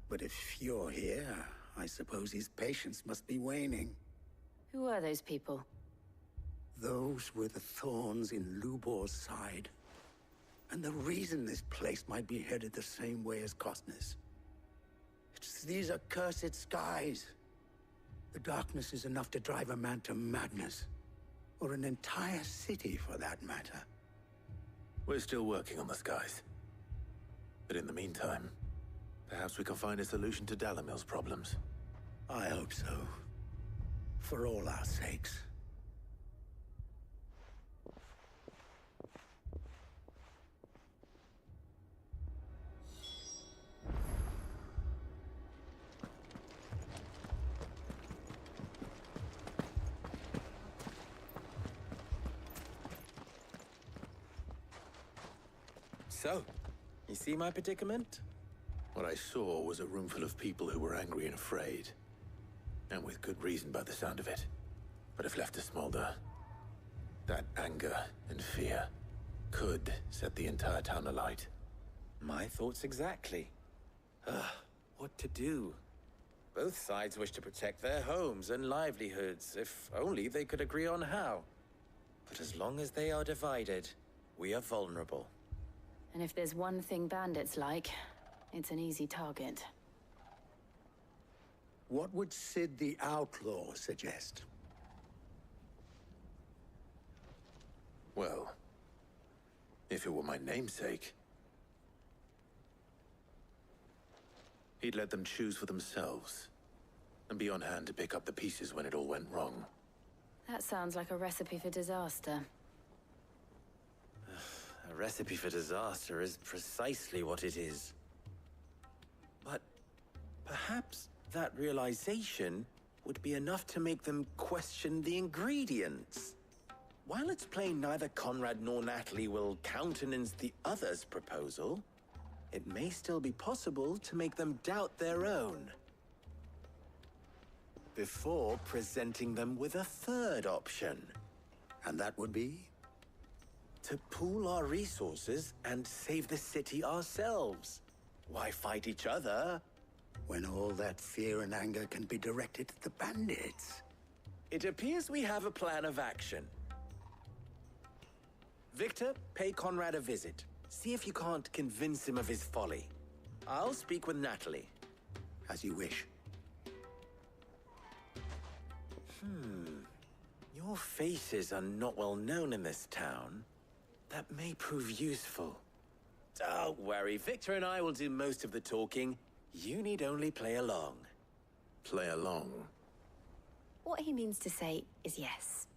But if you're here, I suppose his patience must be waning. Who are those people? Those were the thorns in Lubor's side. And the reason this place might be headed the same way as Costness. It's these accursed skies. The darkness is enough to drive a man to madness. Or an entire city, for that matter. We're still working on the skies. But in the meantime, perhaps we can find a solution to Dalimil's problems. I hope so. For all our sakes. So, you see my predicament? What I saw was a room full of people who were angry and afraid. And with good reason by the sound of it. But if left to smolder, that anger and fear could set the entire town alight. My thoughts exactly. What to do? Both sides wish to protect their homes and livelihoods, if only they could agree on how. But as long as they are divided, we are vulnerable. And if there's one thing bandits like, it's an easy target. What would Sid the Outlaw suggest? Well, if it were my namesake, he'd let them choose for themselves, and be on hand to pick up the pieces when it all went wrong. That sounds like a recipe for disaster. A recipe for disaster is precisely what it is. But perhaps that realization would be enough to make them question the ingredients. While it's plain neither Conrad nor Natalie will countenance the other's proposal, it may still be possible to make them doubt their own. Before presenting them with a third option. And that would be? To pool our resources and save the city ourselves. Why fight each other? When all that fear and anger can be directed at the bandits. It appears we have a plan of action. Victor, pay Conrad a visit. See if you can't convince him of his folly. I'll speak with Natalie. As you wish. Your faces are not well known in this town. That may prove useful. Don't worry, Victor and I will do most of the talking. You need only play along. Play along? What he means to say is yes.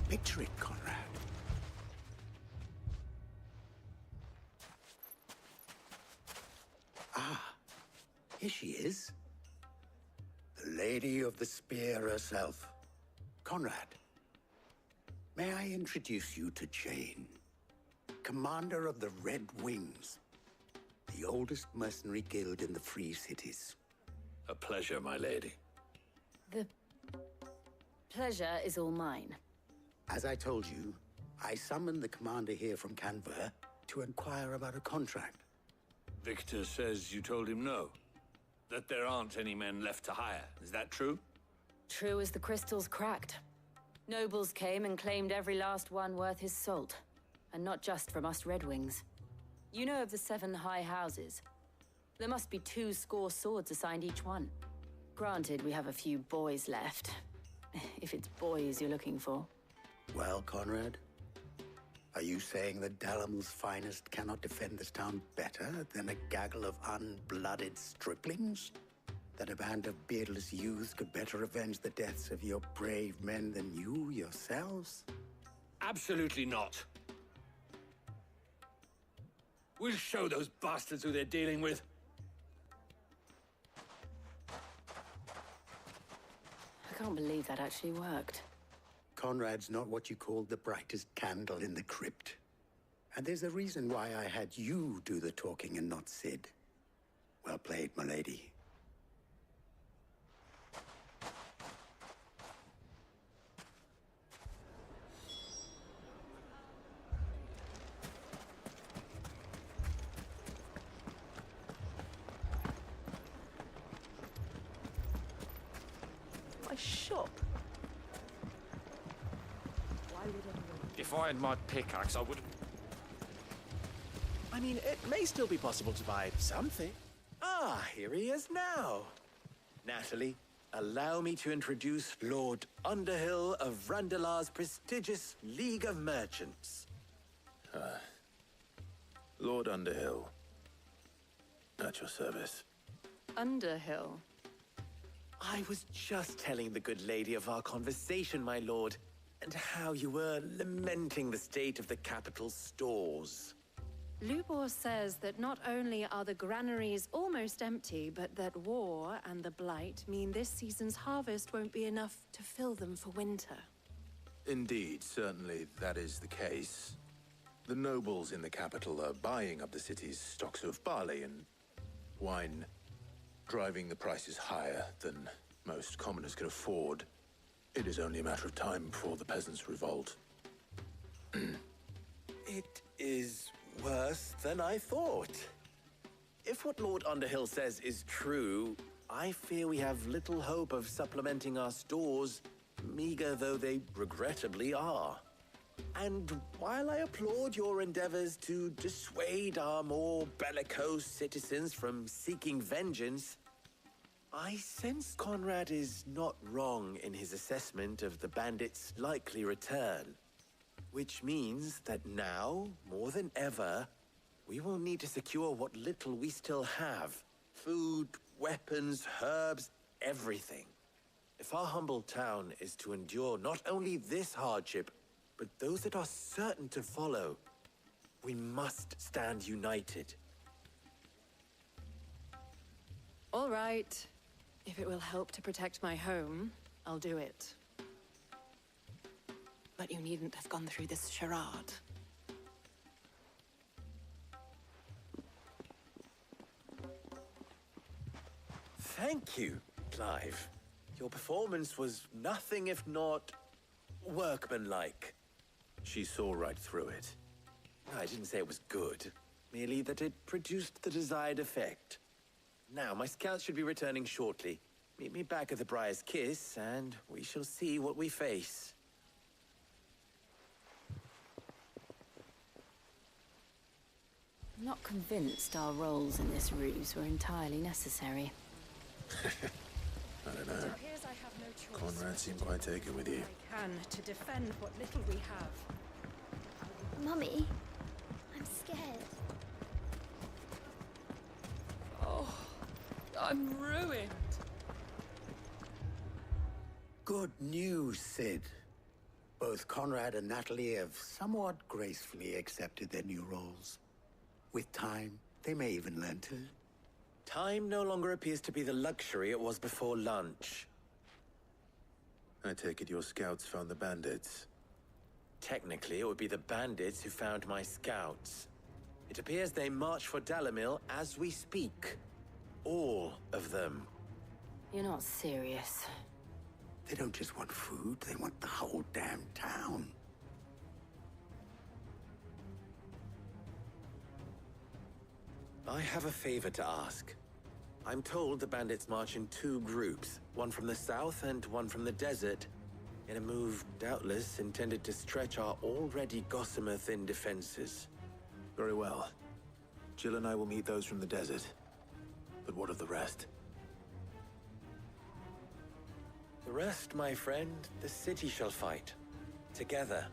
Picture it, Conrad. Ah, here she is. The Lady of the Spear herself. Conrad, may I introduce you to Jane, commander of the Red Wings, the oldest mercenary guild in the Free Cities. A pleasure, my lady. The pleasure is all mine. As I told you, I summoned the commander here from Canver to inquire about a contract. Victor says you told him no. That there aren't any men left to hire. Is that true? True as the crystals cracked. Nobles came and claimed every last one worth his salt. And not just from us Red Wings. You know of the 7 high houses. There must be 2 swords assigned each one. Granted, we have a few boys left. If it's boys you're looking for. Well, Conrad, are you saying that Dalamil's finest cannot defend this town better than a gaggle of unblooded striplings? That a band of beardless youths could better avenge the deaths of your brave men than you yourselves? Absolutely not. We'll show those bastards who they're dealing with. I can't believe that actually worked. Conrad's not what you called the brightest candle in the crypt. And there's a reason why I had you do the talking and not Sid. Well played, my lady. My shop. If I had my pickaxe, I would... I mean, it may still be possible to buy something. Ah, here he is now. Natalie, allow me to introduce Lord Underhill of Randalar's prestigious League of Merchants. Lord Underhill. At your service. Underhill? I was just telling the good lady of our conversation, my lord, and how you were lamenting the state of the capital's stores. Lubor says that not only are the granaries almost empty, but that war and the Blight mean this season's harvest won't be enough to fill them for winter. Indeed, certainly that is the case. The nobles in the capital are buying up the city's stocks of barley and wine, driving the prices higher than most commoners can afford. It is only a matter of time before the peasants revolt. It is worse than I thought. If what Lord Underhill says is true, I fear we have little hope of supplementing our stores, meager though they regrettably are. And while I applaud your endeavors to dissuade our more bellicose citizens from seeking vengeance, I sense Conrad is not wrong in his assessment of the bandits' likely return. Which means that now, more than ever, we will need to secure what little we still have. Food, weapons, herbs, everything. If our humble town is to endure not only this hardship, but those that are certain to follow, we must stand united. All right. If it will help to protect my home, I'll do it. But you needn't have gone through this charade. Thank you, Clive. Your performance was nothing if not workmanlike. She saw right through it. I didn't say it was good, merely that it produced the desired effect. Now, my scouts should be returning shortly. Meet me back at the Briar's Kiss, and we shall see what we face. I'm not convinced our roles in this ruse were entirely necessary. I don't know. It appears I have no choice. Conrad seemed quite taken with you. I can to defend what little we have. Mummy, I'm scared. Oh, I'm ruined. Good news, Sid. Both Conrad and Natalie have somewhat gracefully accepted their new roles. With time, they may even learn to. Time no longer appears to be the luxury it was before lunch. I take it your scouts found the bandits. Technically, it would be the bandits who found my scouts. It appears they march for Dalimil as we speak. All of them. You're not serious. They don't just want food, they want the whole damn town. I have a favor to ask. I'm told the bandits march in 2 groups, one from the south and one from the desert, in a move doubtless intended to stretch our already gossamer-thin defenses. Very well. Jill and I will meet those from the desert. But what of the rest? The rest, my friend, the city shall fight. Together.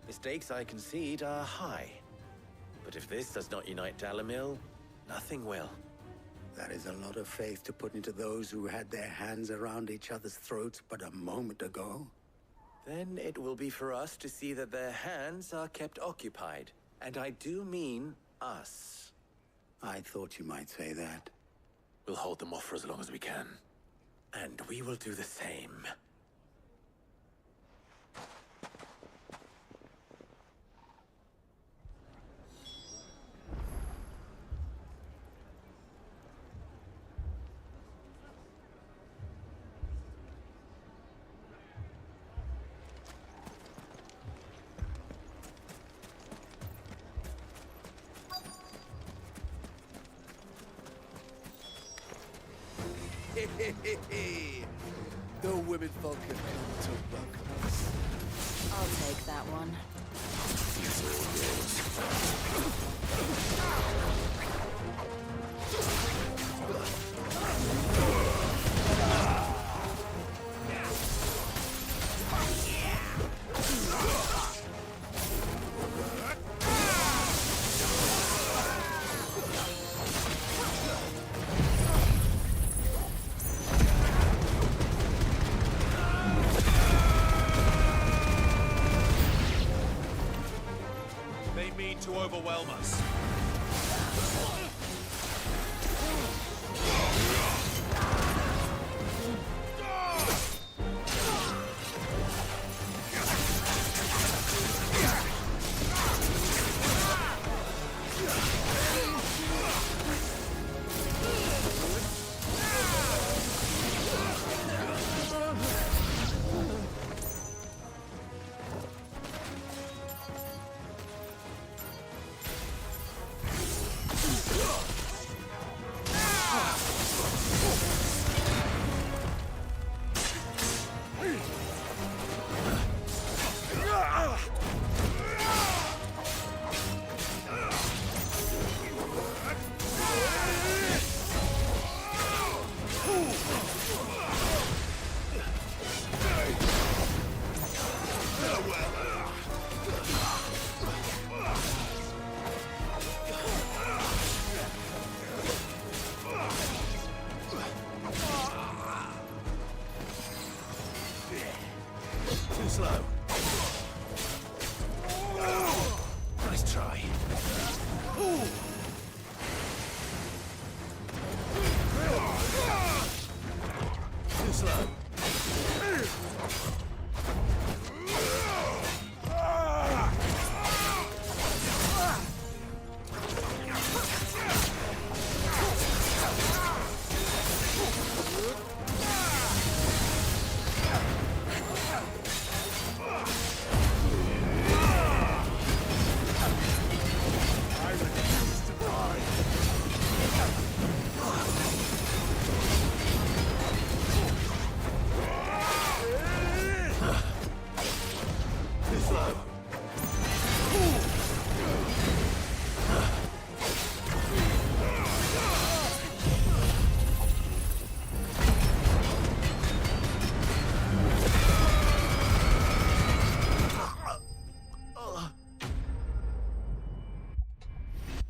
The stakes I concede are high. But if this does not unite Dalimil, nothing will. That is a lot of faith to put into those who had their hands around each other's throats but a moment ago. Then it will be for us to see that their hands are kept occupied. And I do mean us. I thought you might say that. We'll hold them off for as long as we can. And we will do the same. The women folk have come to welcome us. I'll take that one. To overwhelm us. slow. Nice try. Too slow.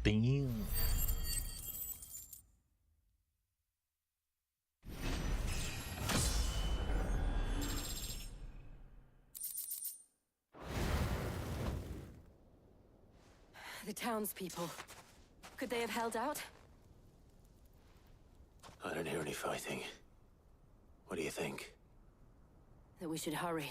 Damn. The townspeople. Could they have held out? I don't hear any fighting. What do you think? That we should hurry.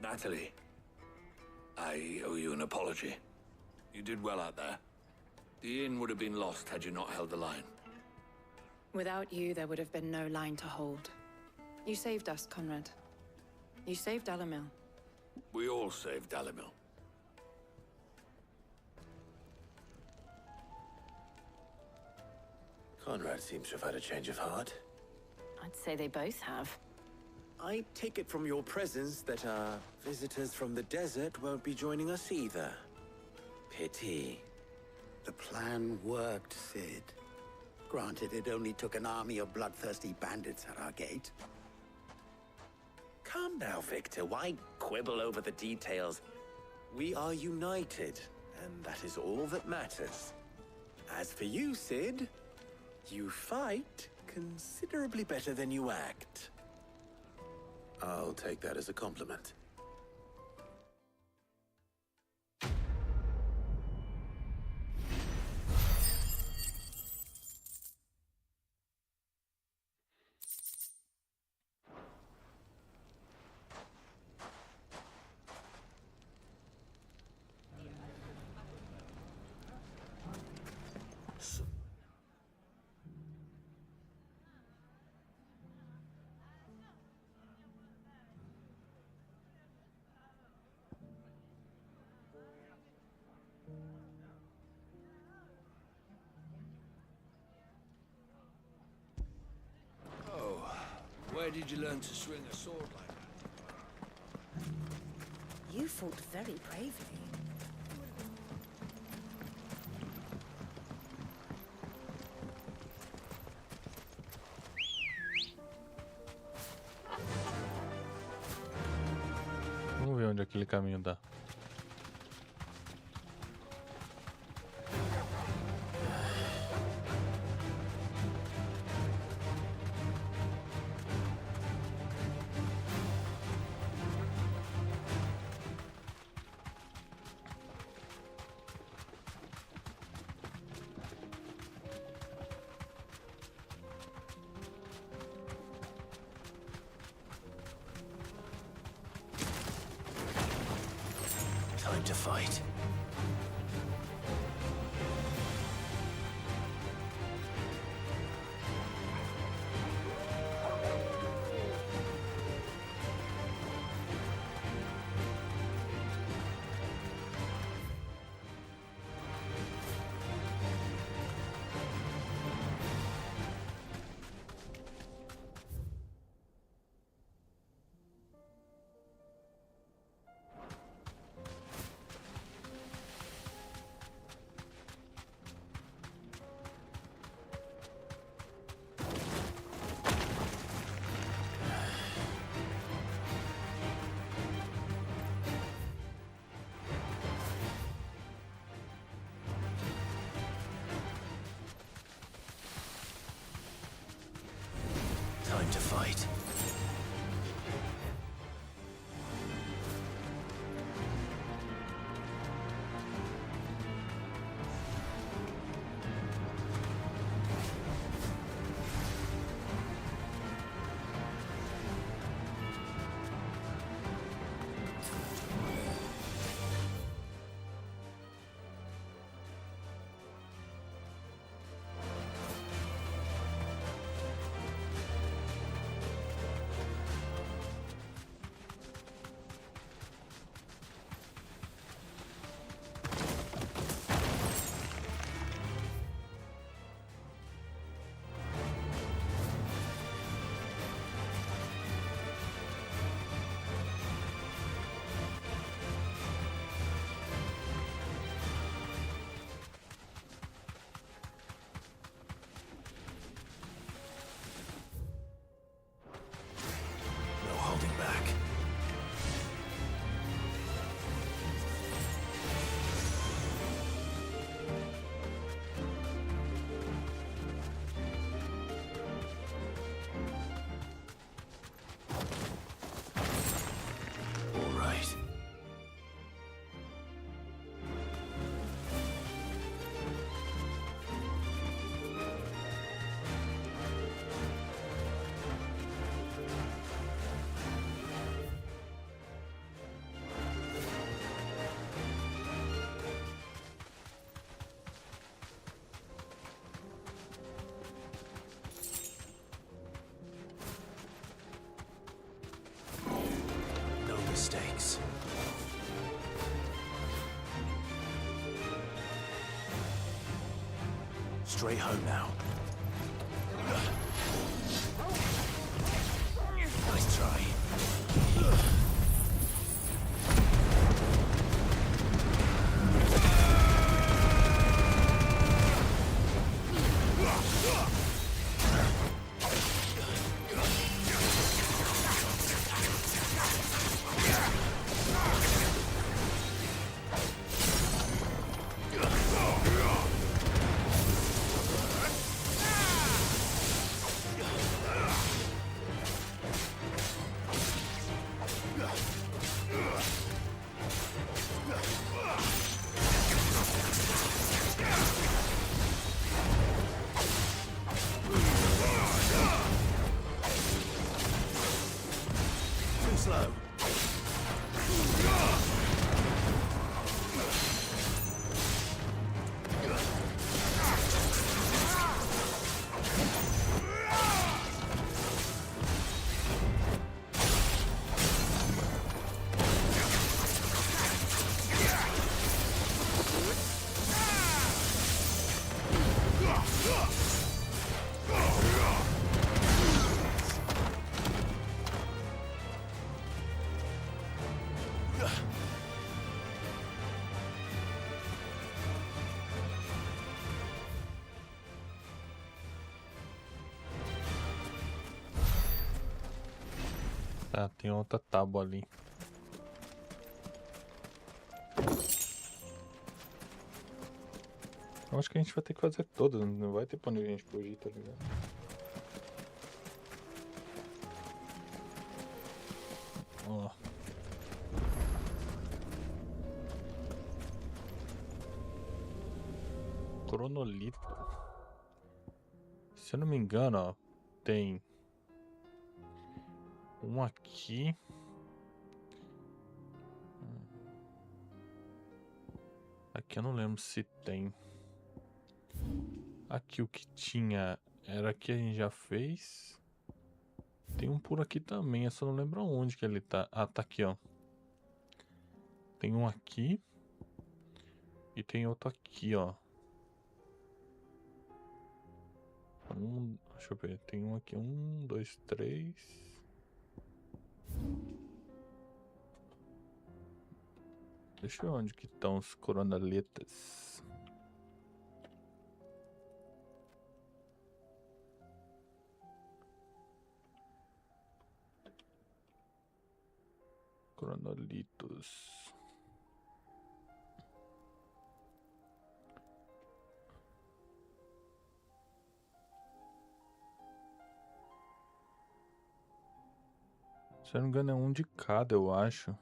Natalie, I owe you an apology. You did well out there. The inn would have been lost had you not held the line. Without you, there would have been no line to hold. You saved us, Conrad. You saved Dalimil. We all saved Dalimil. Conrad seems to have had a change of heart. I'd say they both have. I take it from your presence that our visitors from the desert won't be joining us either. Pity. The plan worked, Sid. Granted, it only took an army of bloodthirsty bandits at our gate. Calm now, Victor. Why quibble over the details? We are united, and that is all that matters. As for you, Sid, you fight considerably better than you act. I'll take that as a compliment. Where did you learn to swing a sword like that? You fought very bravely. Vamos ver onde aquele caminho dá. Time to fight. Time to fight. Straight home now. Nice try. Slow. Tá, tem outra tábua ali. Eu acho que a gente vai ter que fazer todas, não vai ter pra onde a gente fugir, tá ligado? Ó. Cronolito. Se eu não me engano, ó, tem um aqui. Aqui eu não lembro se tem. Aqui o que tinha era que a gente já fez. Tem um por aqui também, eu só não lembro onde que ele tá. Ah, tá aqui, ó. Tem um aqui. E tem outro aqui, ó. Deixa eu ver, tem um aqui. 1, 2, 3. Deixa eu ver onde que estão os coronaletas. Coronalitos. Se eu não me engano é um de cada, eu acho.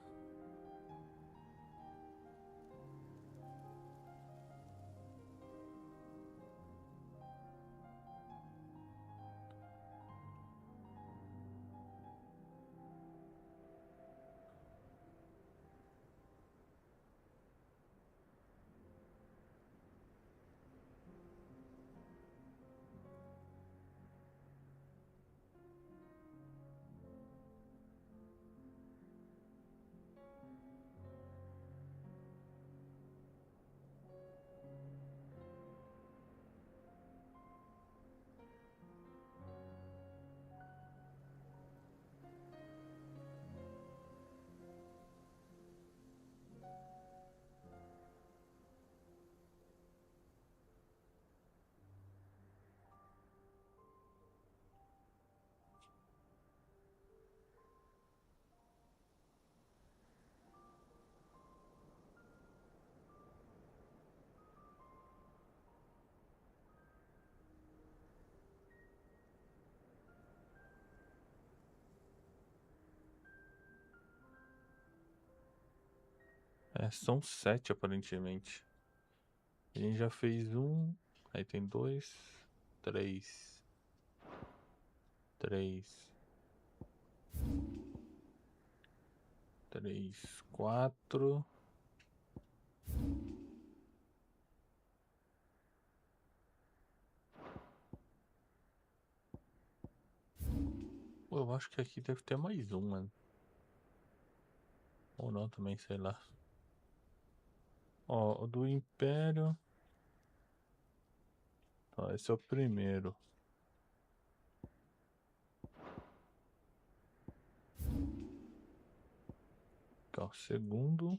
É, são 7 aparentemente. A gente já fez um. Aí tem 2, 3. 3. 3, 4. Pô, eu acho que aqui deve ter mais um, mano. Ou não também, sei lá. Ó, o do Império. Ó, esse é o primeiro. Aqui, ó, o segundo.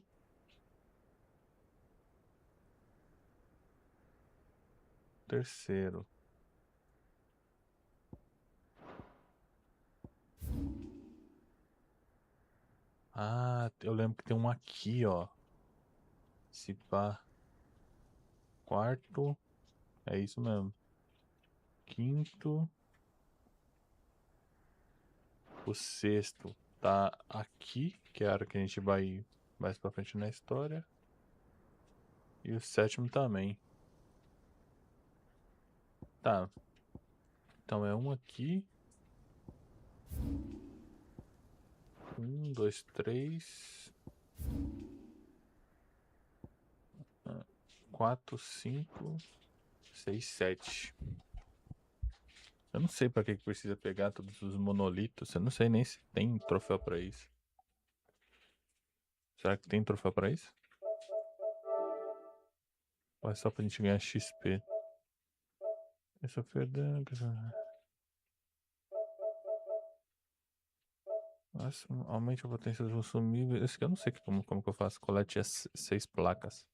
Terceiro. Ah, eu lembro que tem um aqui, ó. Se pá. Quarto. É isso mesmo. Quinto. O sexto tá aqui, que é a hora que a gente vai mais pra frente na história. E o sétimo também. Tá. Então é um aqui. 1, 2, 3. 4, 5, 6, 7. Eu não sei pra que precisa pegar todos os monolitos. Eu não sei nem se tem troféu pra isso. Será que tem troféu pra isso? Ou é só pra gente ganhar XP? Essa ferdanca. Nossa, aumente a potência dos consumíveis. Esse aqui eu não sei como que eu faço. Colete as 6 placas.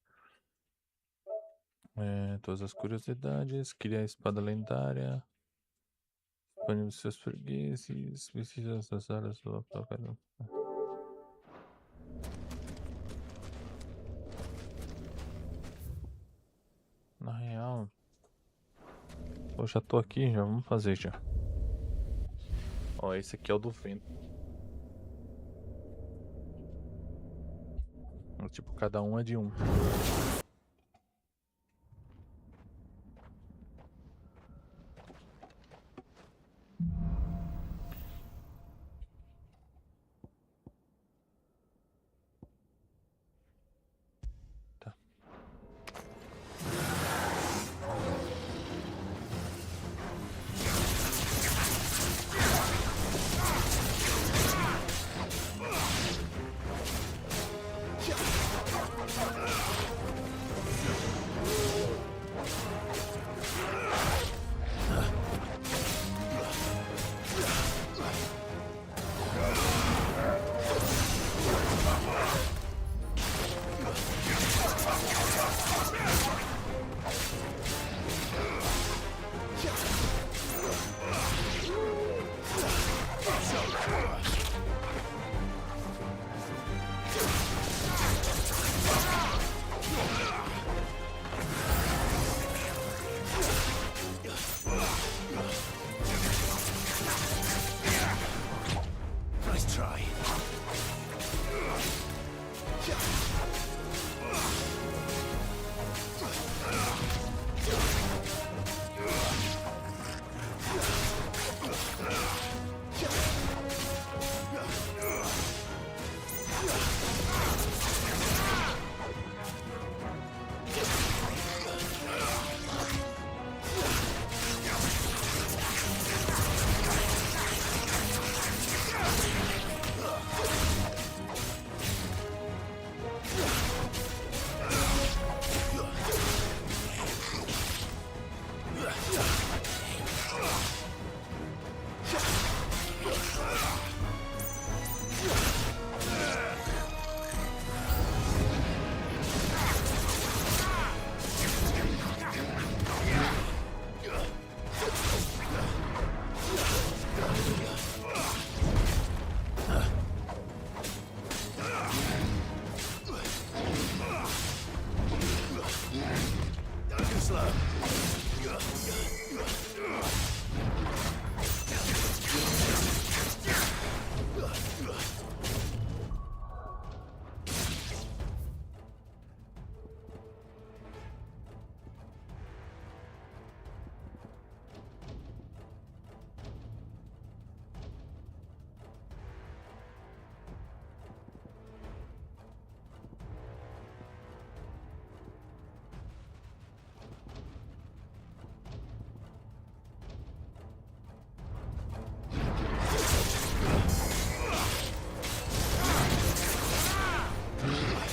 Todas as curiosidades. Cria a espada lendária. Disponível seus fregueses. Precisa das áreas do placa. Na real. Eu já tô aqui, já vamos fazer já. Ó, esse aqui é o do vento. Tipo, cada um é de um.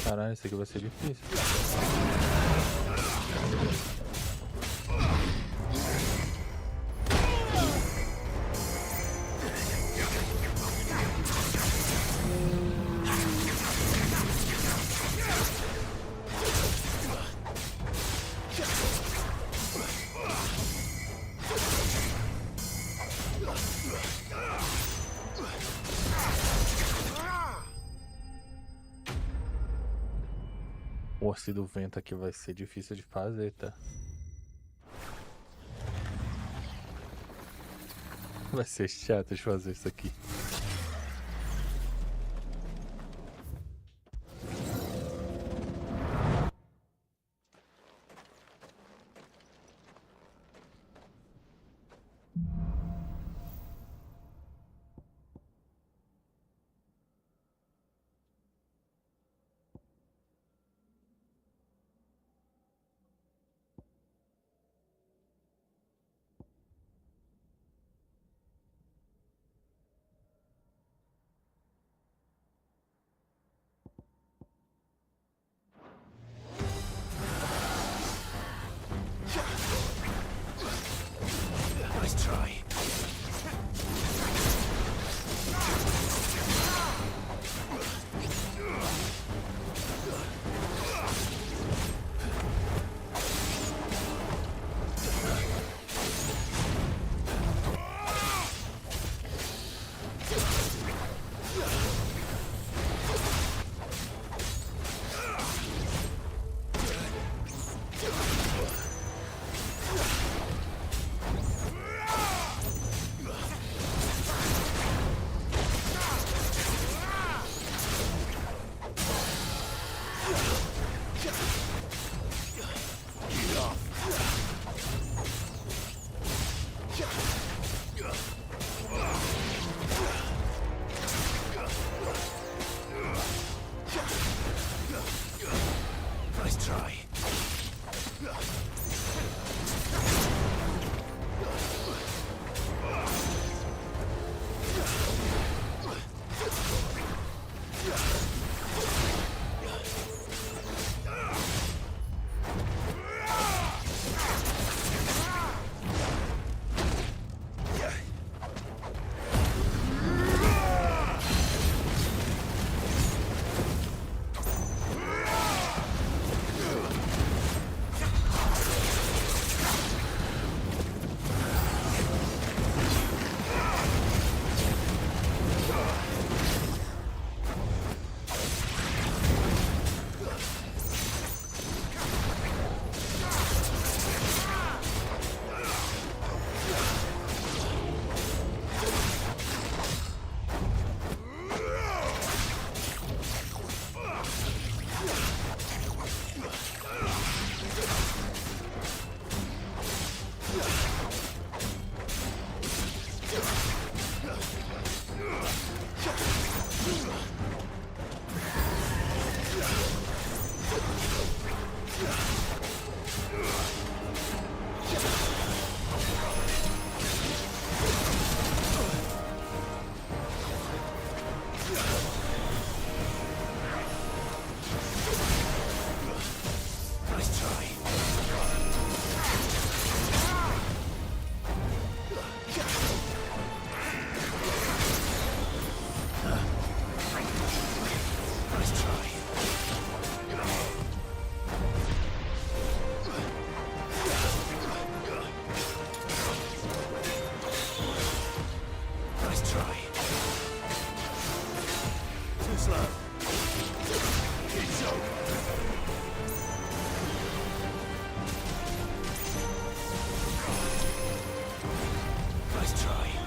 Caralho, esse aqui vai ser difícil. força do vento aqui vai ser difícil de fazer, tá? Vai ser chato de fazer isso aqui. Nice try. Nice try.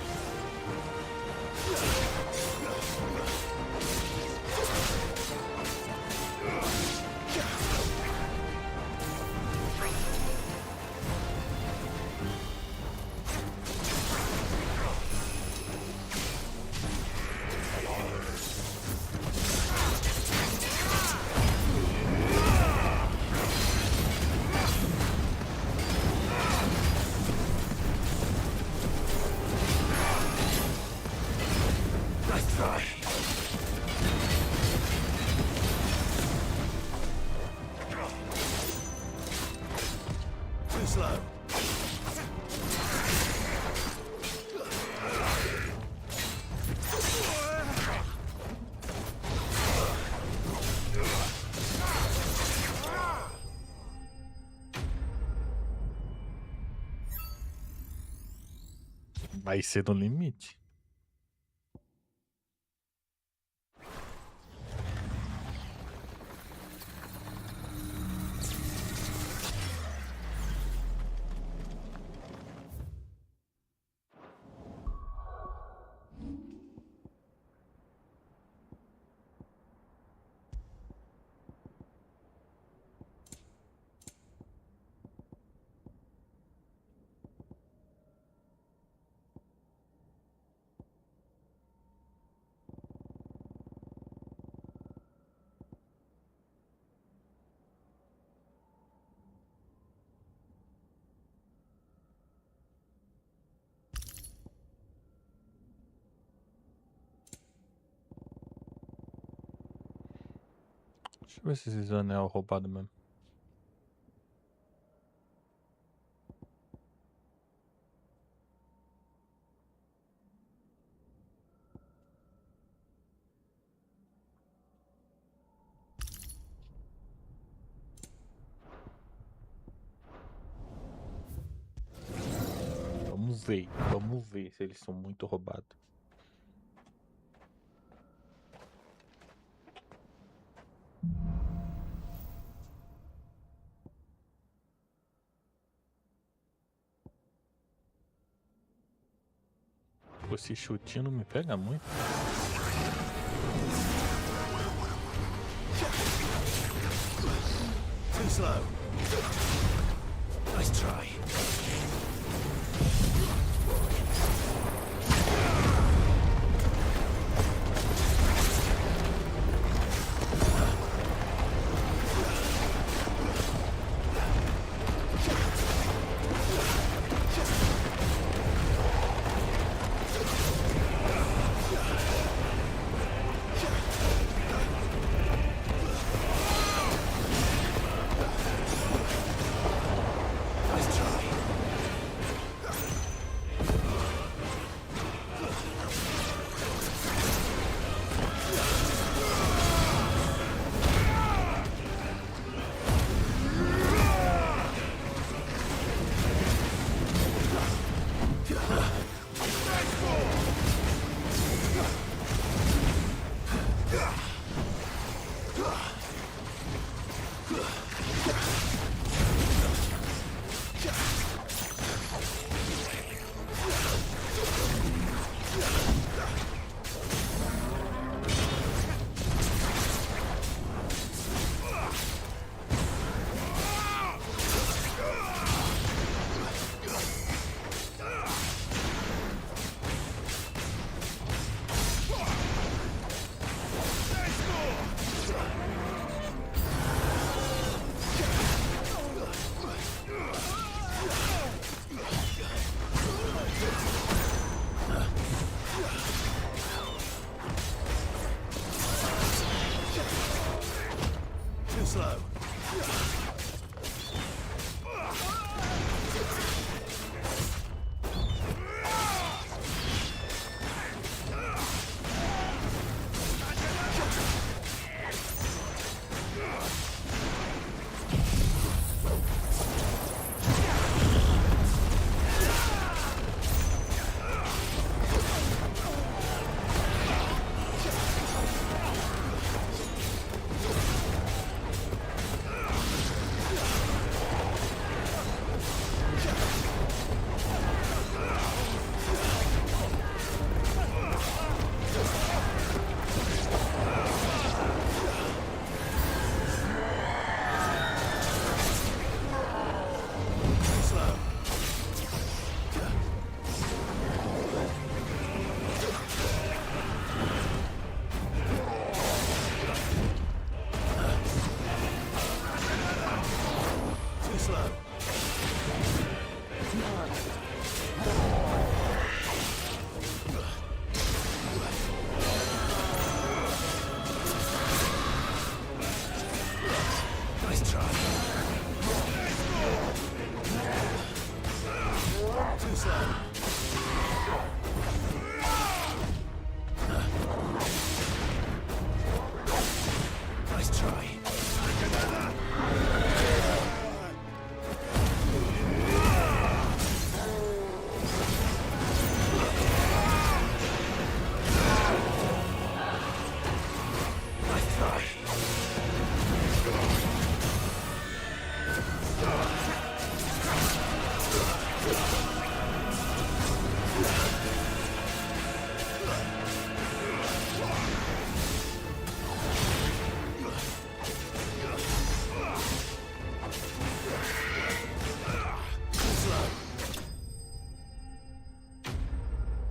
Vai ser no limite. Deixa eu ver se esses anel roubados mesmo. Vamos ver se eles são muito roubados. Esse chutinho não me pega muito. Too slow. Nice try.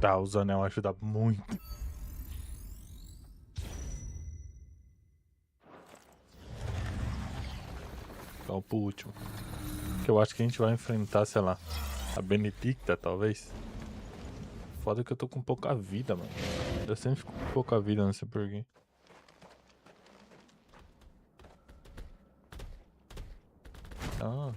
Tá, os anel ajudam muito. Vamos pro último. Que eu acho que a gente vai enfrentar, sei lá, a Benedicta, talvez. Foda que eu tô com pouca vida, mano. Eu sempre fico com pouca vida, não sei porquê. Ah.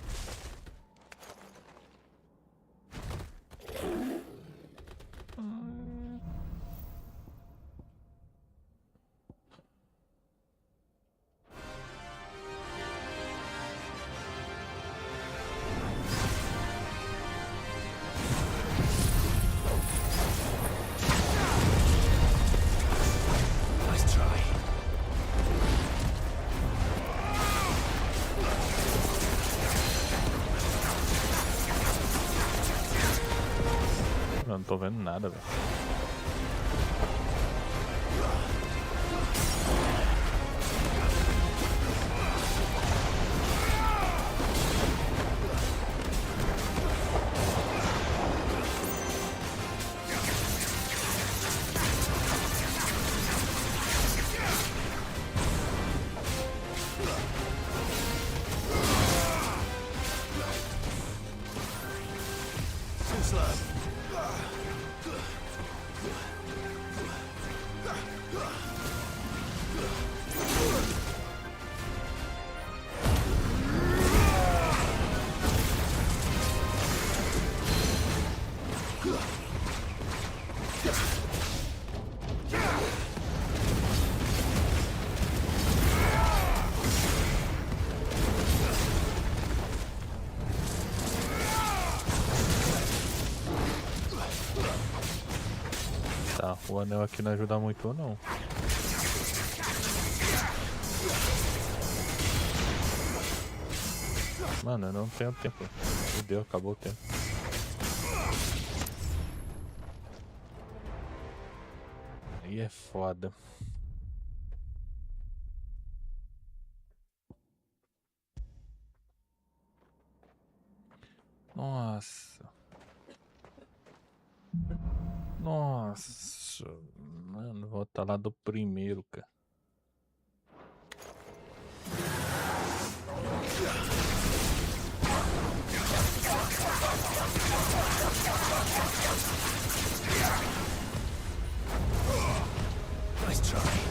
Eu não tô vendo nada, velho. Tá, o anel aqui não ajuda muito ou não. Mano, eu não tenho tempo. Meu Deus, acabou o tempo. Aí é foda. Nossa. Nossa. Mano, vou voltar lá do primeiro, cara. Nice try.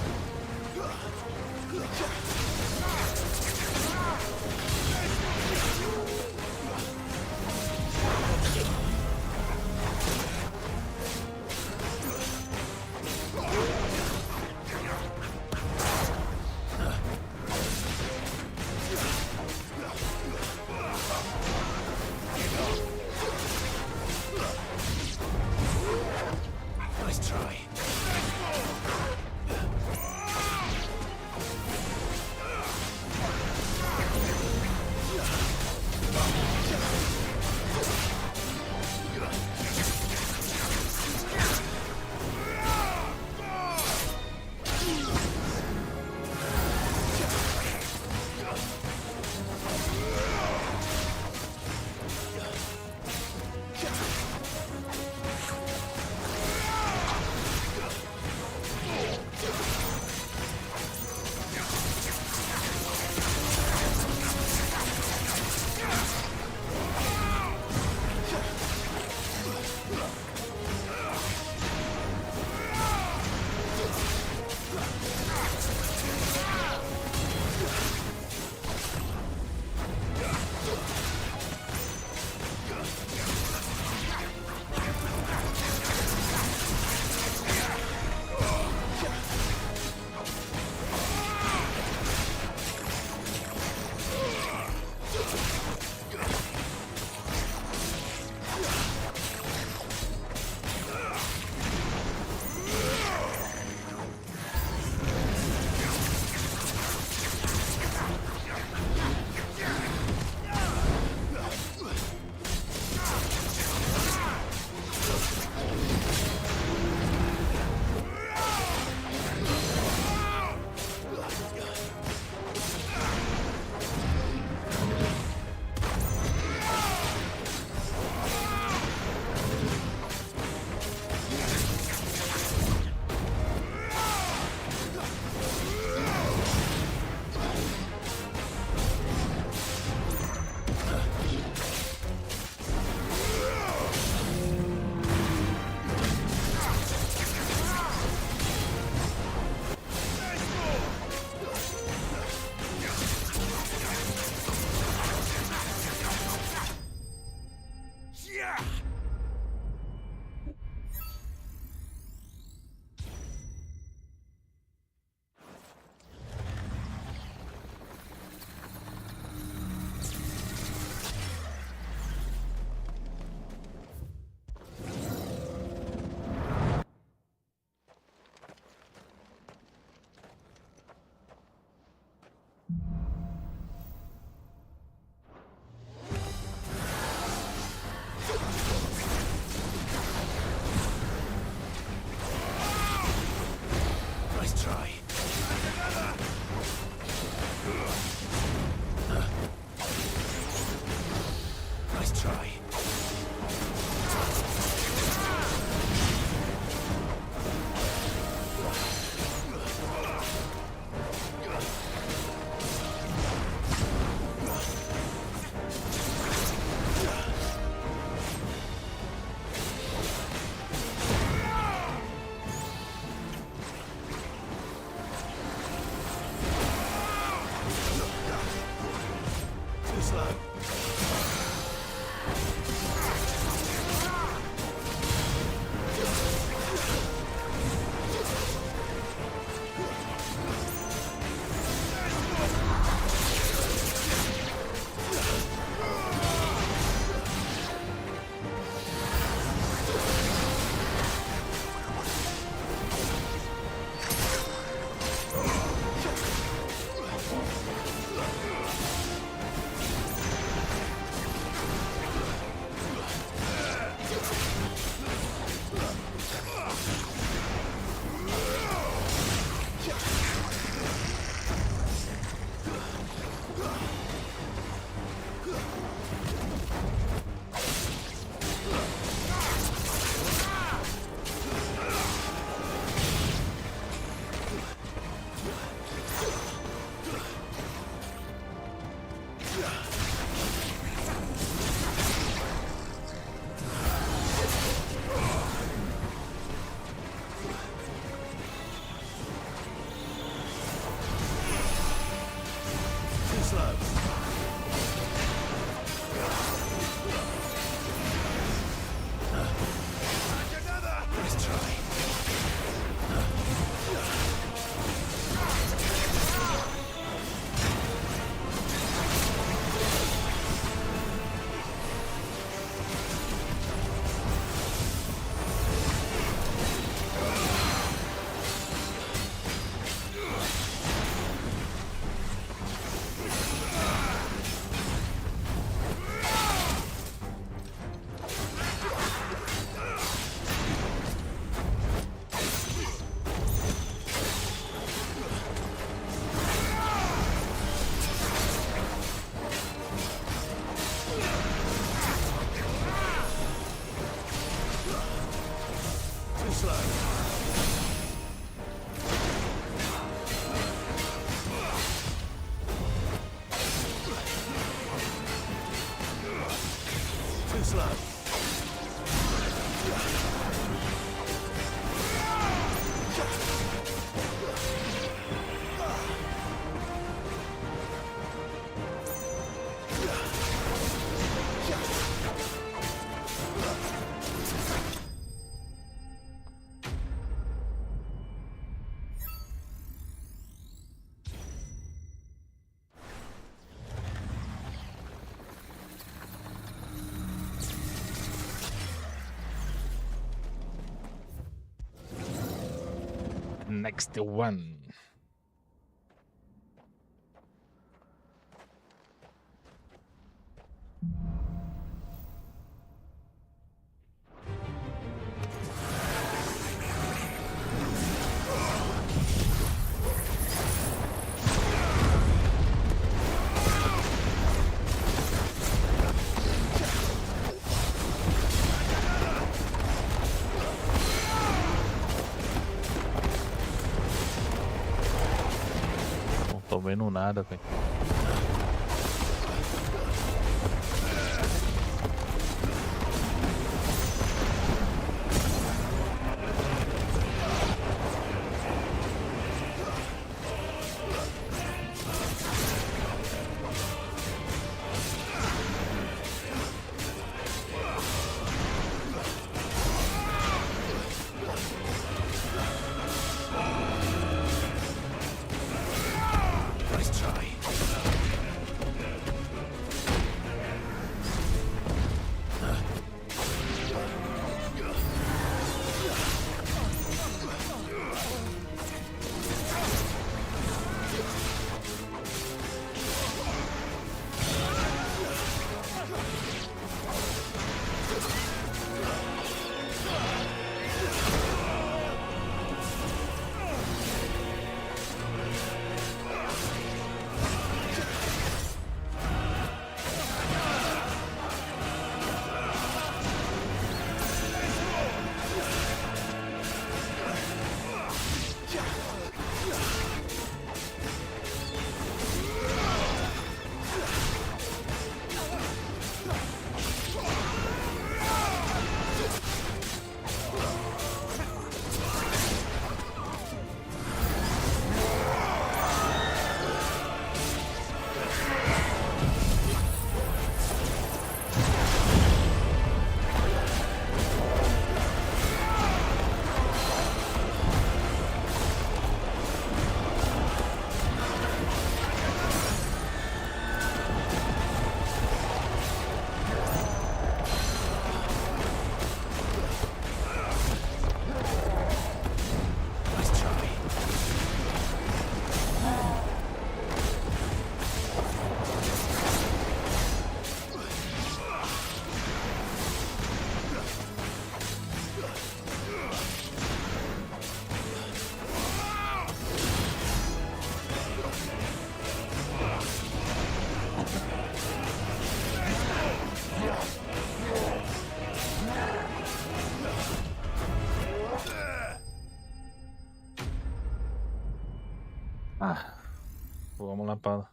try. Next one. Tô vendo nada, velho. Nice try. Vamos lá pra...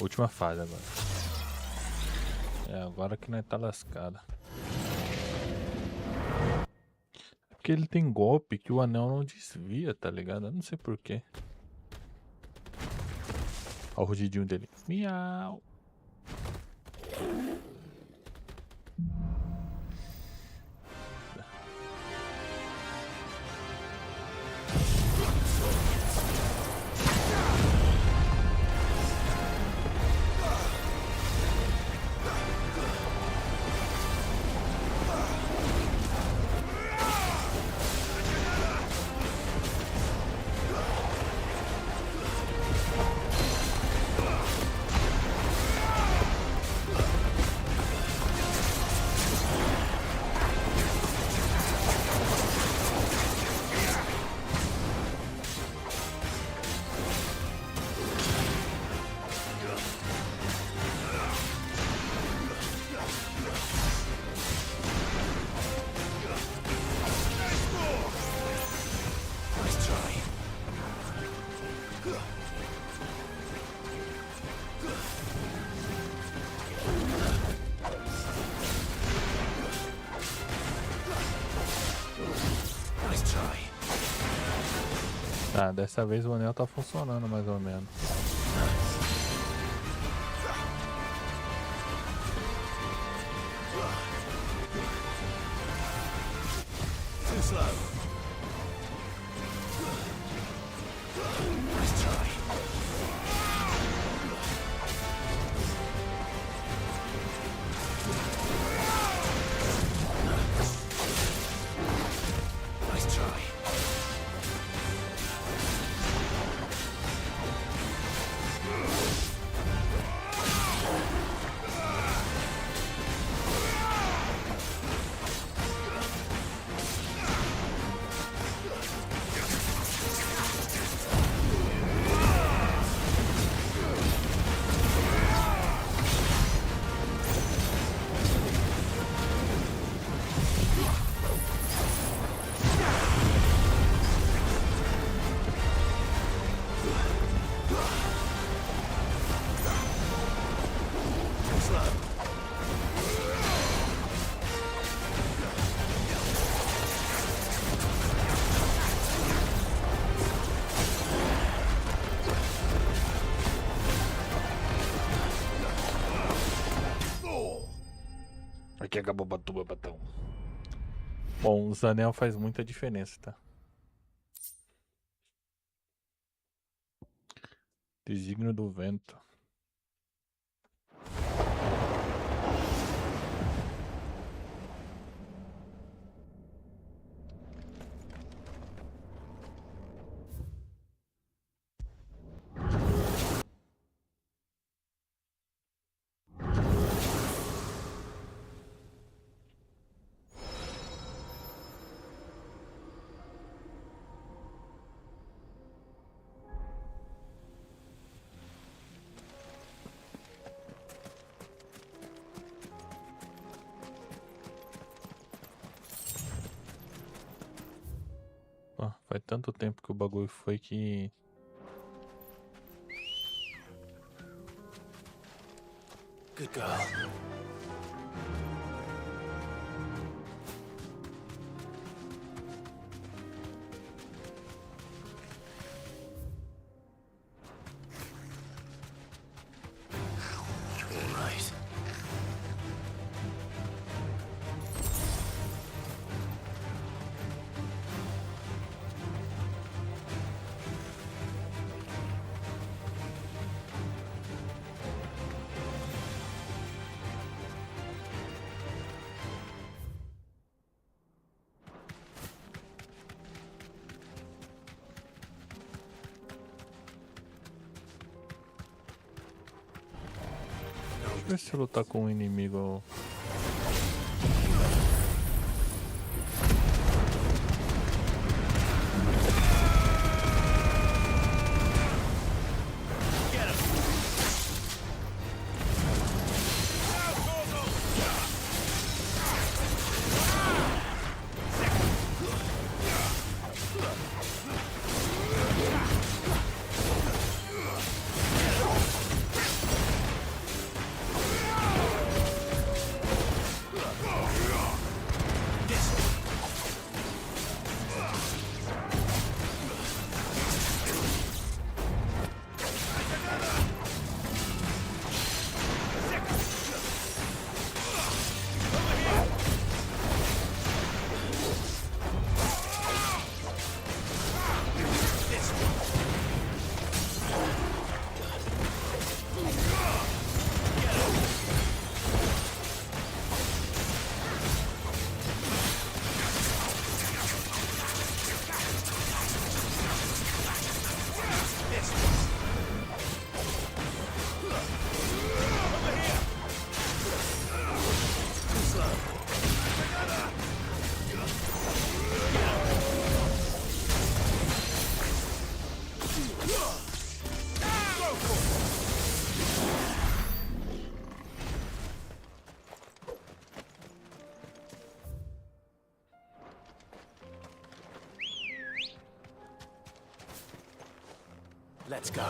Última fase agora. É agora que nós tá lascado. É porque ele tem golpe que o anel não desvia, tá ligado? Eu não sei porquê. Olha o rugidinho dele. Miau. Tá, dessa vez o anel tá funcionando mais ou menos. Aqui acabou o batão. Bom, os anel faz muita diferença, tá? Desígnio do vento. Faz tanto tempo que o bagulho foi que... Good girl. All right. Deixa eu ver se eu lutar com um inimigo. Let's go.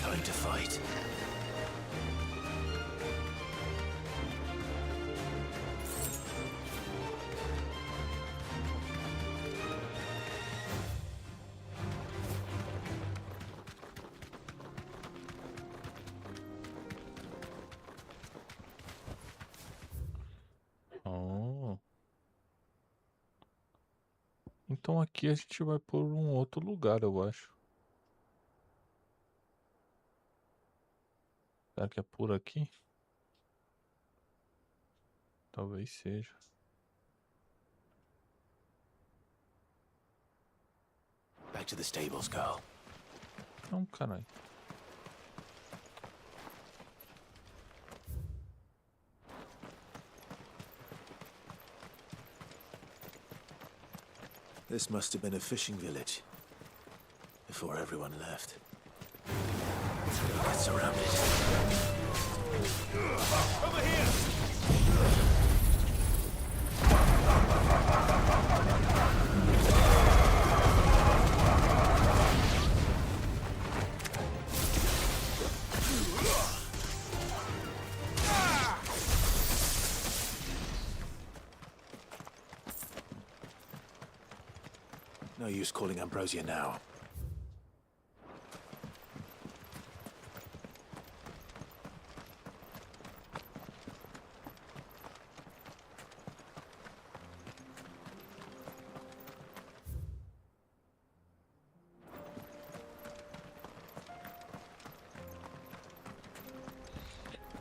Time to fight. Oh. Então aqui a gente vai por um outro lugar, eu acho. Será que é por aqui? Talvez seja. Back to the stables, girl. Não, caralho. This must have been a fishing village before everyone left. Let's get surrounded. Over here! No use calling Ambrosia now.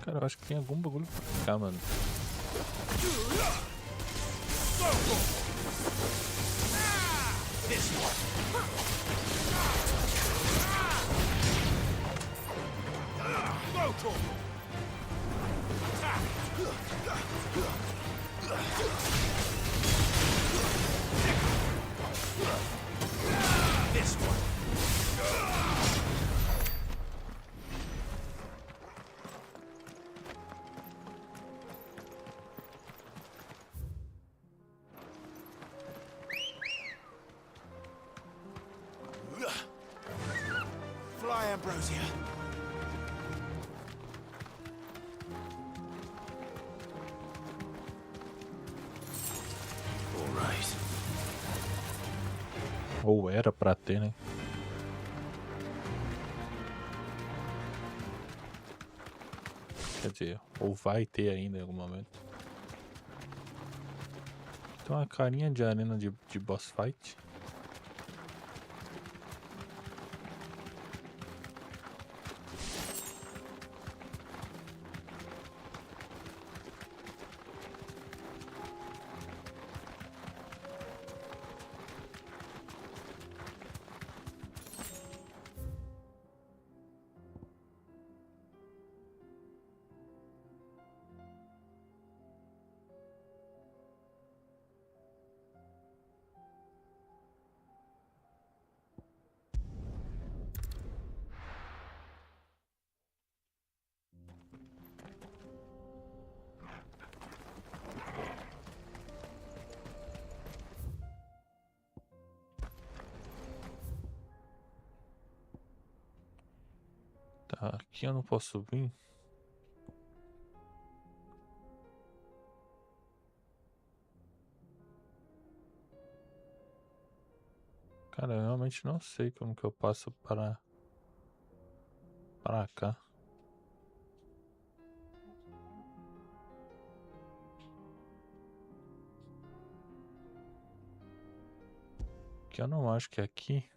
Cara, eu acho que tem algum bagulho pra cá, mano. This one. This one. Fly, Ambrosia. All right. Ou era pra ter, né? Quer dizer, ou vai ter ainda em algum momento. Tem uma carinha de arena de boss fight. Tá, aqui eu não posso vir. Cara, eu realmente não sei como que eu passo para cá. Que eu não acho que é aqui.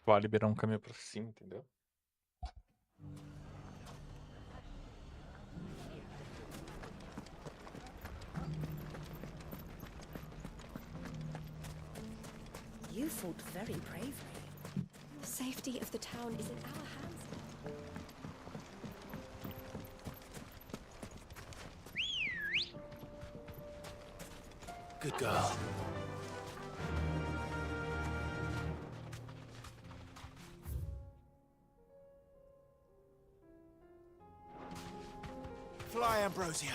Vai liberar um caminho pra cima, entendeu? You fought very bravely. The safety of the town is in our hands. Good girl. Fly, Ambrosia.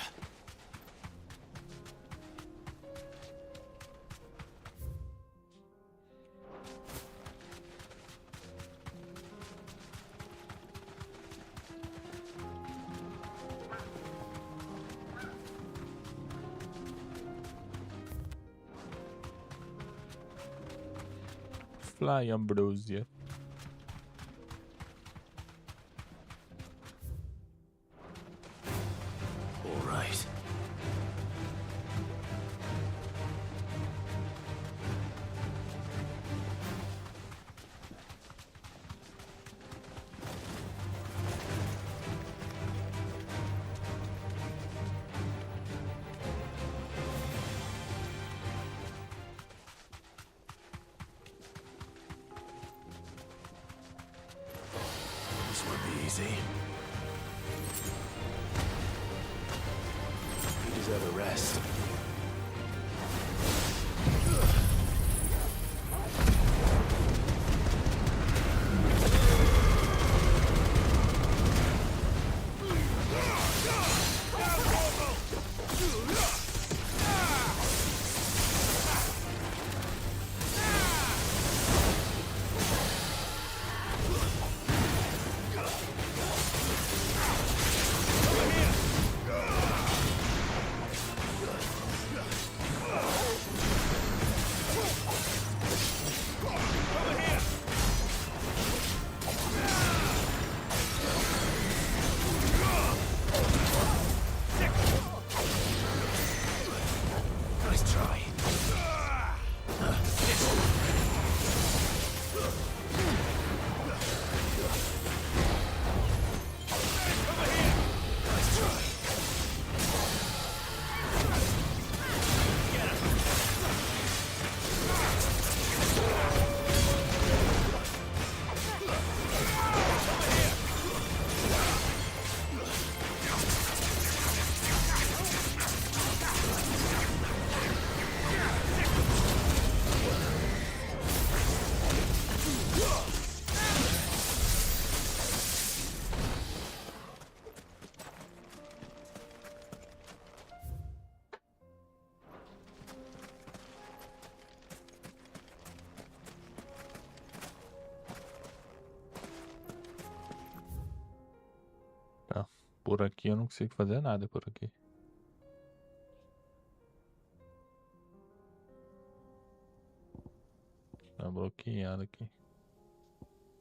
Fly, Ambrosia. All right. This won't be easy. You deserve a rest. Nice try. Nice try. Tá. Por aqui eu não consigo fazer nada por aqui. Tá bloqueado aqui.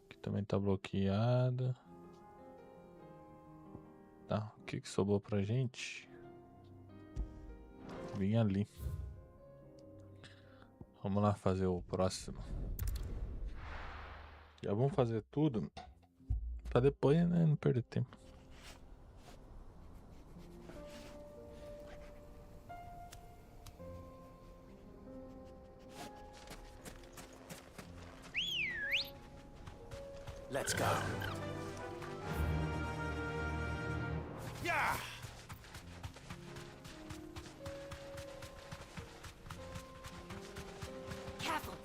Aqui também tá bloqueado. Tá, o que sobrou pra gente? Vim ali. Vamos lá fazer o próximo. Já vamos fazer tudo pra depois, né, não perder tempo. Let's go. Yeah! Careful.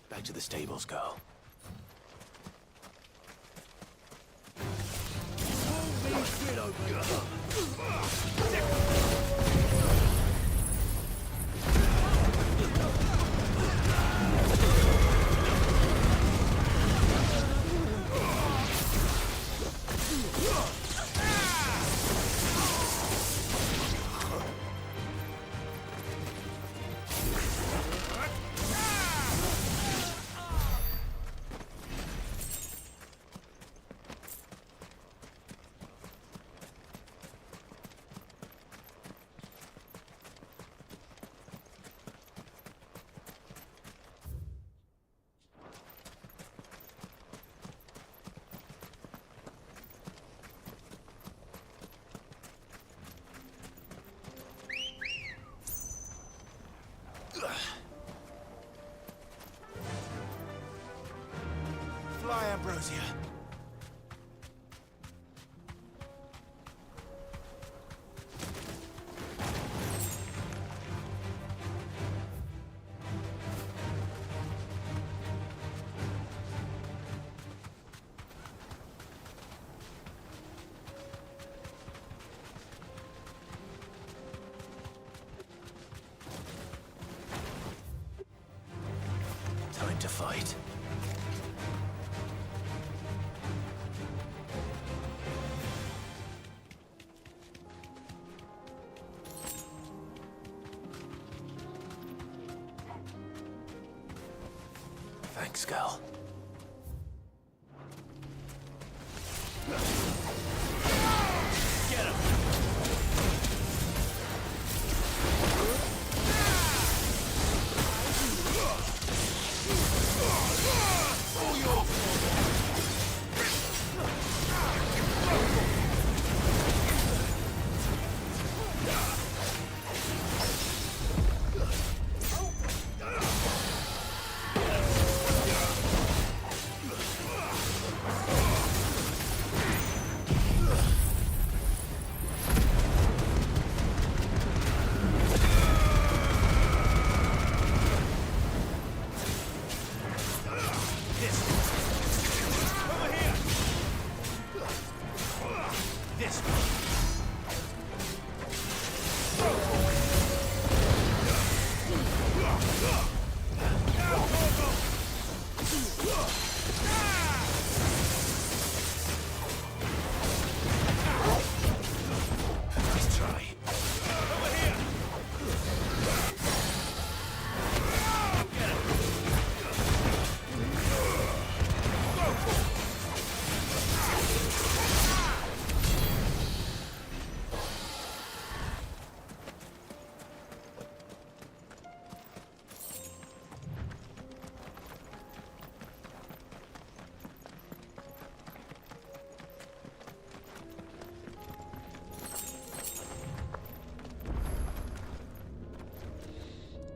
Back to the stables, girl. Fly, Ambrosia. Time to fight. Thanks, girl. Get him!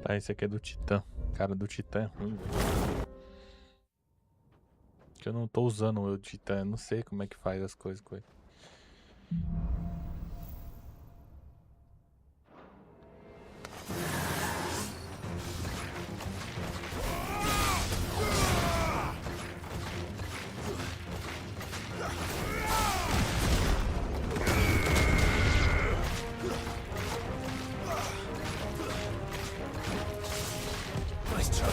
Tá, esse aqui é do Titã. Cara, do Titã é ruim, velho. Que eu não tô usando o Titã, eu não sei como é que faz as coisas com ele. Nice try.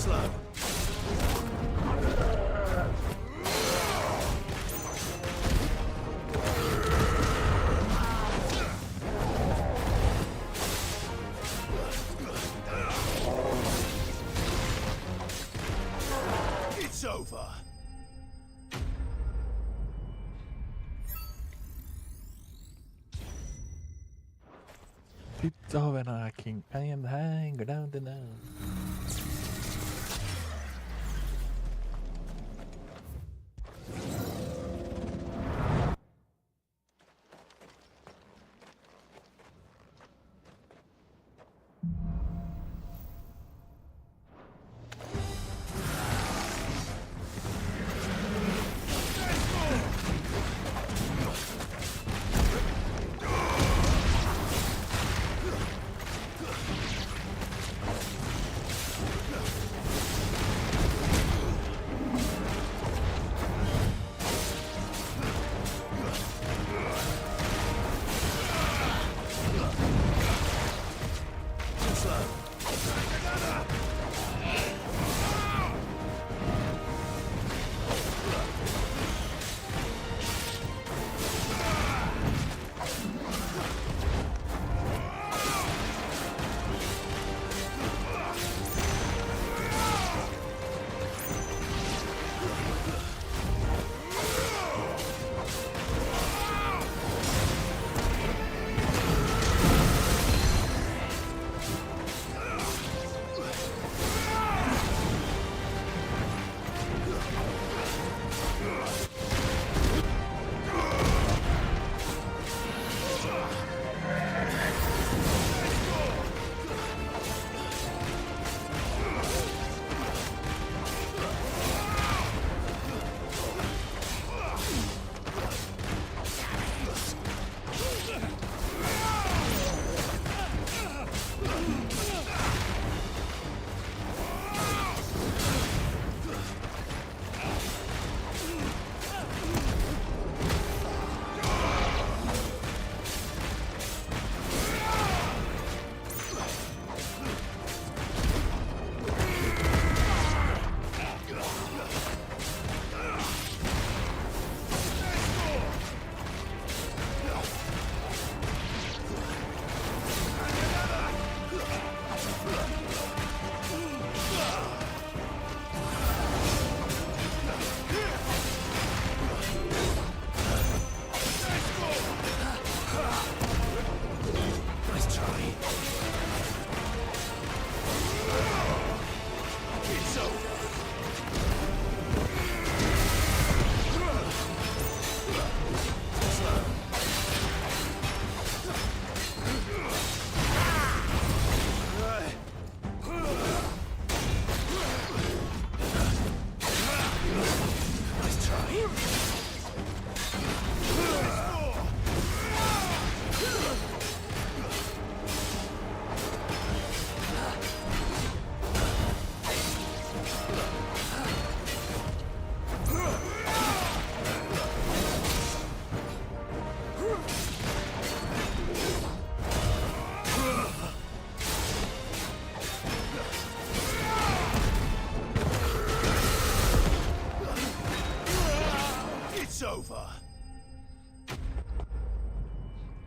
slow. It's over. It's over now, King. I am hanging around the now.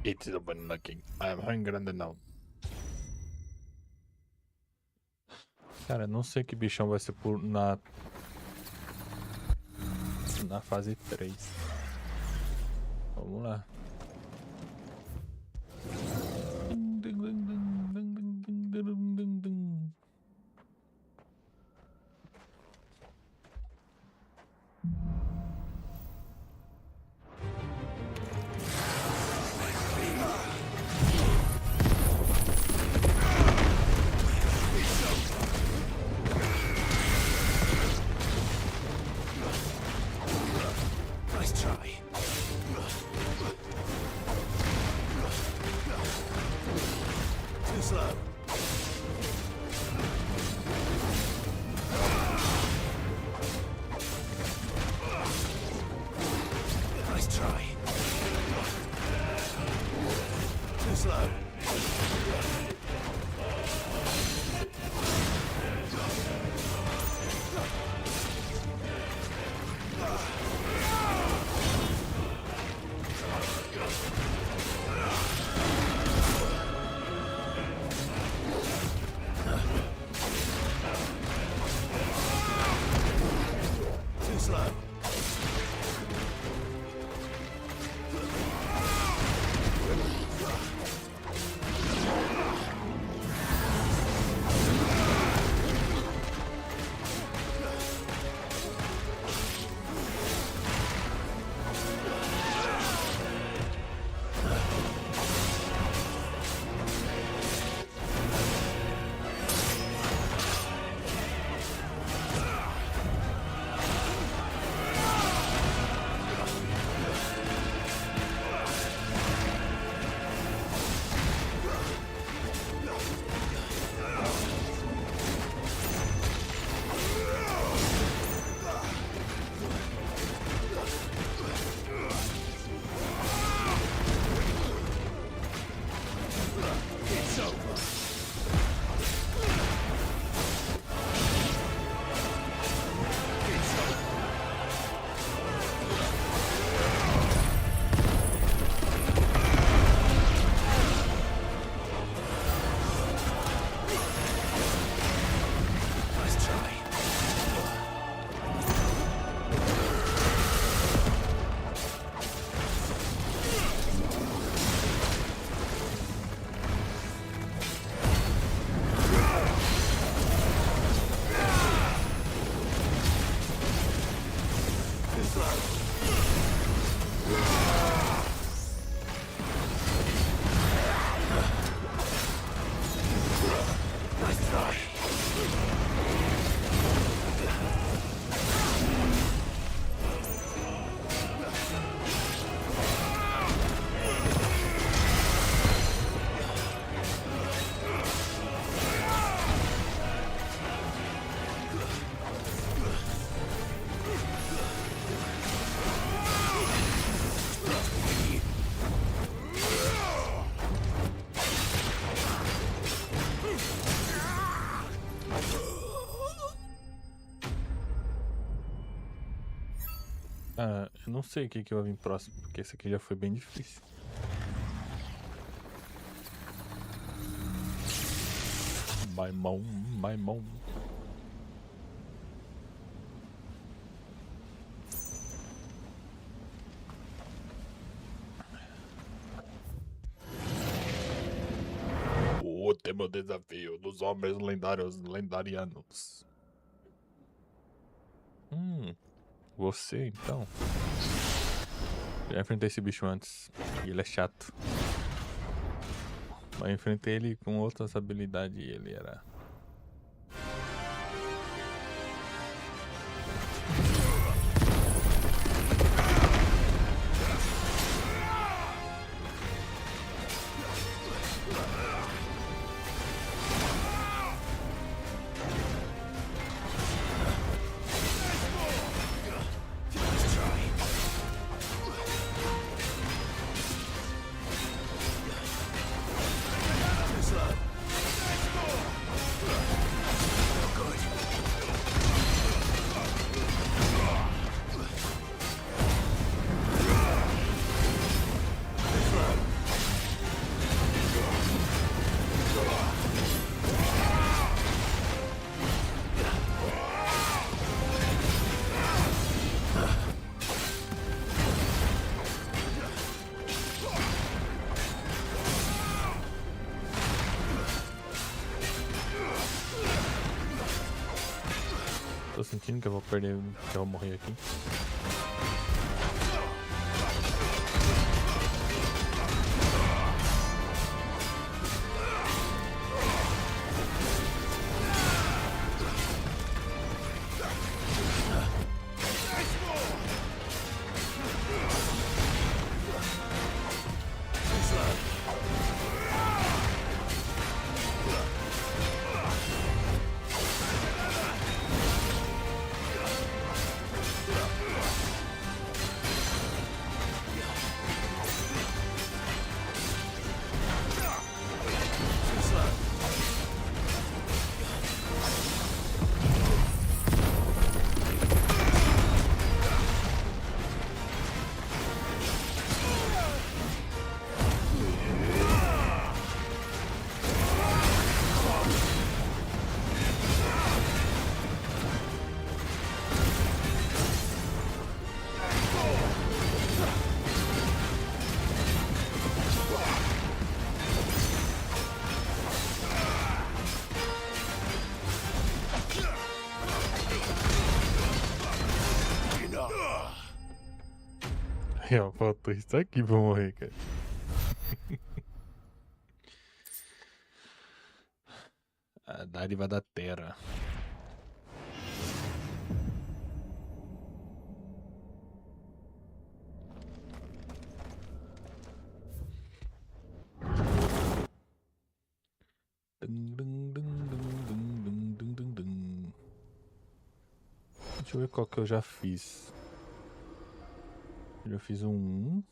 It's open knocking. I'm hungry now. Cara, não sei que bichão vai ser por na fase 3. Vamos lá. Ah, eu não sei o que vai vir próximo, porque esse aqui já foi bem difícil. Maimão. O último desafio dos homens lendarianos. Você então. Já enfrentei esse bicho antes e ele é chato. Mas eu enfrentei ele com outras habilidades e ele era... Tô sentindo que eu vou perder, que eu vou morrer aqui. Faltou isso aqui pra morrer, cara. A dádiva da terra. Deixa eu ver qual que eu já fiz. Eu já fiz um.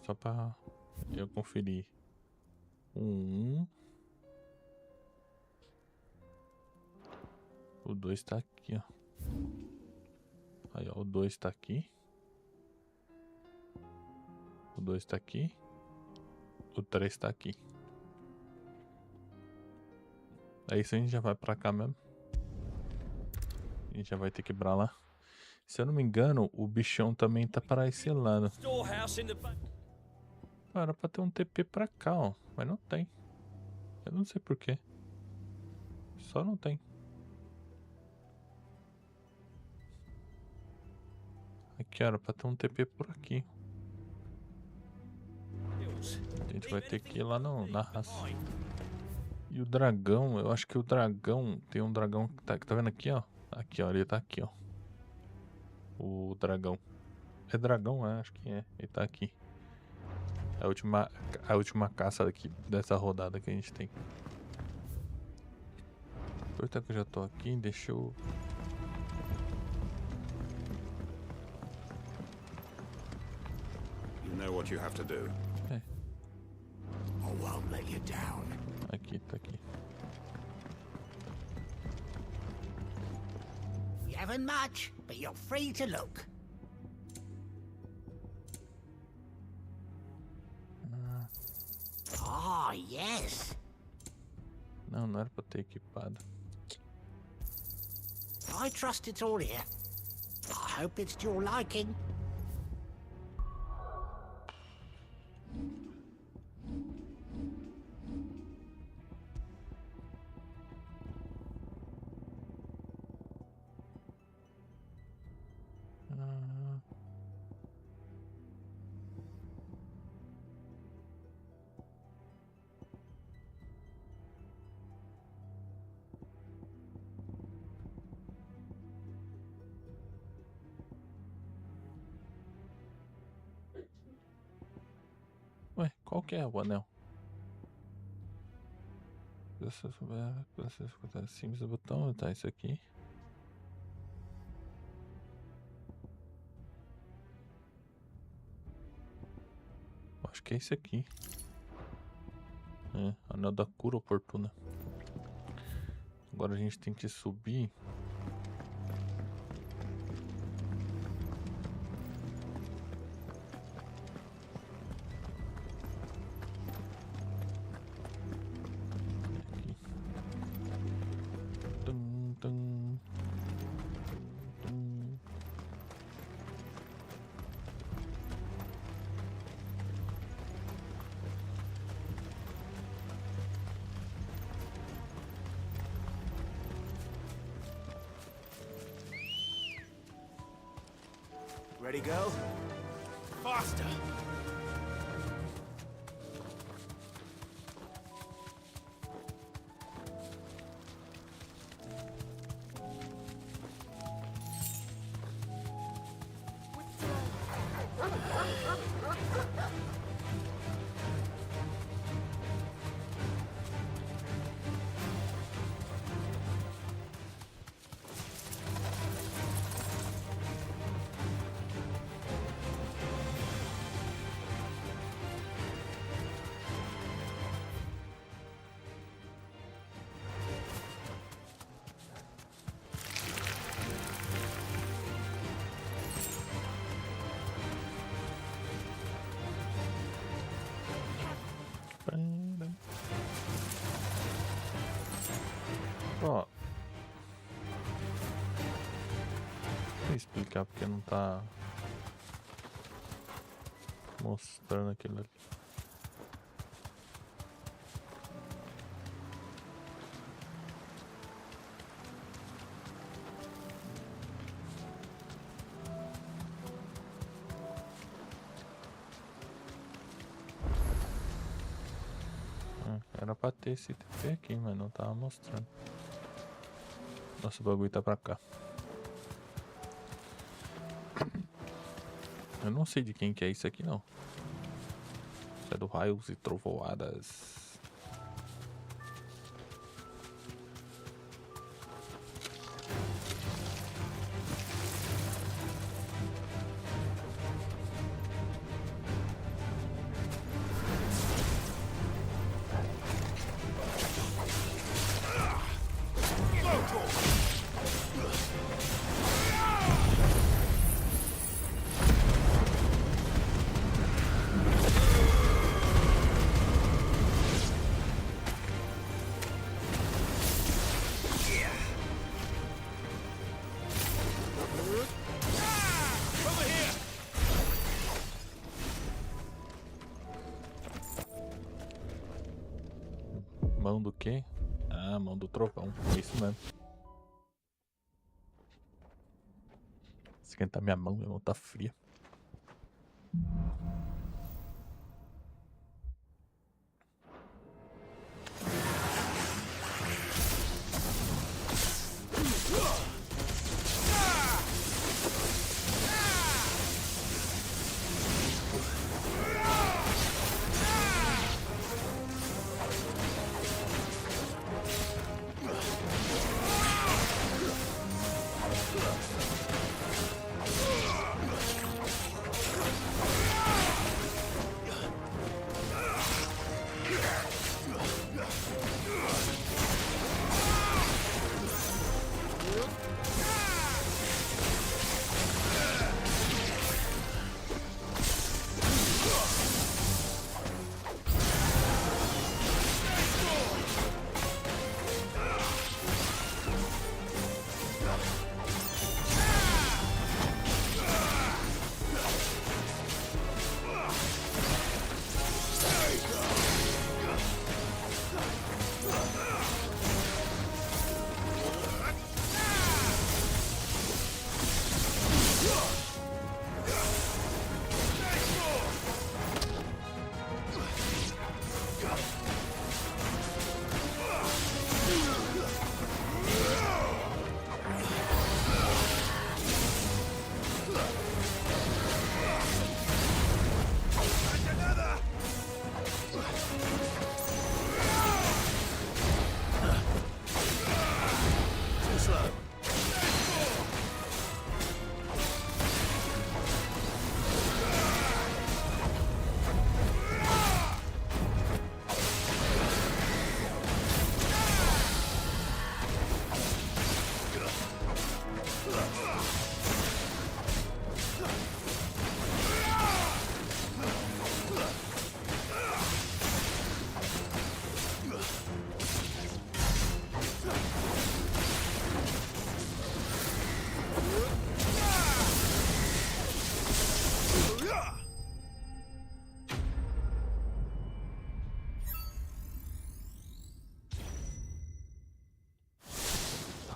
Só pra eu conferir. O 2 tá aqui, ó. Aí, ó, o 2 tá aqui. O 2 tá aqui. O 3 tá aqui. Aí isso a gente já vai pra cá mesmo. A gente já vai ter que ir pra lá. Se eu não me engano, o bichão também tá para esse lado. Era pra ter um TP pra cá, ó. Mas não tem. Eu não sei porquê. Só não tem. Aqui era pra ter um TP por aqui. A gente vai ter que ir lá na raça. E o dragão, eu acho que o dragão... Tem um dragão que tá vendo aqui, ó? Aqui, ó. Ele tá aqui, ó. O dragão. É dragão? É, acho que é. Ele tá aqui. É a última caça daqui, dessa rodada que a gente tem. Aproveitar que eu já tô aqui, deixa eu... You know what you have to do. É. Aqui, tá aqui. You haven't much, but you're free to look. Oh, yes. Não, não era pra ter equipado. I trust it's all here. I hope it's to your liking. Ué, qual que é o anel? Se eu souber, simples do botão, tá isso aqui. Acho que é esse aqui. É, anel da cura oportuna. Agora a gente tem que subir. Ready, go? Faster! Ó, vou explicar porque não tá mostrando aquilo ali. Era pra ter esse TP aqui, mas não tava mostrando. Nossa, o bagulho tá pra cá. Eu não sei de quem que é isso aqui, não. Isso é do Raios e Trovoadas. Mão do quê? Ah, mão do trovão. Isso mesmo. Esquentar minha mão tá fria.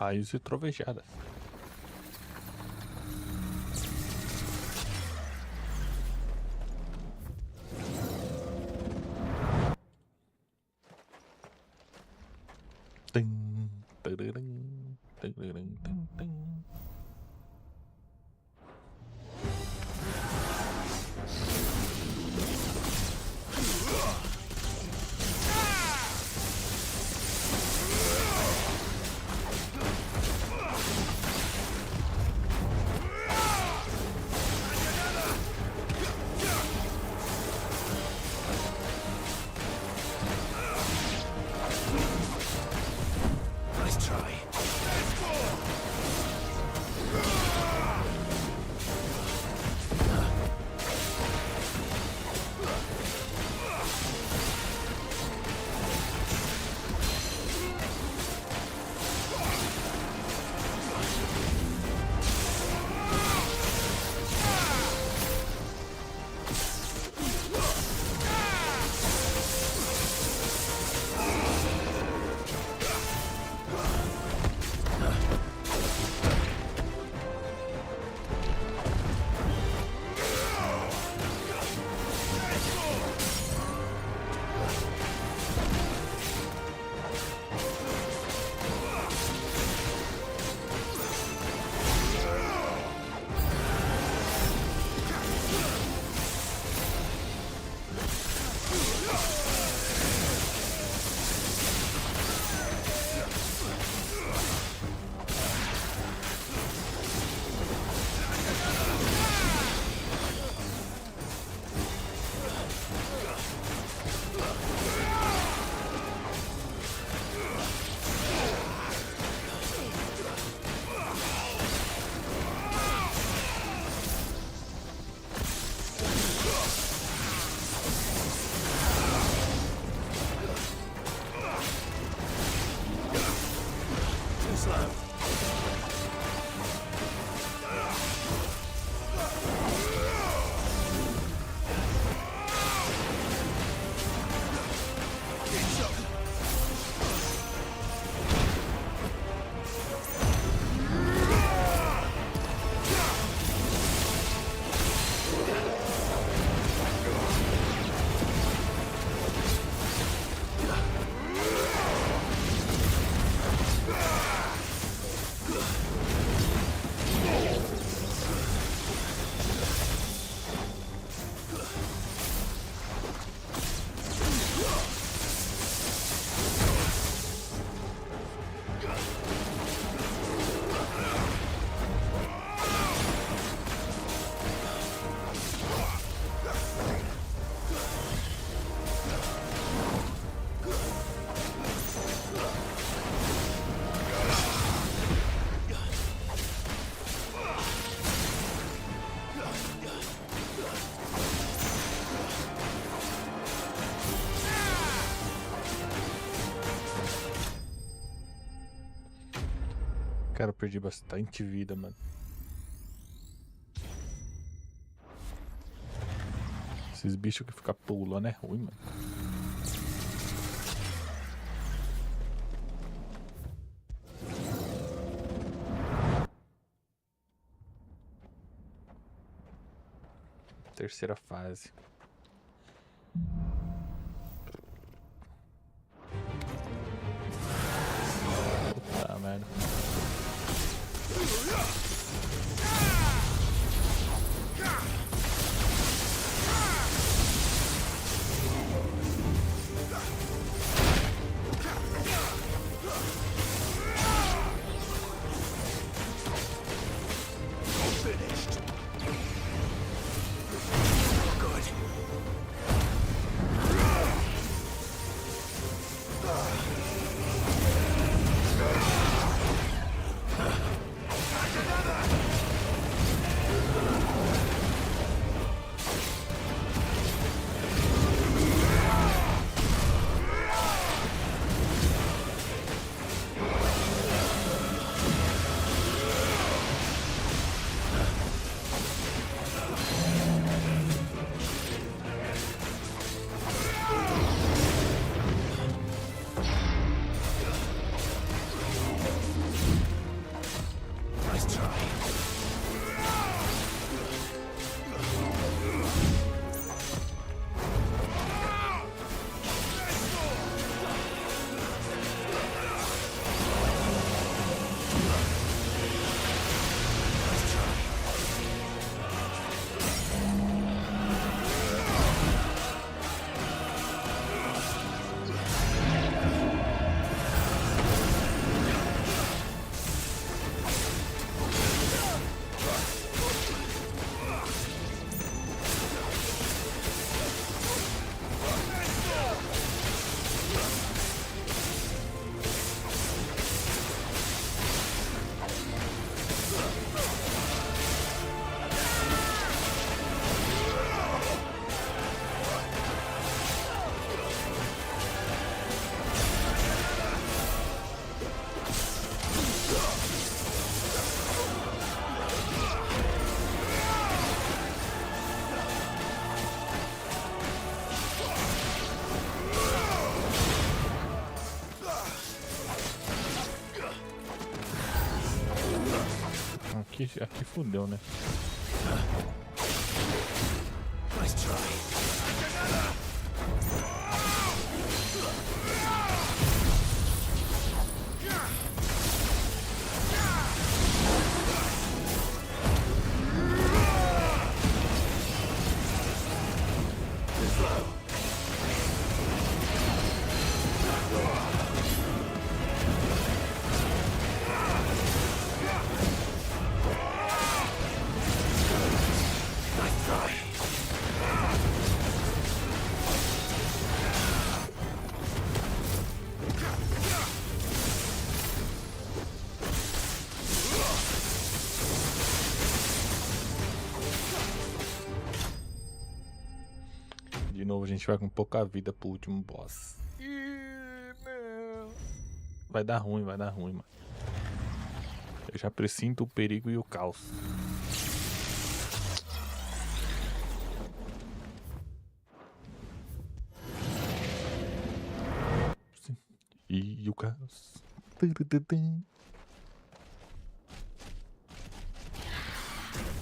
raios e trovejadas. Tum, tararam, tararam, tum, tum. Nice try. Cara, eu perdi bastante vida, mano. Esses bichos que ficam pulando é ruim, mano. Terceira fase. Puta merda. Finished. Good. Aqui fudeu, né? Nice try. De novo a gente vai com pouca vida pro último boss. Vai dar ruim, mano. Eu já presinto o perigo e o caos. E o caos.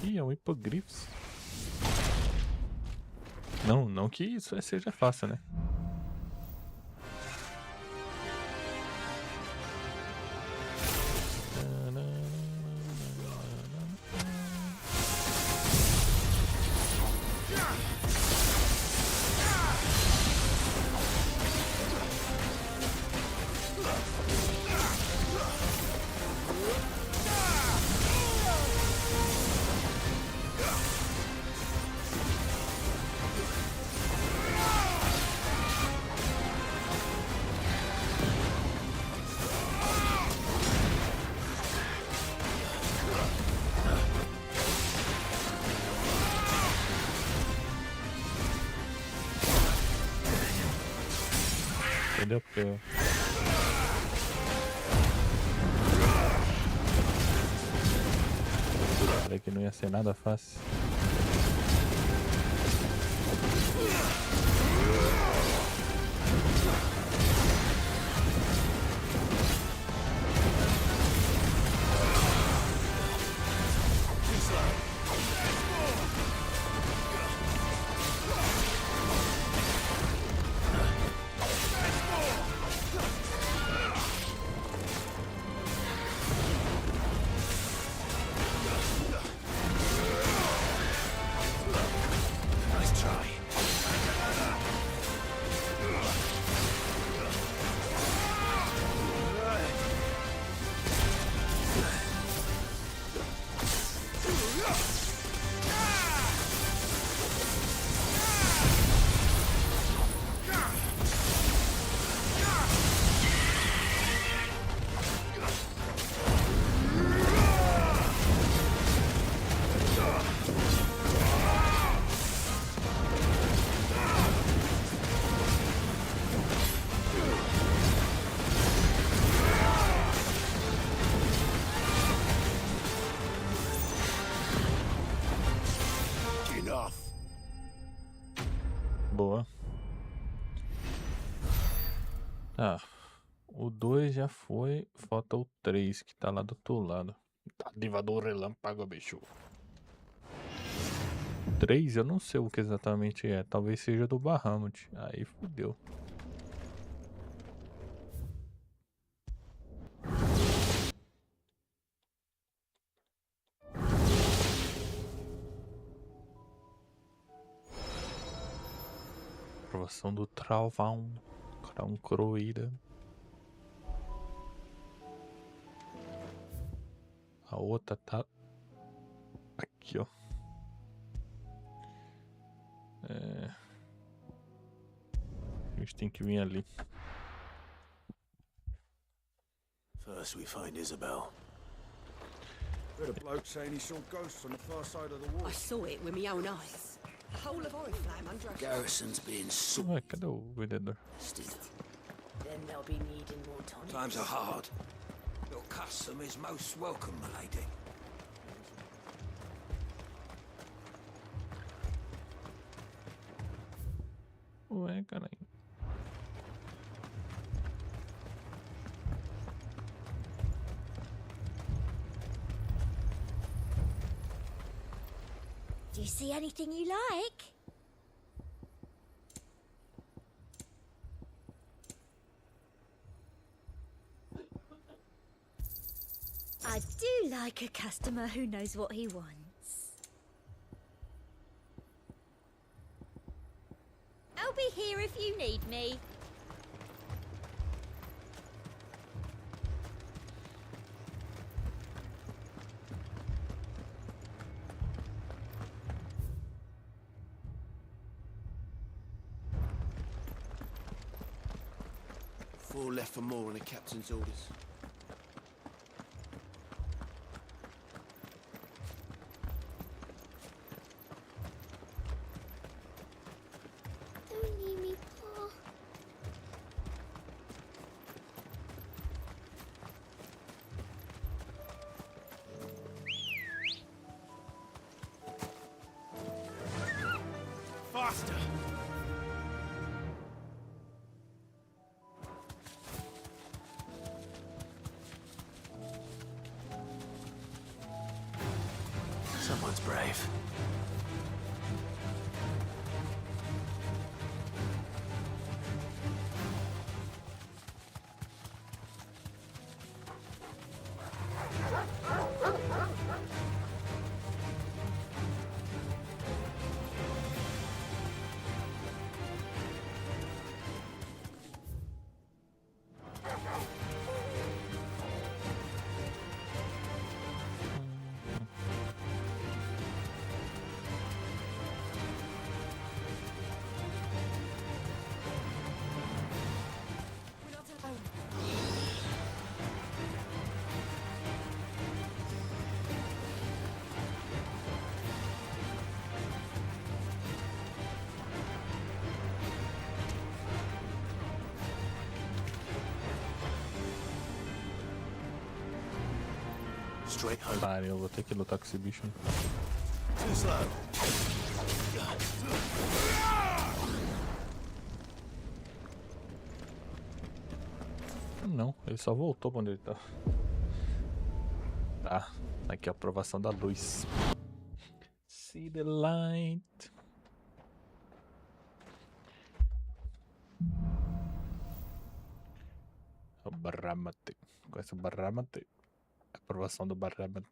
Ih, é um hipogrifos. Não que isso seja fácil, né? Entendeu? Porque falei que não ia ser nada fácil. Boa. Tá. O 2 já foi. Falta o 3 que tá lá do outro lado. Tá diva do relâmpago, bicho. O 3 eu não sei o que exatamente é. Talvez seja do Bahamut. Aí fudeu. Aprovação do trovão. Crown croída. A outra tá aqui, ó. A gente tem que vir ali. First we find Isabel. Heard a bloke saying he saw ghosts on the far side of the wall. I saw it with my own eyes. A whole of Oriflamme under a Garrison's being Ué, cadê o vendedor? Then they'll be needing more tonics. Times are hard. Your custom is most welcome, my lady. Ué, caralho. you see anything you like? I do like a customer who knows what he wants. I'll be here if you need me. Four left for more on the captain's orders. Don't leave me, Pa. Faster! Someone's brave. Straight home. Otário, eu vou ter que lutar com esse bicho. Too slow. Não, ele só voltou pra onde ele tá. Tá, aqui a aprovação da luz. See the light. O Barramate. Conhece o Barramate? Aprovação do Barramate.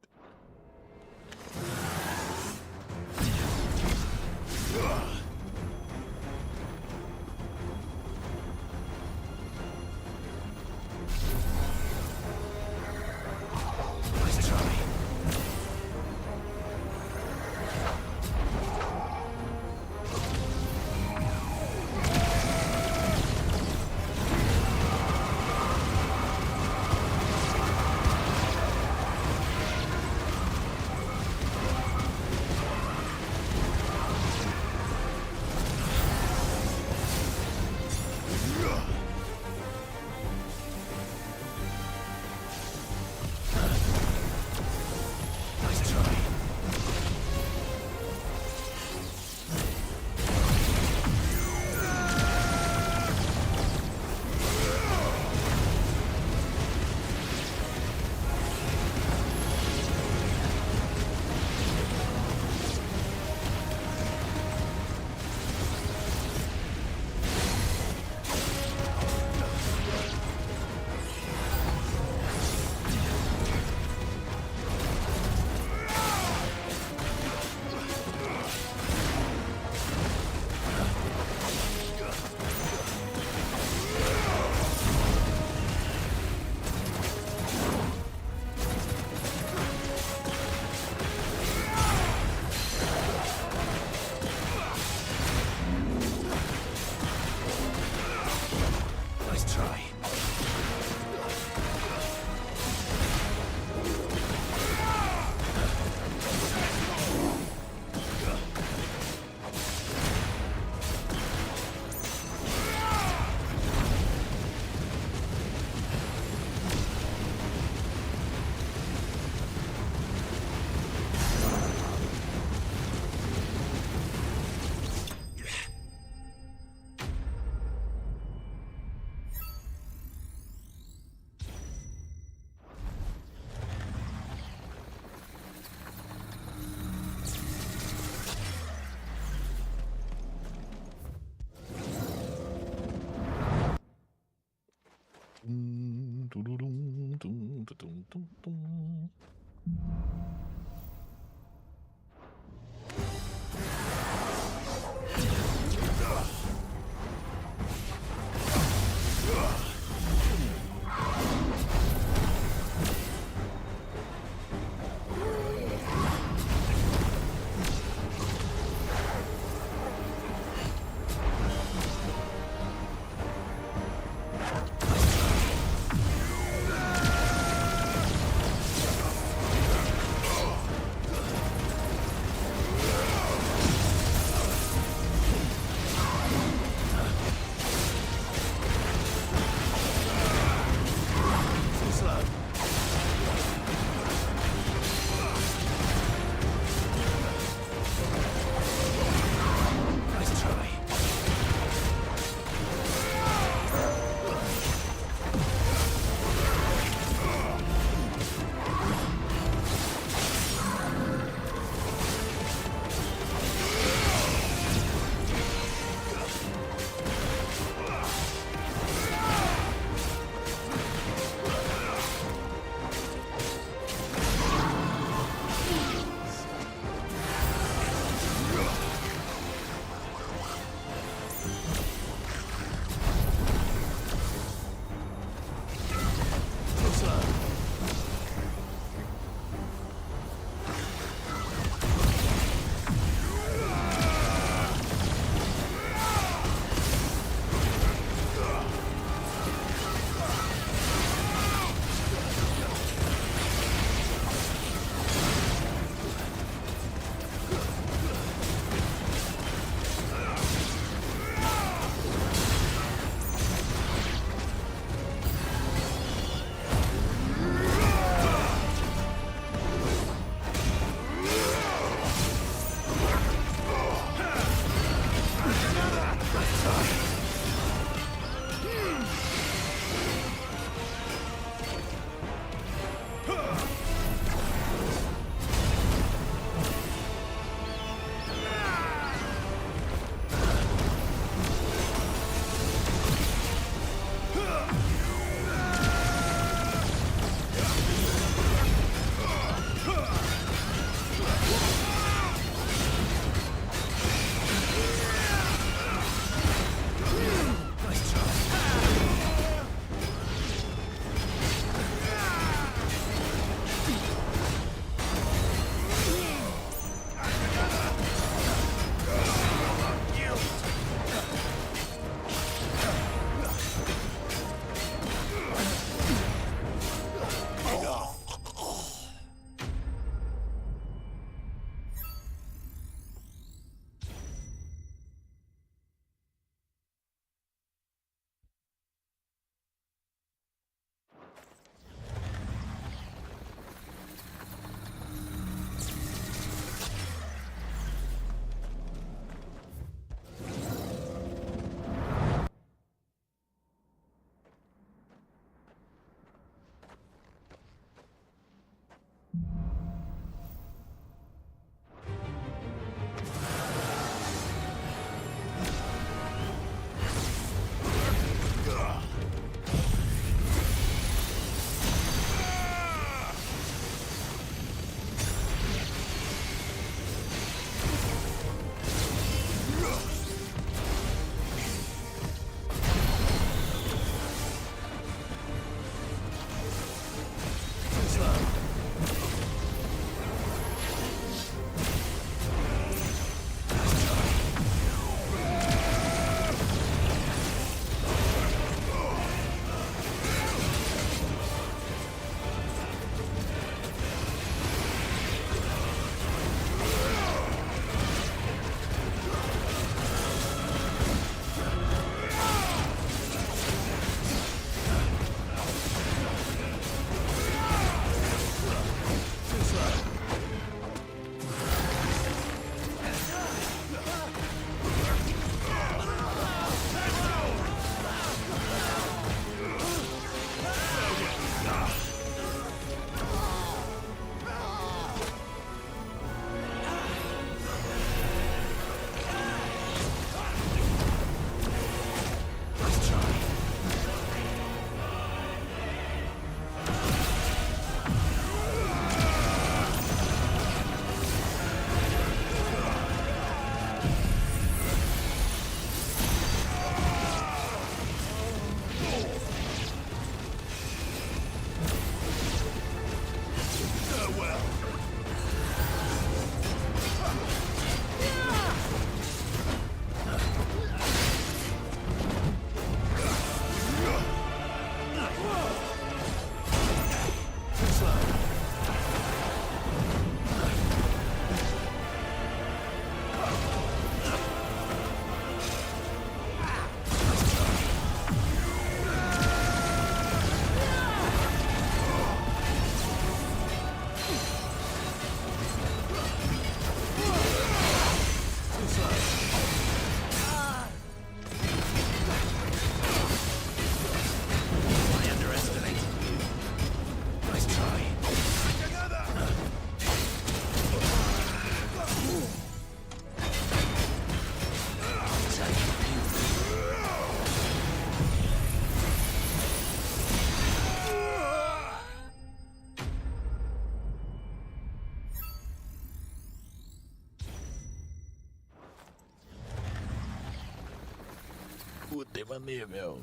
Tema nível.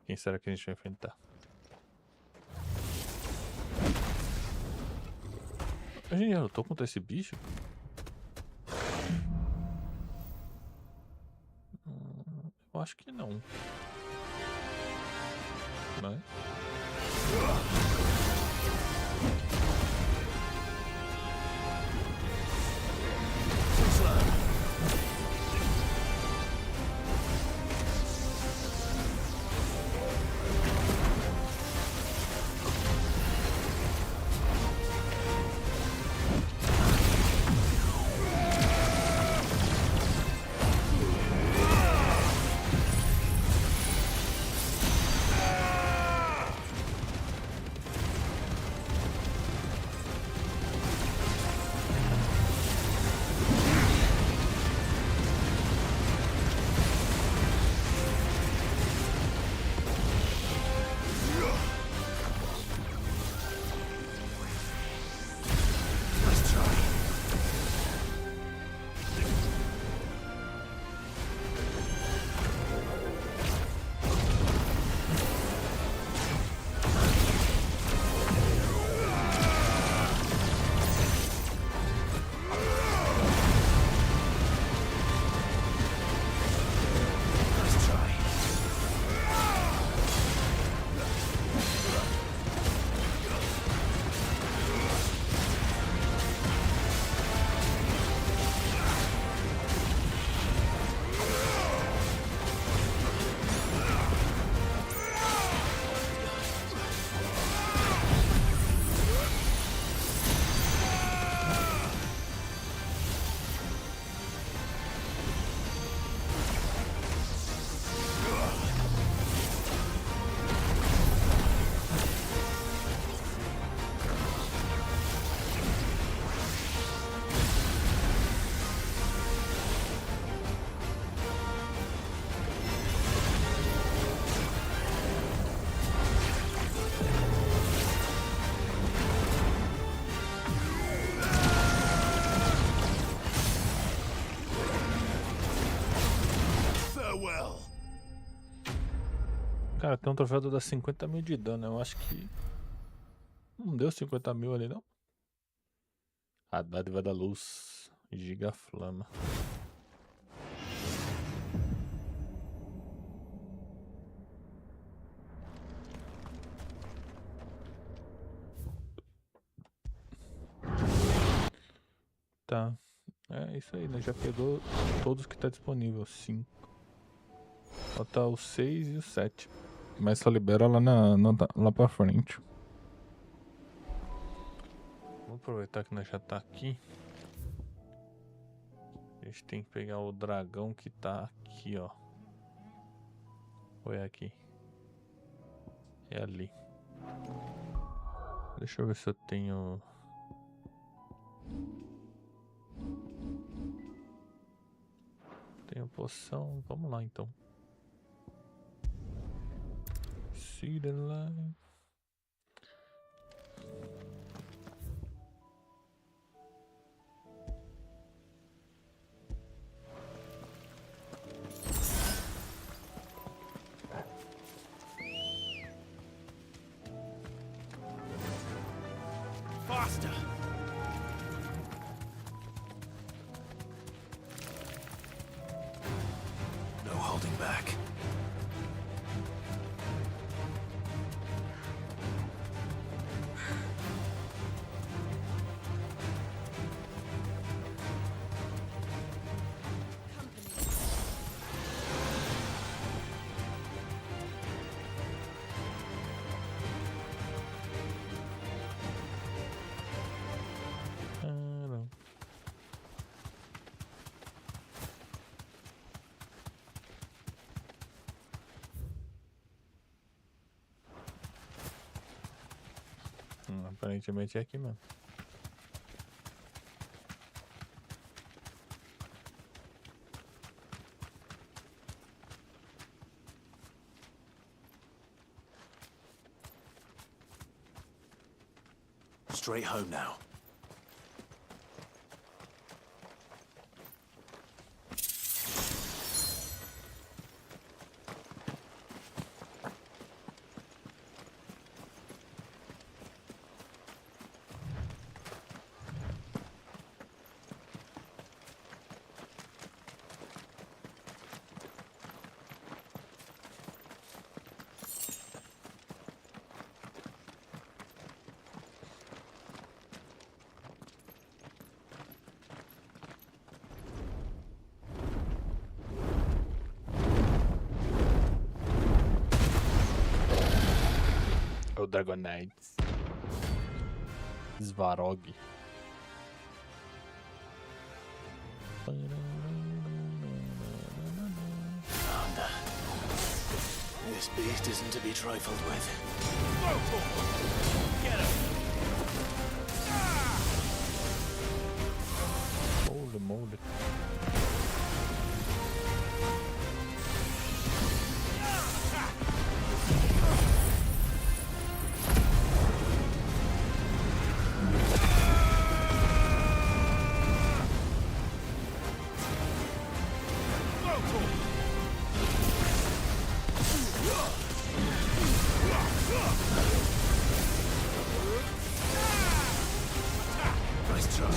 Quem será que a gente vai enfrentar? A gente já lutou contra esse bicho? Eu acho que não. Né? Cara, tem um troféu que dá 50 mil de dano. Eu acho que não deu 50 mil ali, não. A dádiva da luz. Gigaflama. Tá. É isso aí, né? Já pegou todos que tá disponível. 5. Falta o 6 e o 7. Mas só libera lá, lá pra frente. Vamos aproveitar que nós já tá aqui. A gente tem que pegar o dragão que tá aqui, ó. Ou é aqui? É ali. Deixa eu ver se eu tenho... Tenho poção. Vamos lá então. See the light. Faster! No holding back. Aparentemente é aqui mesmo. Straight home now. O Dragonites. Svarog. Commander, this beast isn't to be trifled with. Get him! Holy moly. Nice try.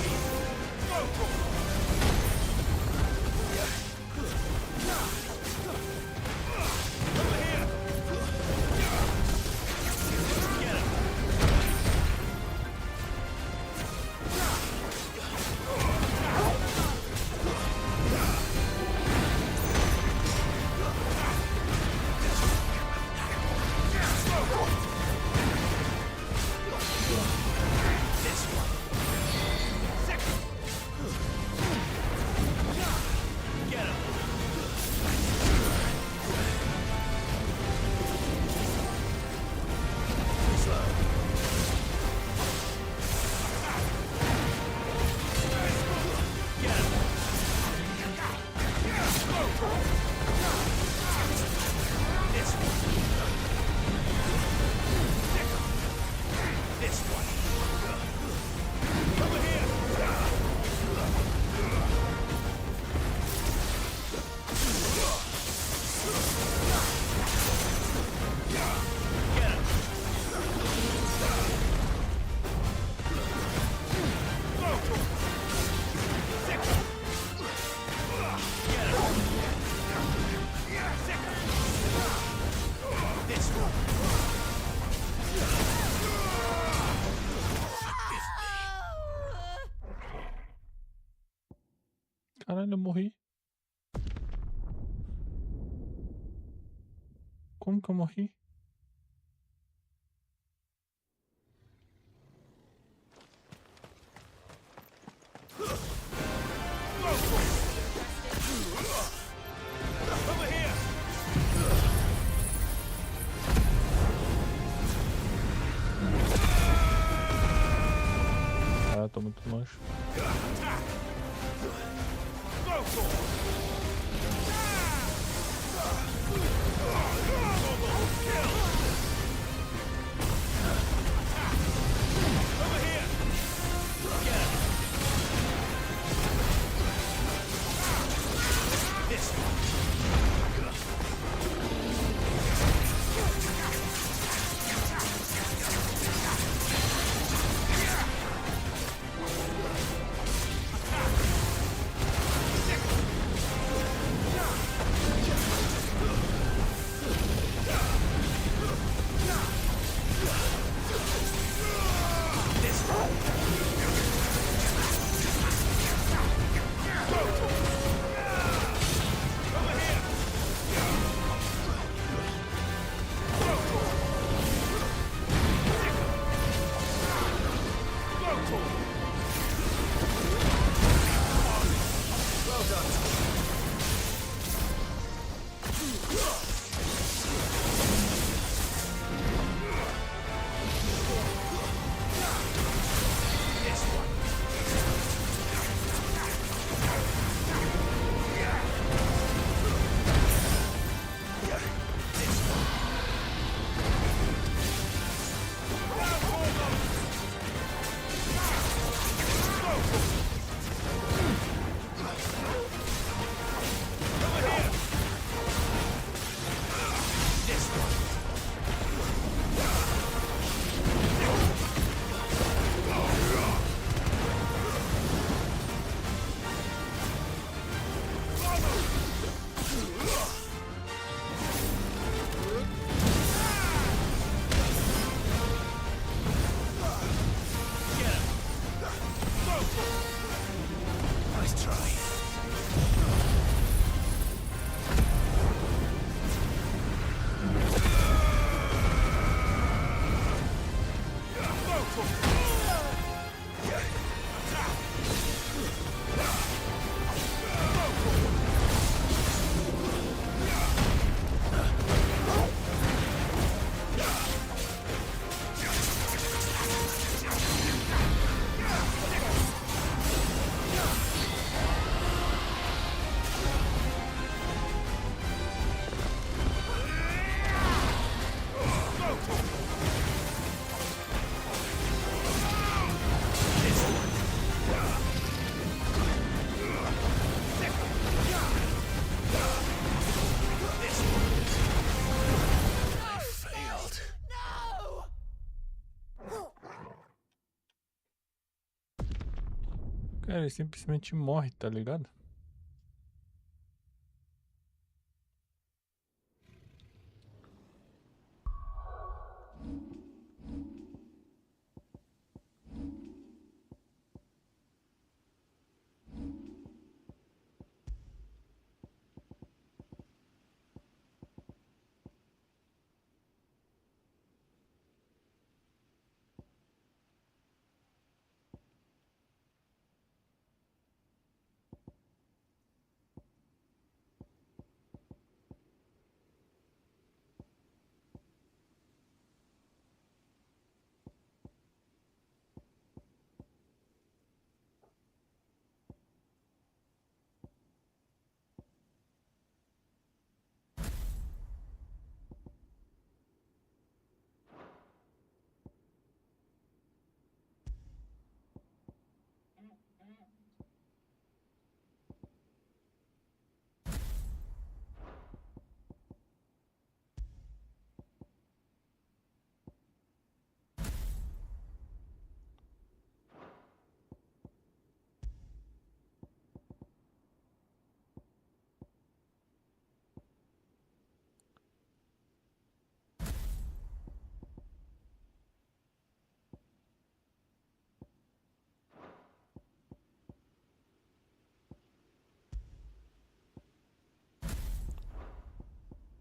Caralho, eu morri. Como que eu morri? Ah, tô muito longe. Cara, ele simplesmente morre, tá ligado?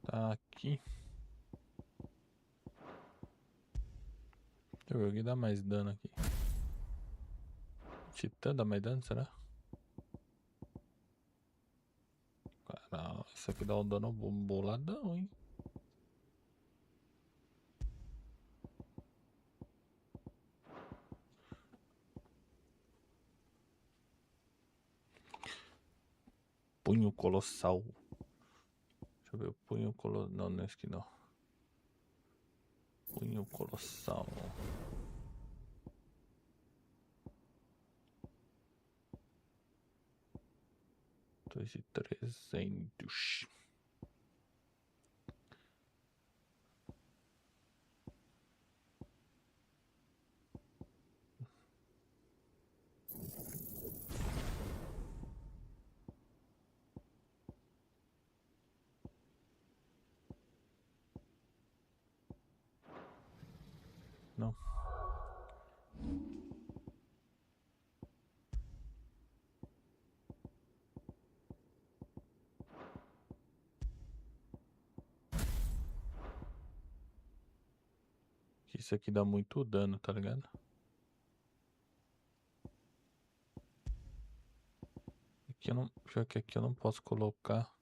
Tá aqui. Deixa eu ver o que dá mais dano aqui. Titã dá mais dano, será? Caralho, isso aqui dá um dano boladão, hein? Punho colossal. Deixa eu ver o punho colossal. Não, não é esse aqui não. Punho colossal. Dois e 300. Não. Isso aqui dá muito dano, tá ligado? Aqui eu não, já que aqui eu não posso colocar.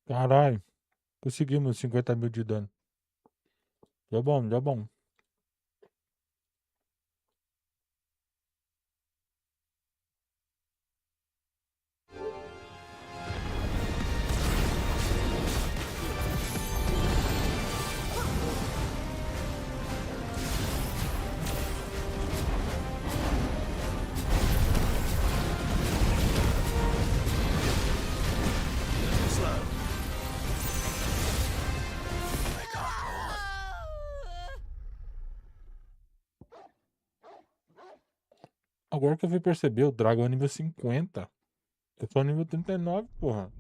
Caralho. Conseguimos 50 mil de dano. Deu bom, deu bom. Agora que eu fui perceber, o dragão é nível 50. Eu tô nível 39, porra.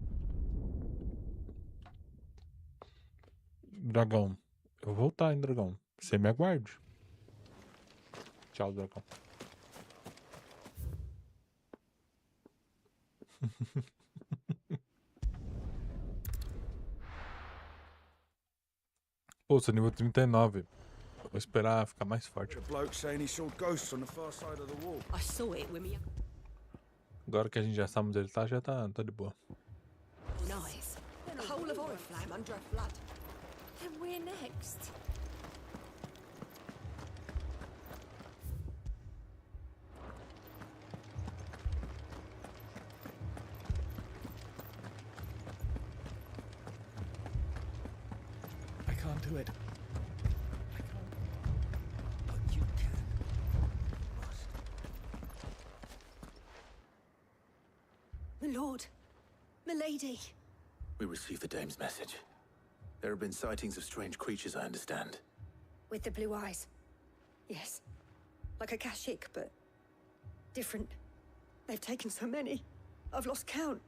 Dragão. Eu vou voltar, hein, dragão. Você me aguarde. Tchau, dragão. Pô, sou nível 39. Vou esperar ficar mais forte. Agora que a gente já sabe onde ele tá, já tá de boa. Nice. The whole of Oriflamme under a flood. Then we're next. I can't do it. My lord. Milady. We received the dame's message. There have been sightings of strange creatures, I understand. With the blue eyes. Yes. Like a Kashik, but different. They've taken so many. I've lost count.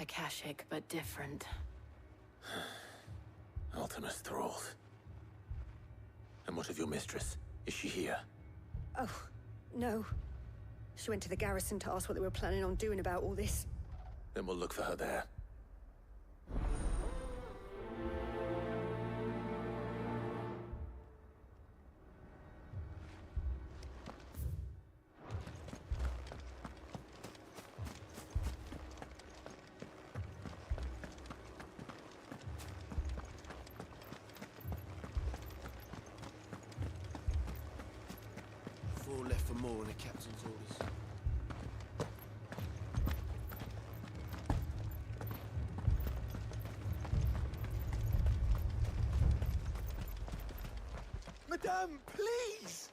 Akashic, but different. Ultimus thralls. And what of your mistress? Is she here? Oh, no. She went to the garrison to ask what they were planning on doing about all this. Then we'll look for her there. Four left for more in the captain's orders. Madame, please!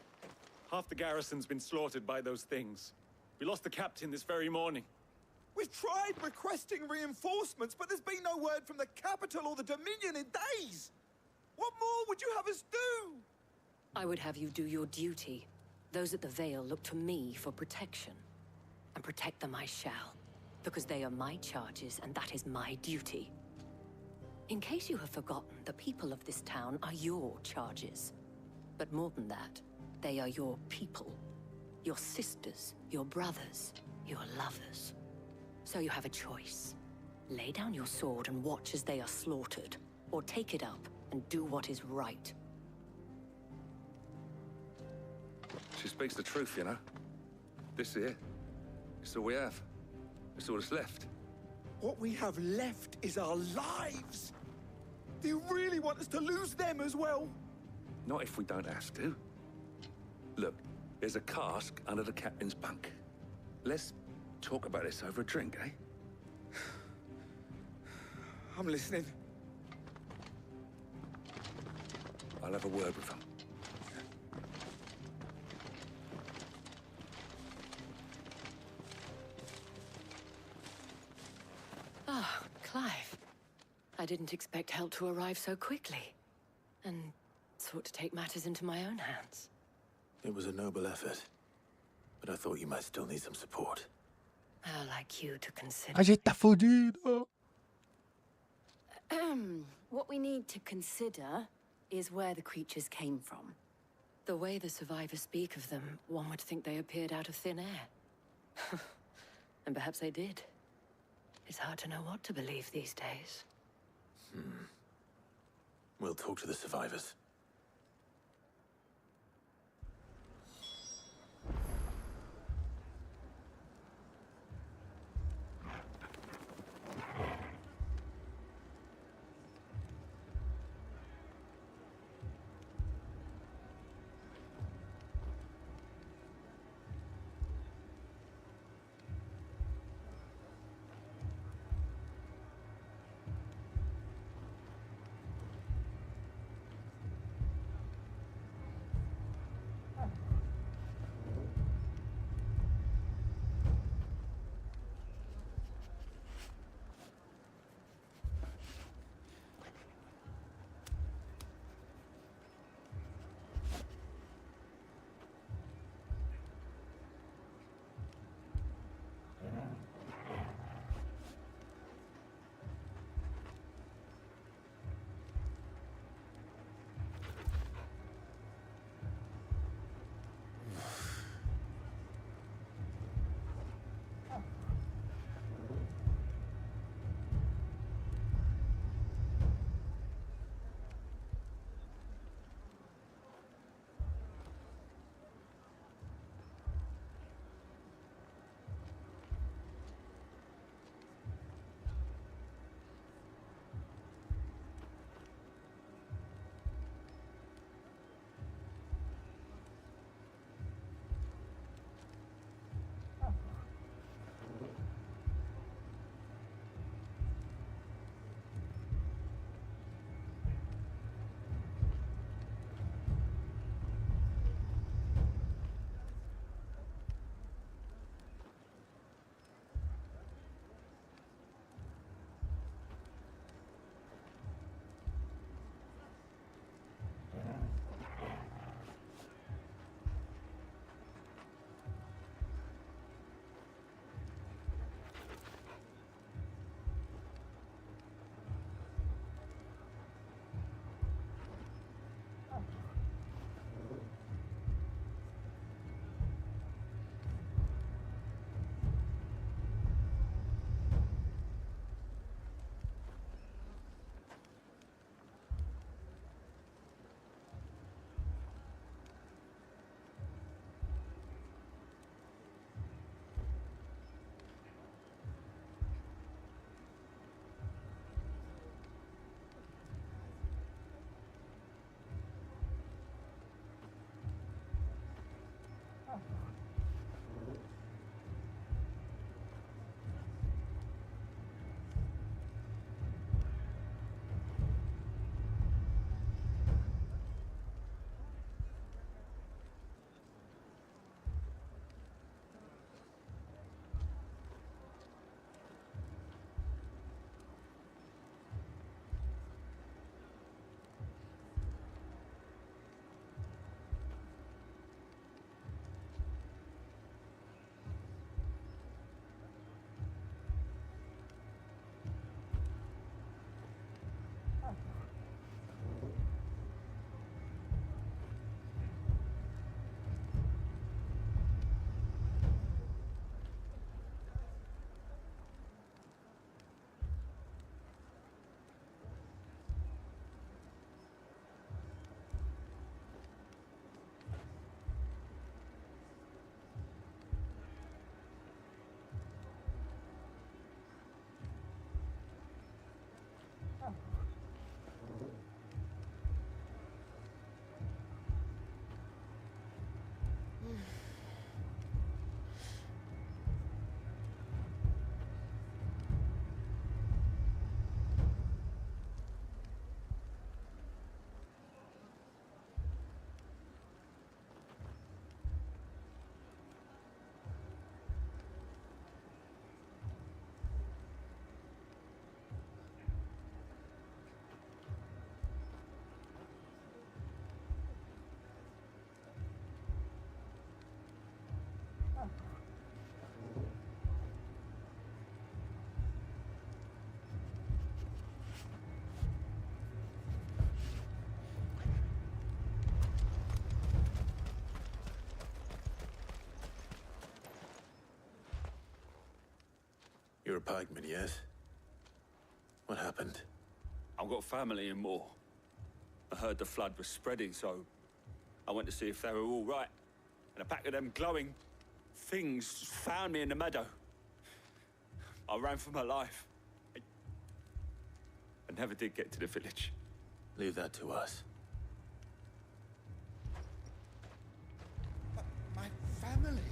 Half the garrison's been slaughtered by those things. We lost the captain this very morning. We've tried requesting reinforcements, but there's been no word from the capital or the Dominion in days! What more would you have us do? I would have you do your duty. Those at the Vale look to me for protection. And protect them I shall. Because they are my charges, and that is my duty. In case you have forgotten, the people of this town are your charges. But more than that, they are your people. Your sisters, your brothers, your lovers. So you have a choice. Lay down your sword and watch as they are slaughtered. Or take it up and do what is right. She speaks the truth, you know. This here, it's all we have. It's all that's left. What we have left is our lives! Do you really want us to lose them as well? Not if we don't have to. Look, there's a cask under the captain's bunk. Let's talk about this over a drink, eh? I'm listening. I'll have a word with him. Ah, Clive. I didn't expect help to arrive so quickly. And sought to take matters into my own hands. It was a noble effort. But I thought you might still need some support. I'd like you to consider... A gente tá fudido! What we need to consider is where the creatures came from. The way the survivors speak of them, one would think they appeared out of thin air. And perhaps they did. It's hard to know what to believe these days. We'll talk to the survivors. You're a pikeman, yes? What happened? I've got family in Moor. I heard the flood was spreading, so I went to see if they were all right. And a pack of them glowing things found me in the meadow. I ran for my life. I never did get to the village. Leave that to us. But my family...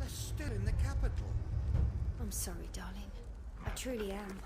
they're still in the capital. I'm sorry, darling. I truly am.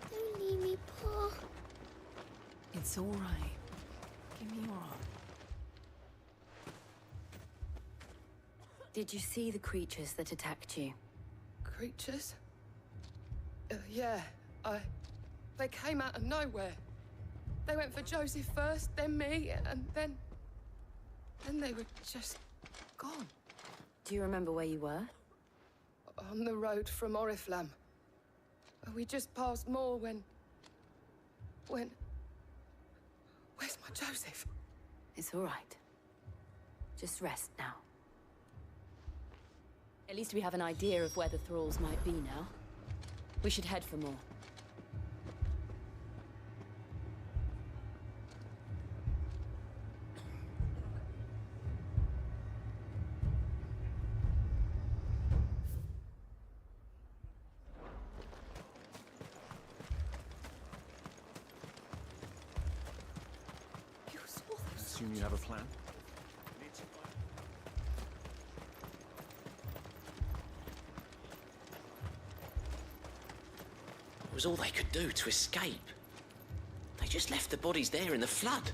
Don't leave me, Pa. It's all right. Give me your arm. Did you see the creatures that attacked you? Creatures? Yeah, they came out of nowhere. They went for Joseph first, then me, and then they were just gone. Do you remember where you were? On the road from Oriflamme. We just passed Moor when... Where's my Joseph? It's all right. Just rest now. At least we have an idea of where the thralls might be now. We should head for more. I assume you have a plan? It was all they could do to escape. They just left the bodies there in the flood.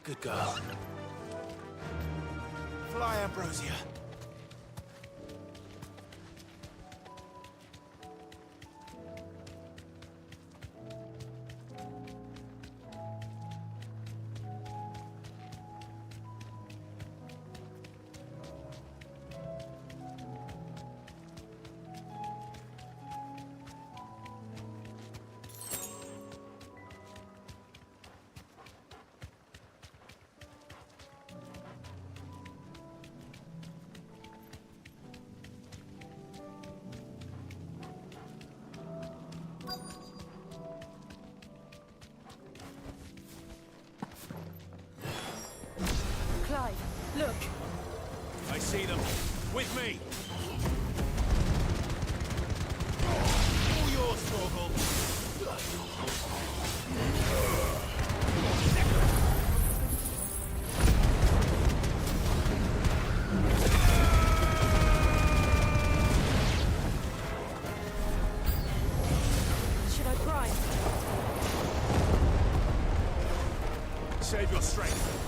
Good girl. Fly, Ambrosia. Save your strength.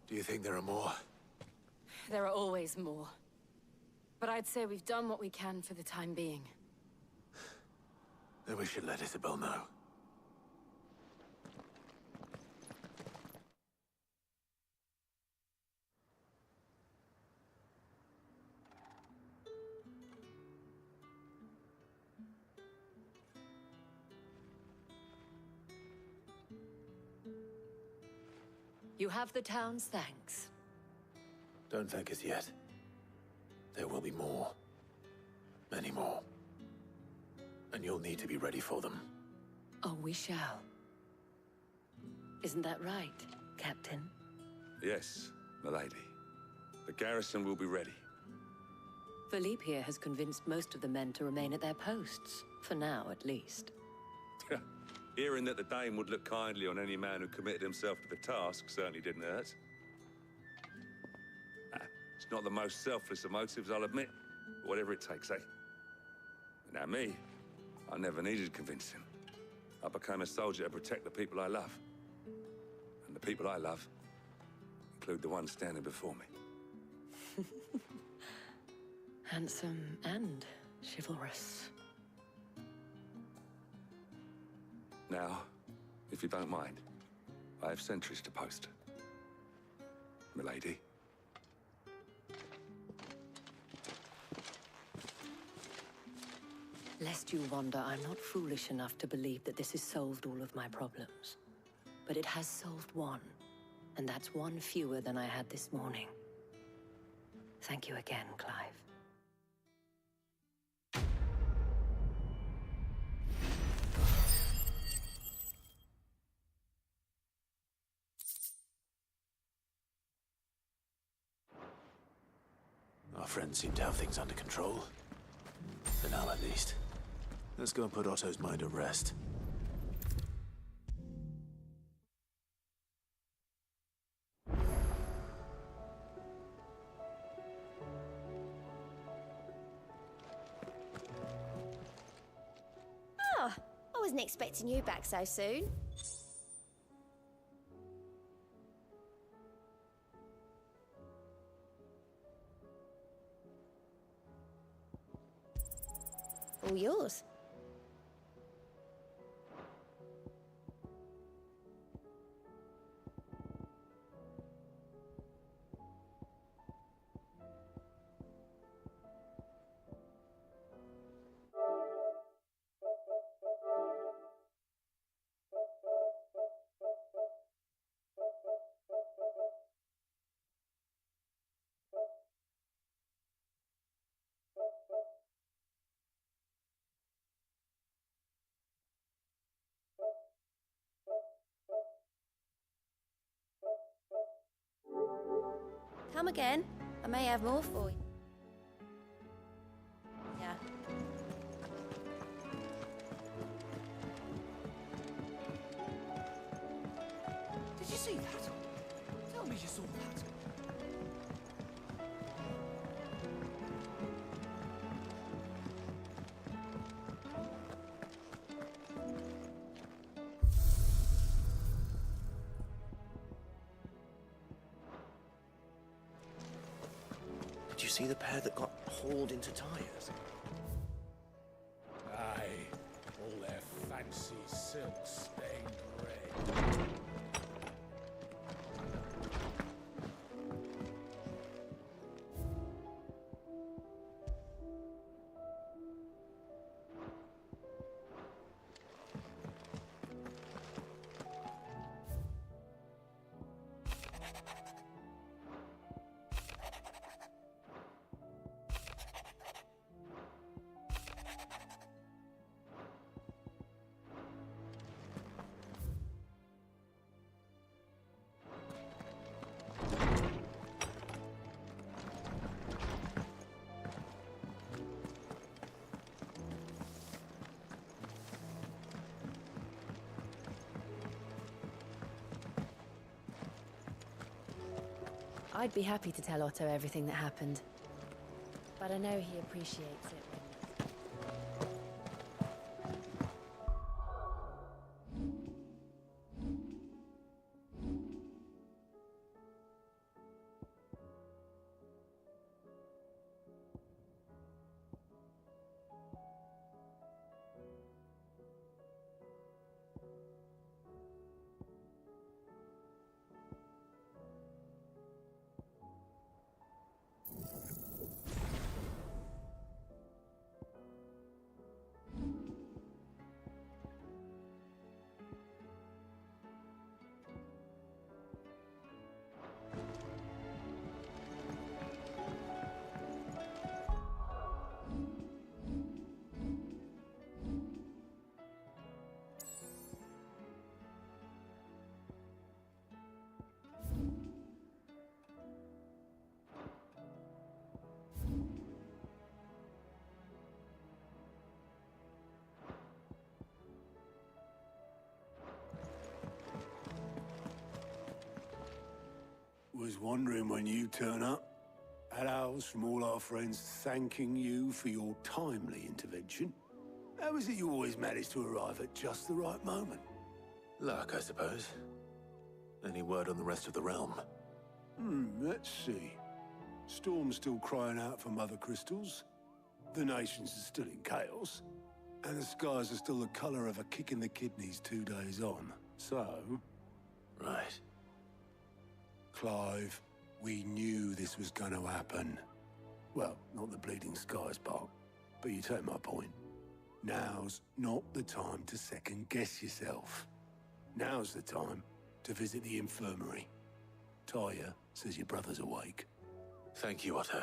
Do you think there are more? There are always more. But I'd say we've done what we can for the time being. Then we should let Isabel know. You have the town's thanks. Don't thank us yet. There will be more. Many more. And you'll need to be ready for them. Oh, we shall. Isn't that right, Captain? Yes, milady. The garrison will be ready. Valisthea has convinced most of the men to remain at their posts. For now, at least. Hearing that the Dame would look kindly on any man who committed himself to the task certainly didn't hurt. It's not the most selfless of motives, I'll admit. But whatever it takes, eh? Now me, I never needed convincing. I became a soldier to protect the people I love. And the people I love include the ones standing before me. Handsome and chivalrous. Now, if you don't mind, I have sentries to post. Milady. Lest you wonder, I'm not foolish enough to believe that this has solved all of my problems. But it has solved one, and that's one fewer than I had this morning. Thank you again, Clive. Our friends seem to have things under control. For now, at least. Let's go and put Otto's mind at rest. Oh, I wasn't expecting you back so soon. All yours. Come again. I may have more for you. Yeah. Did you see that? Tell me you saw that. see the pair that got hauled into tires? Aye, all their fancy silk stained red. I'd be happy to tell Otto everything that happened, but I know he appreciates it. Was wondering when you turn up. Had owls from all our friends thanking you for your timely intervention. How is it you always manage to arrive at just the right moment? Luck, I suppose. Any word on the rest of the realm? Let's see. Storm's still crying out for mother crystals. The nations are still in chaos. And the skies are still the colour of a kick in the kidneys 2 days on. So... Right. Clive, we knew this was going to happen. Well, not the bleeding skies part, but you take my point. Now's not the time to second-guess yourself. Now's the time to visit the infirmary. Taya says your brother's awake. Thank you, Otto.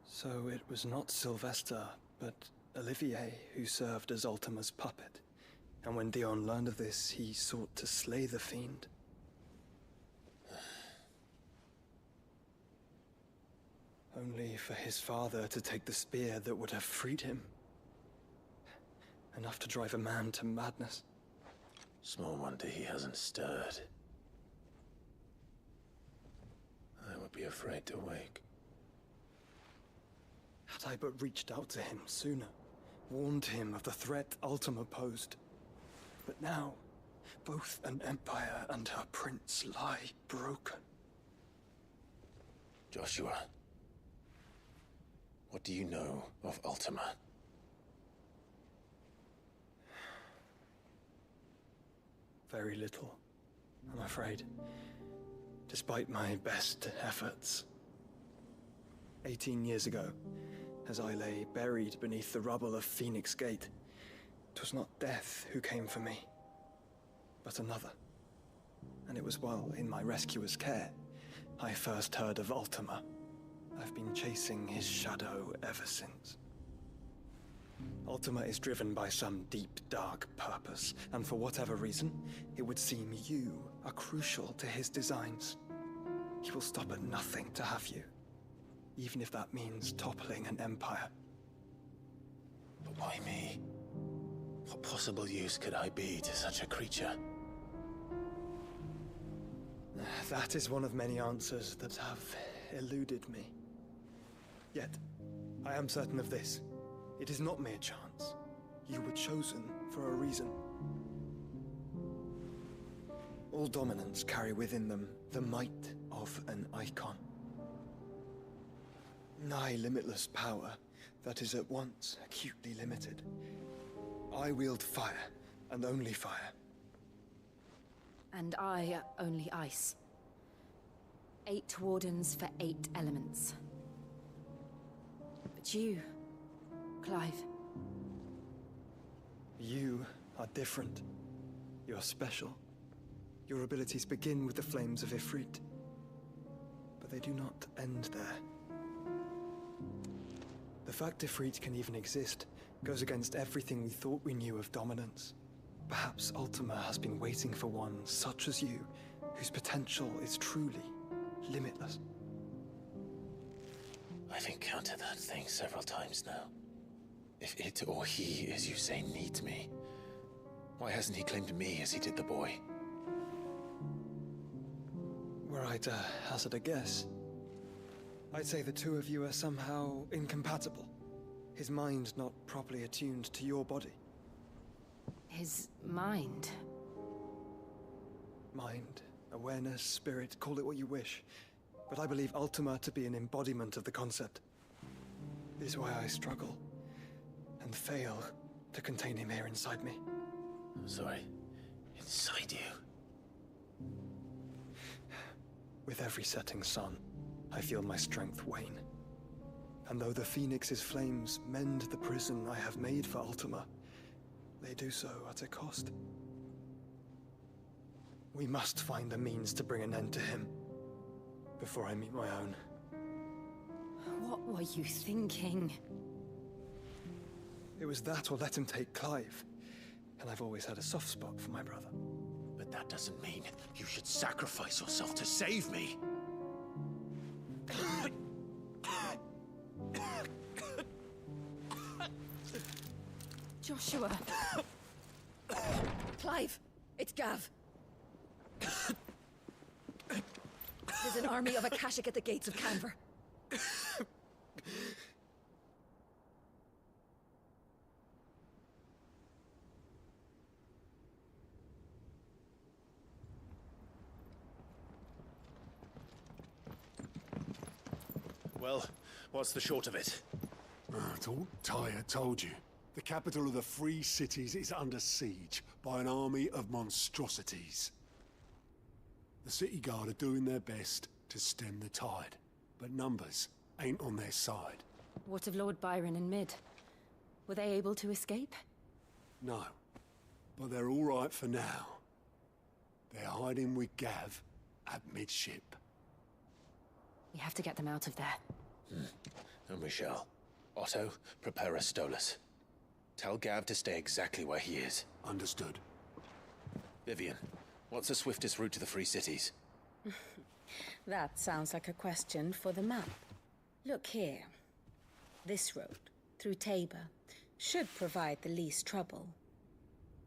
So it was not Sylvester, but Olivier who served as Ultima's puppet. And when Dion learned of this, he sought to slay the fiend. Only for his father to take the spear that would have freed him. Enough to drive a man to madness. Small wonder he hasn't stirred. I would be afraid to wake. Had I but reached out to him sooner, warned him of the threat Ultima posed. But now, both an empire and her prince lie broken. Joshua, what do you know of Ultima? Very little, I'm afraid. Despite my best efforts. 18 years ago, as I lay buried beneath the rubble of Phoenix Gate, 'twas not death who came for me, but another. And it was while in my rescuer's care, I first heard of Ultima. I've been chasing his shadow ever since. Ultima is driven by some deep, dark purpose, and for whatever reason, it would seem you are crucial to his designs. He will stop at nothing to have you, even if that means toppling an empire. But why me? What possible use could I be to such a creature? That is one of many answers that have eluded me. Yet, I am certain of this. It is not mere chance. You were chosen for a reason. All dominants carry within them the might of an Eikon. Nigh limitless power that is at once acutely limited. I wield fire, and only fire. And I only ice. 8 wardens for 8 elements. But you, Clive. You are different. You're special. Your abilities begin with the flames of Ifrit. But they do not end there. The fact Ifrit can even exist goes against everything we thought we knew of dominance. Perhaps Ultima has been waiting for one such as you, whose potential is truly limitless. I've encountered that thing several times now. If it or he, as you say, needs me, why hasn't he claimed me as he did the boy? Were I to hazard a guess, I'd say the two of you are somehow incompatible. His mind not properly attuned to your body. His mind? Mind, awareness, spirit, call it what you wish. But I believe Ultima to be an embodiment of the concept. This is why I struggle and fail to contain him here inside me. I'm sorry. Inside you? With every setting sun, I feel my strength wane. And though the Phoenix's flames mend the prison I have made for Ultima, they do so at a cost. We must find a means to bring an end to him before I meet my own. What were you thinking? It was that or let him take Clive. And I've always had a soft spot for my brother. But that doesn't mean you should sacrifice yourself to save me. Joshua. Clive, it's Gav. There's an army of Akashic at the gates of Canver. Well, what's the short of it? I thought Tyre told you. The capital of the Free Cities is under siege by an army of monstrosities. The city guard are doing their best to stem the tide, but numbers ain't on their side. What of Lord Byron and Mid? Were they able to escape? No, but they're all right for now. They're hiding with Gav at midship. We have to get them out of there. And we shall. Otto, prepare a Stolas. Tell Gav to stay exactly where he is. Understood. Vivian, what's the swiftest route to the Free Cities? That sounds like a question for the map. Look here. This road, through Tabor, should provide the least trouble.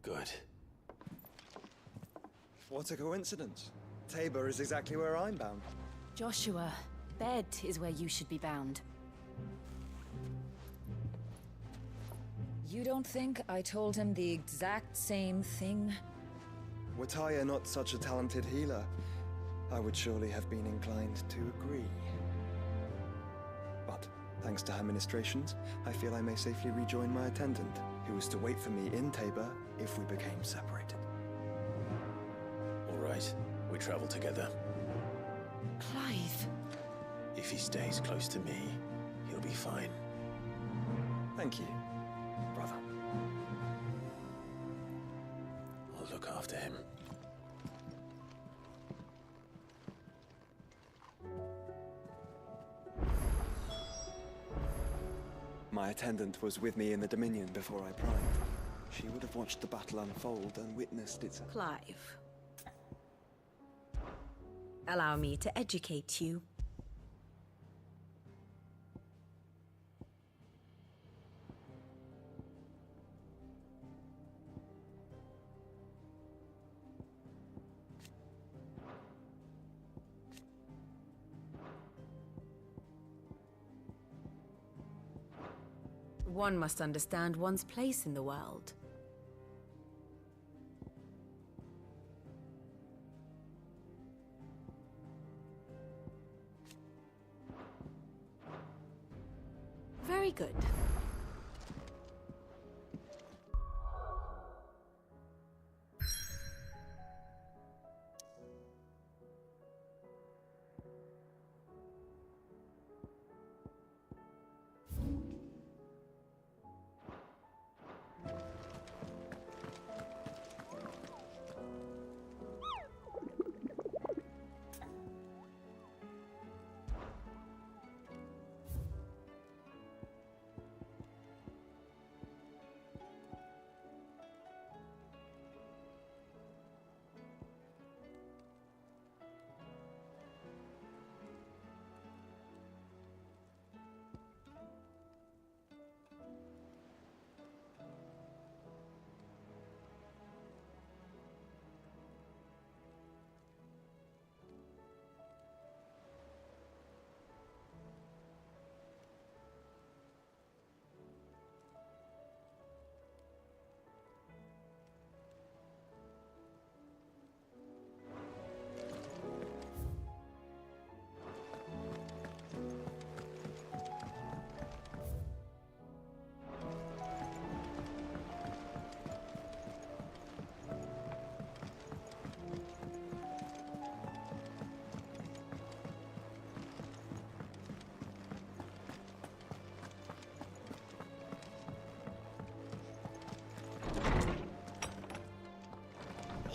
Good. What a coincidence. Tabor is exactly where I'm bound. Joshua, bed is where you should be bound. You don't think I told him the exact same thing? Were Tyre not such a talented healer, I would surely have been inclined to agree. But, thanks to her ministrations, I feel I may safely rejoin my attendant, who was to wait for me in Tabor if we became separated. All right, we travel together. Clive. If he stays close to me, he'll be fine. Thank you, brother. I'll look after him. My attendant was with me in the Dominion before I primed. She would have watched the battle unfold and witnessed its... Clive. Allow me to educate you. One must understand one's place in the world. Very good.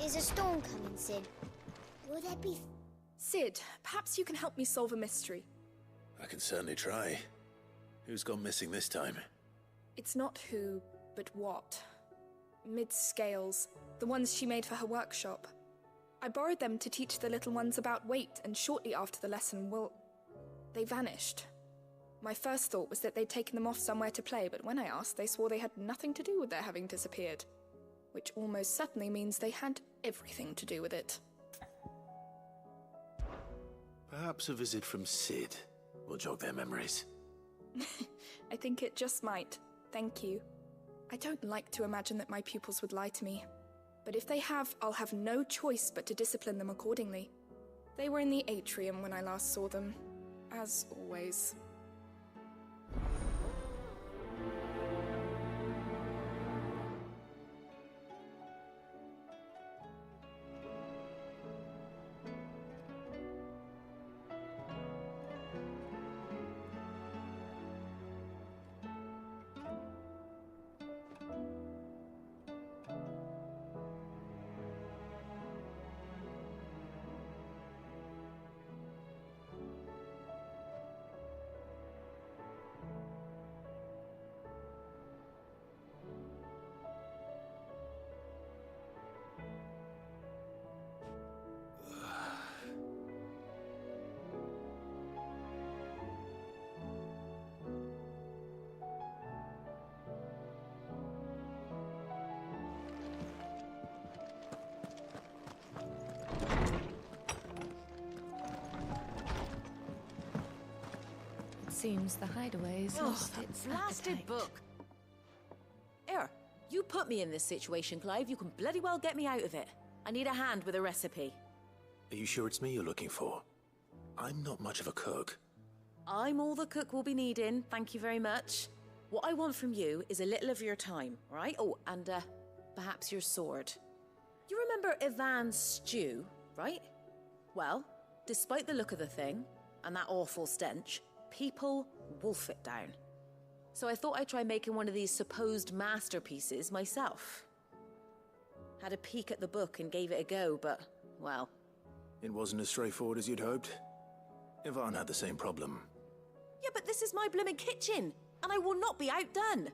Is a storm coming, Sid? Will there be... Sid, perhaps you can help me solve a mystery. I can certainly try. Who's gone missing this time? It's not who, but what. Mid-scales, the ones she made for her workshop. I borrowed them to teach the little ones about weight, and shortly after the lesson, well, they vanished. My first thought was that they'd taken them off somewhere to play, but when I asked, they swore they had nothing to do with their having disappeared. Which almost certainly means they had everything to do with it. Perhaps a visit from Sid will jog their memories. I think it just might. Thank you. I don't like to imagine that my pupils would lie to me. But if they have, I'll have no choice but to discipline them accordingly. They were in the atrium when I last saw them, as always. Seems the hideaway's lost its blasted appetite. book. Here, you put me in this situation, Clive. You can bloody well get me out of it. I need a hand with a recipe. Are you sure it's me you're looking for? I'm not much of a cook. I'm all the cook will be needing, thank you very much. What I want from you is a little of your time, right? Oh, and perhaps your sword. You remember Ivan's stew, right? Well, despite the look of the thing, and that awful stench, people wolf it down. So I thought I'd try making one of these supposed masterpieces myself. Had a peek at the book and gave it a go, but, well... It wasn't as straightforward as you'd hoped. Ivan had the same problem. Yeah, but this is my blimmin' kitchen, and I will not be outdone.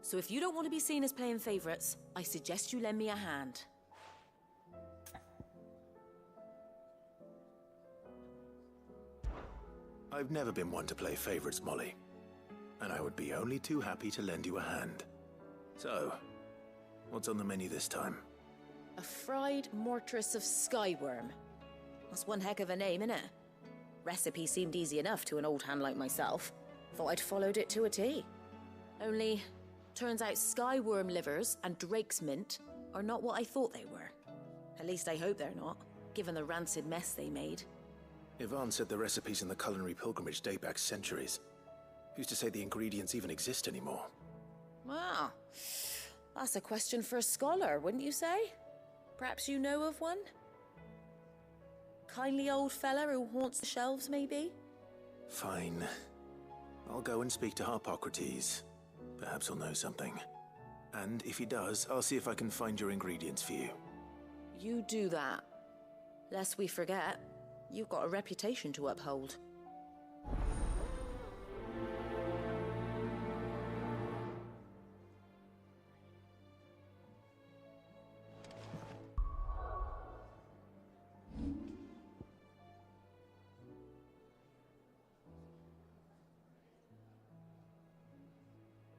So if you don't want to be seen as playing favourites, I suggest you lend me a hand. I've never been one to play favorites, Molly. And I would be only too happy to lend you a hand. So, what's on the menu this time? A fried mortress of skyworm. That's one heck of a name, innit? Recipe seemed easy enough to an old hand like myself. Thought I'd followed it to a T. Only, turns out skyworm livers and drake's mint are not what I thought they were. At least I hope they're not, given the rancid mess they made. Yvonne said the recipes in the culinary pilgrimage date back centuries. Who's to say the ingredients even exist anymore? Well, that's a question for a scholar, wouldn't you say? Perhaps you know of one? Kindly old fella who haunts the shelves, maybe? Fine. I'll go and speak to Harpocrates. Perhaps he'll know something. And if he does, I'll see if I can find your ingredients for you. You do that. Lest we forget, you've got a reputation to uphold.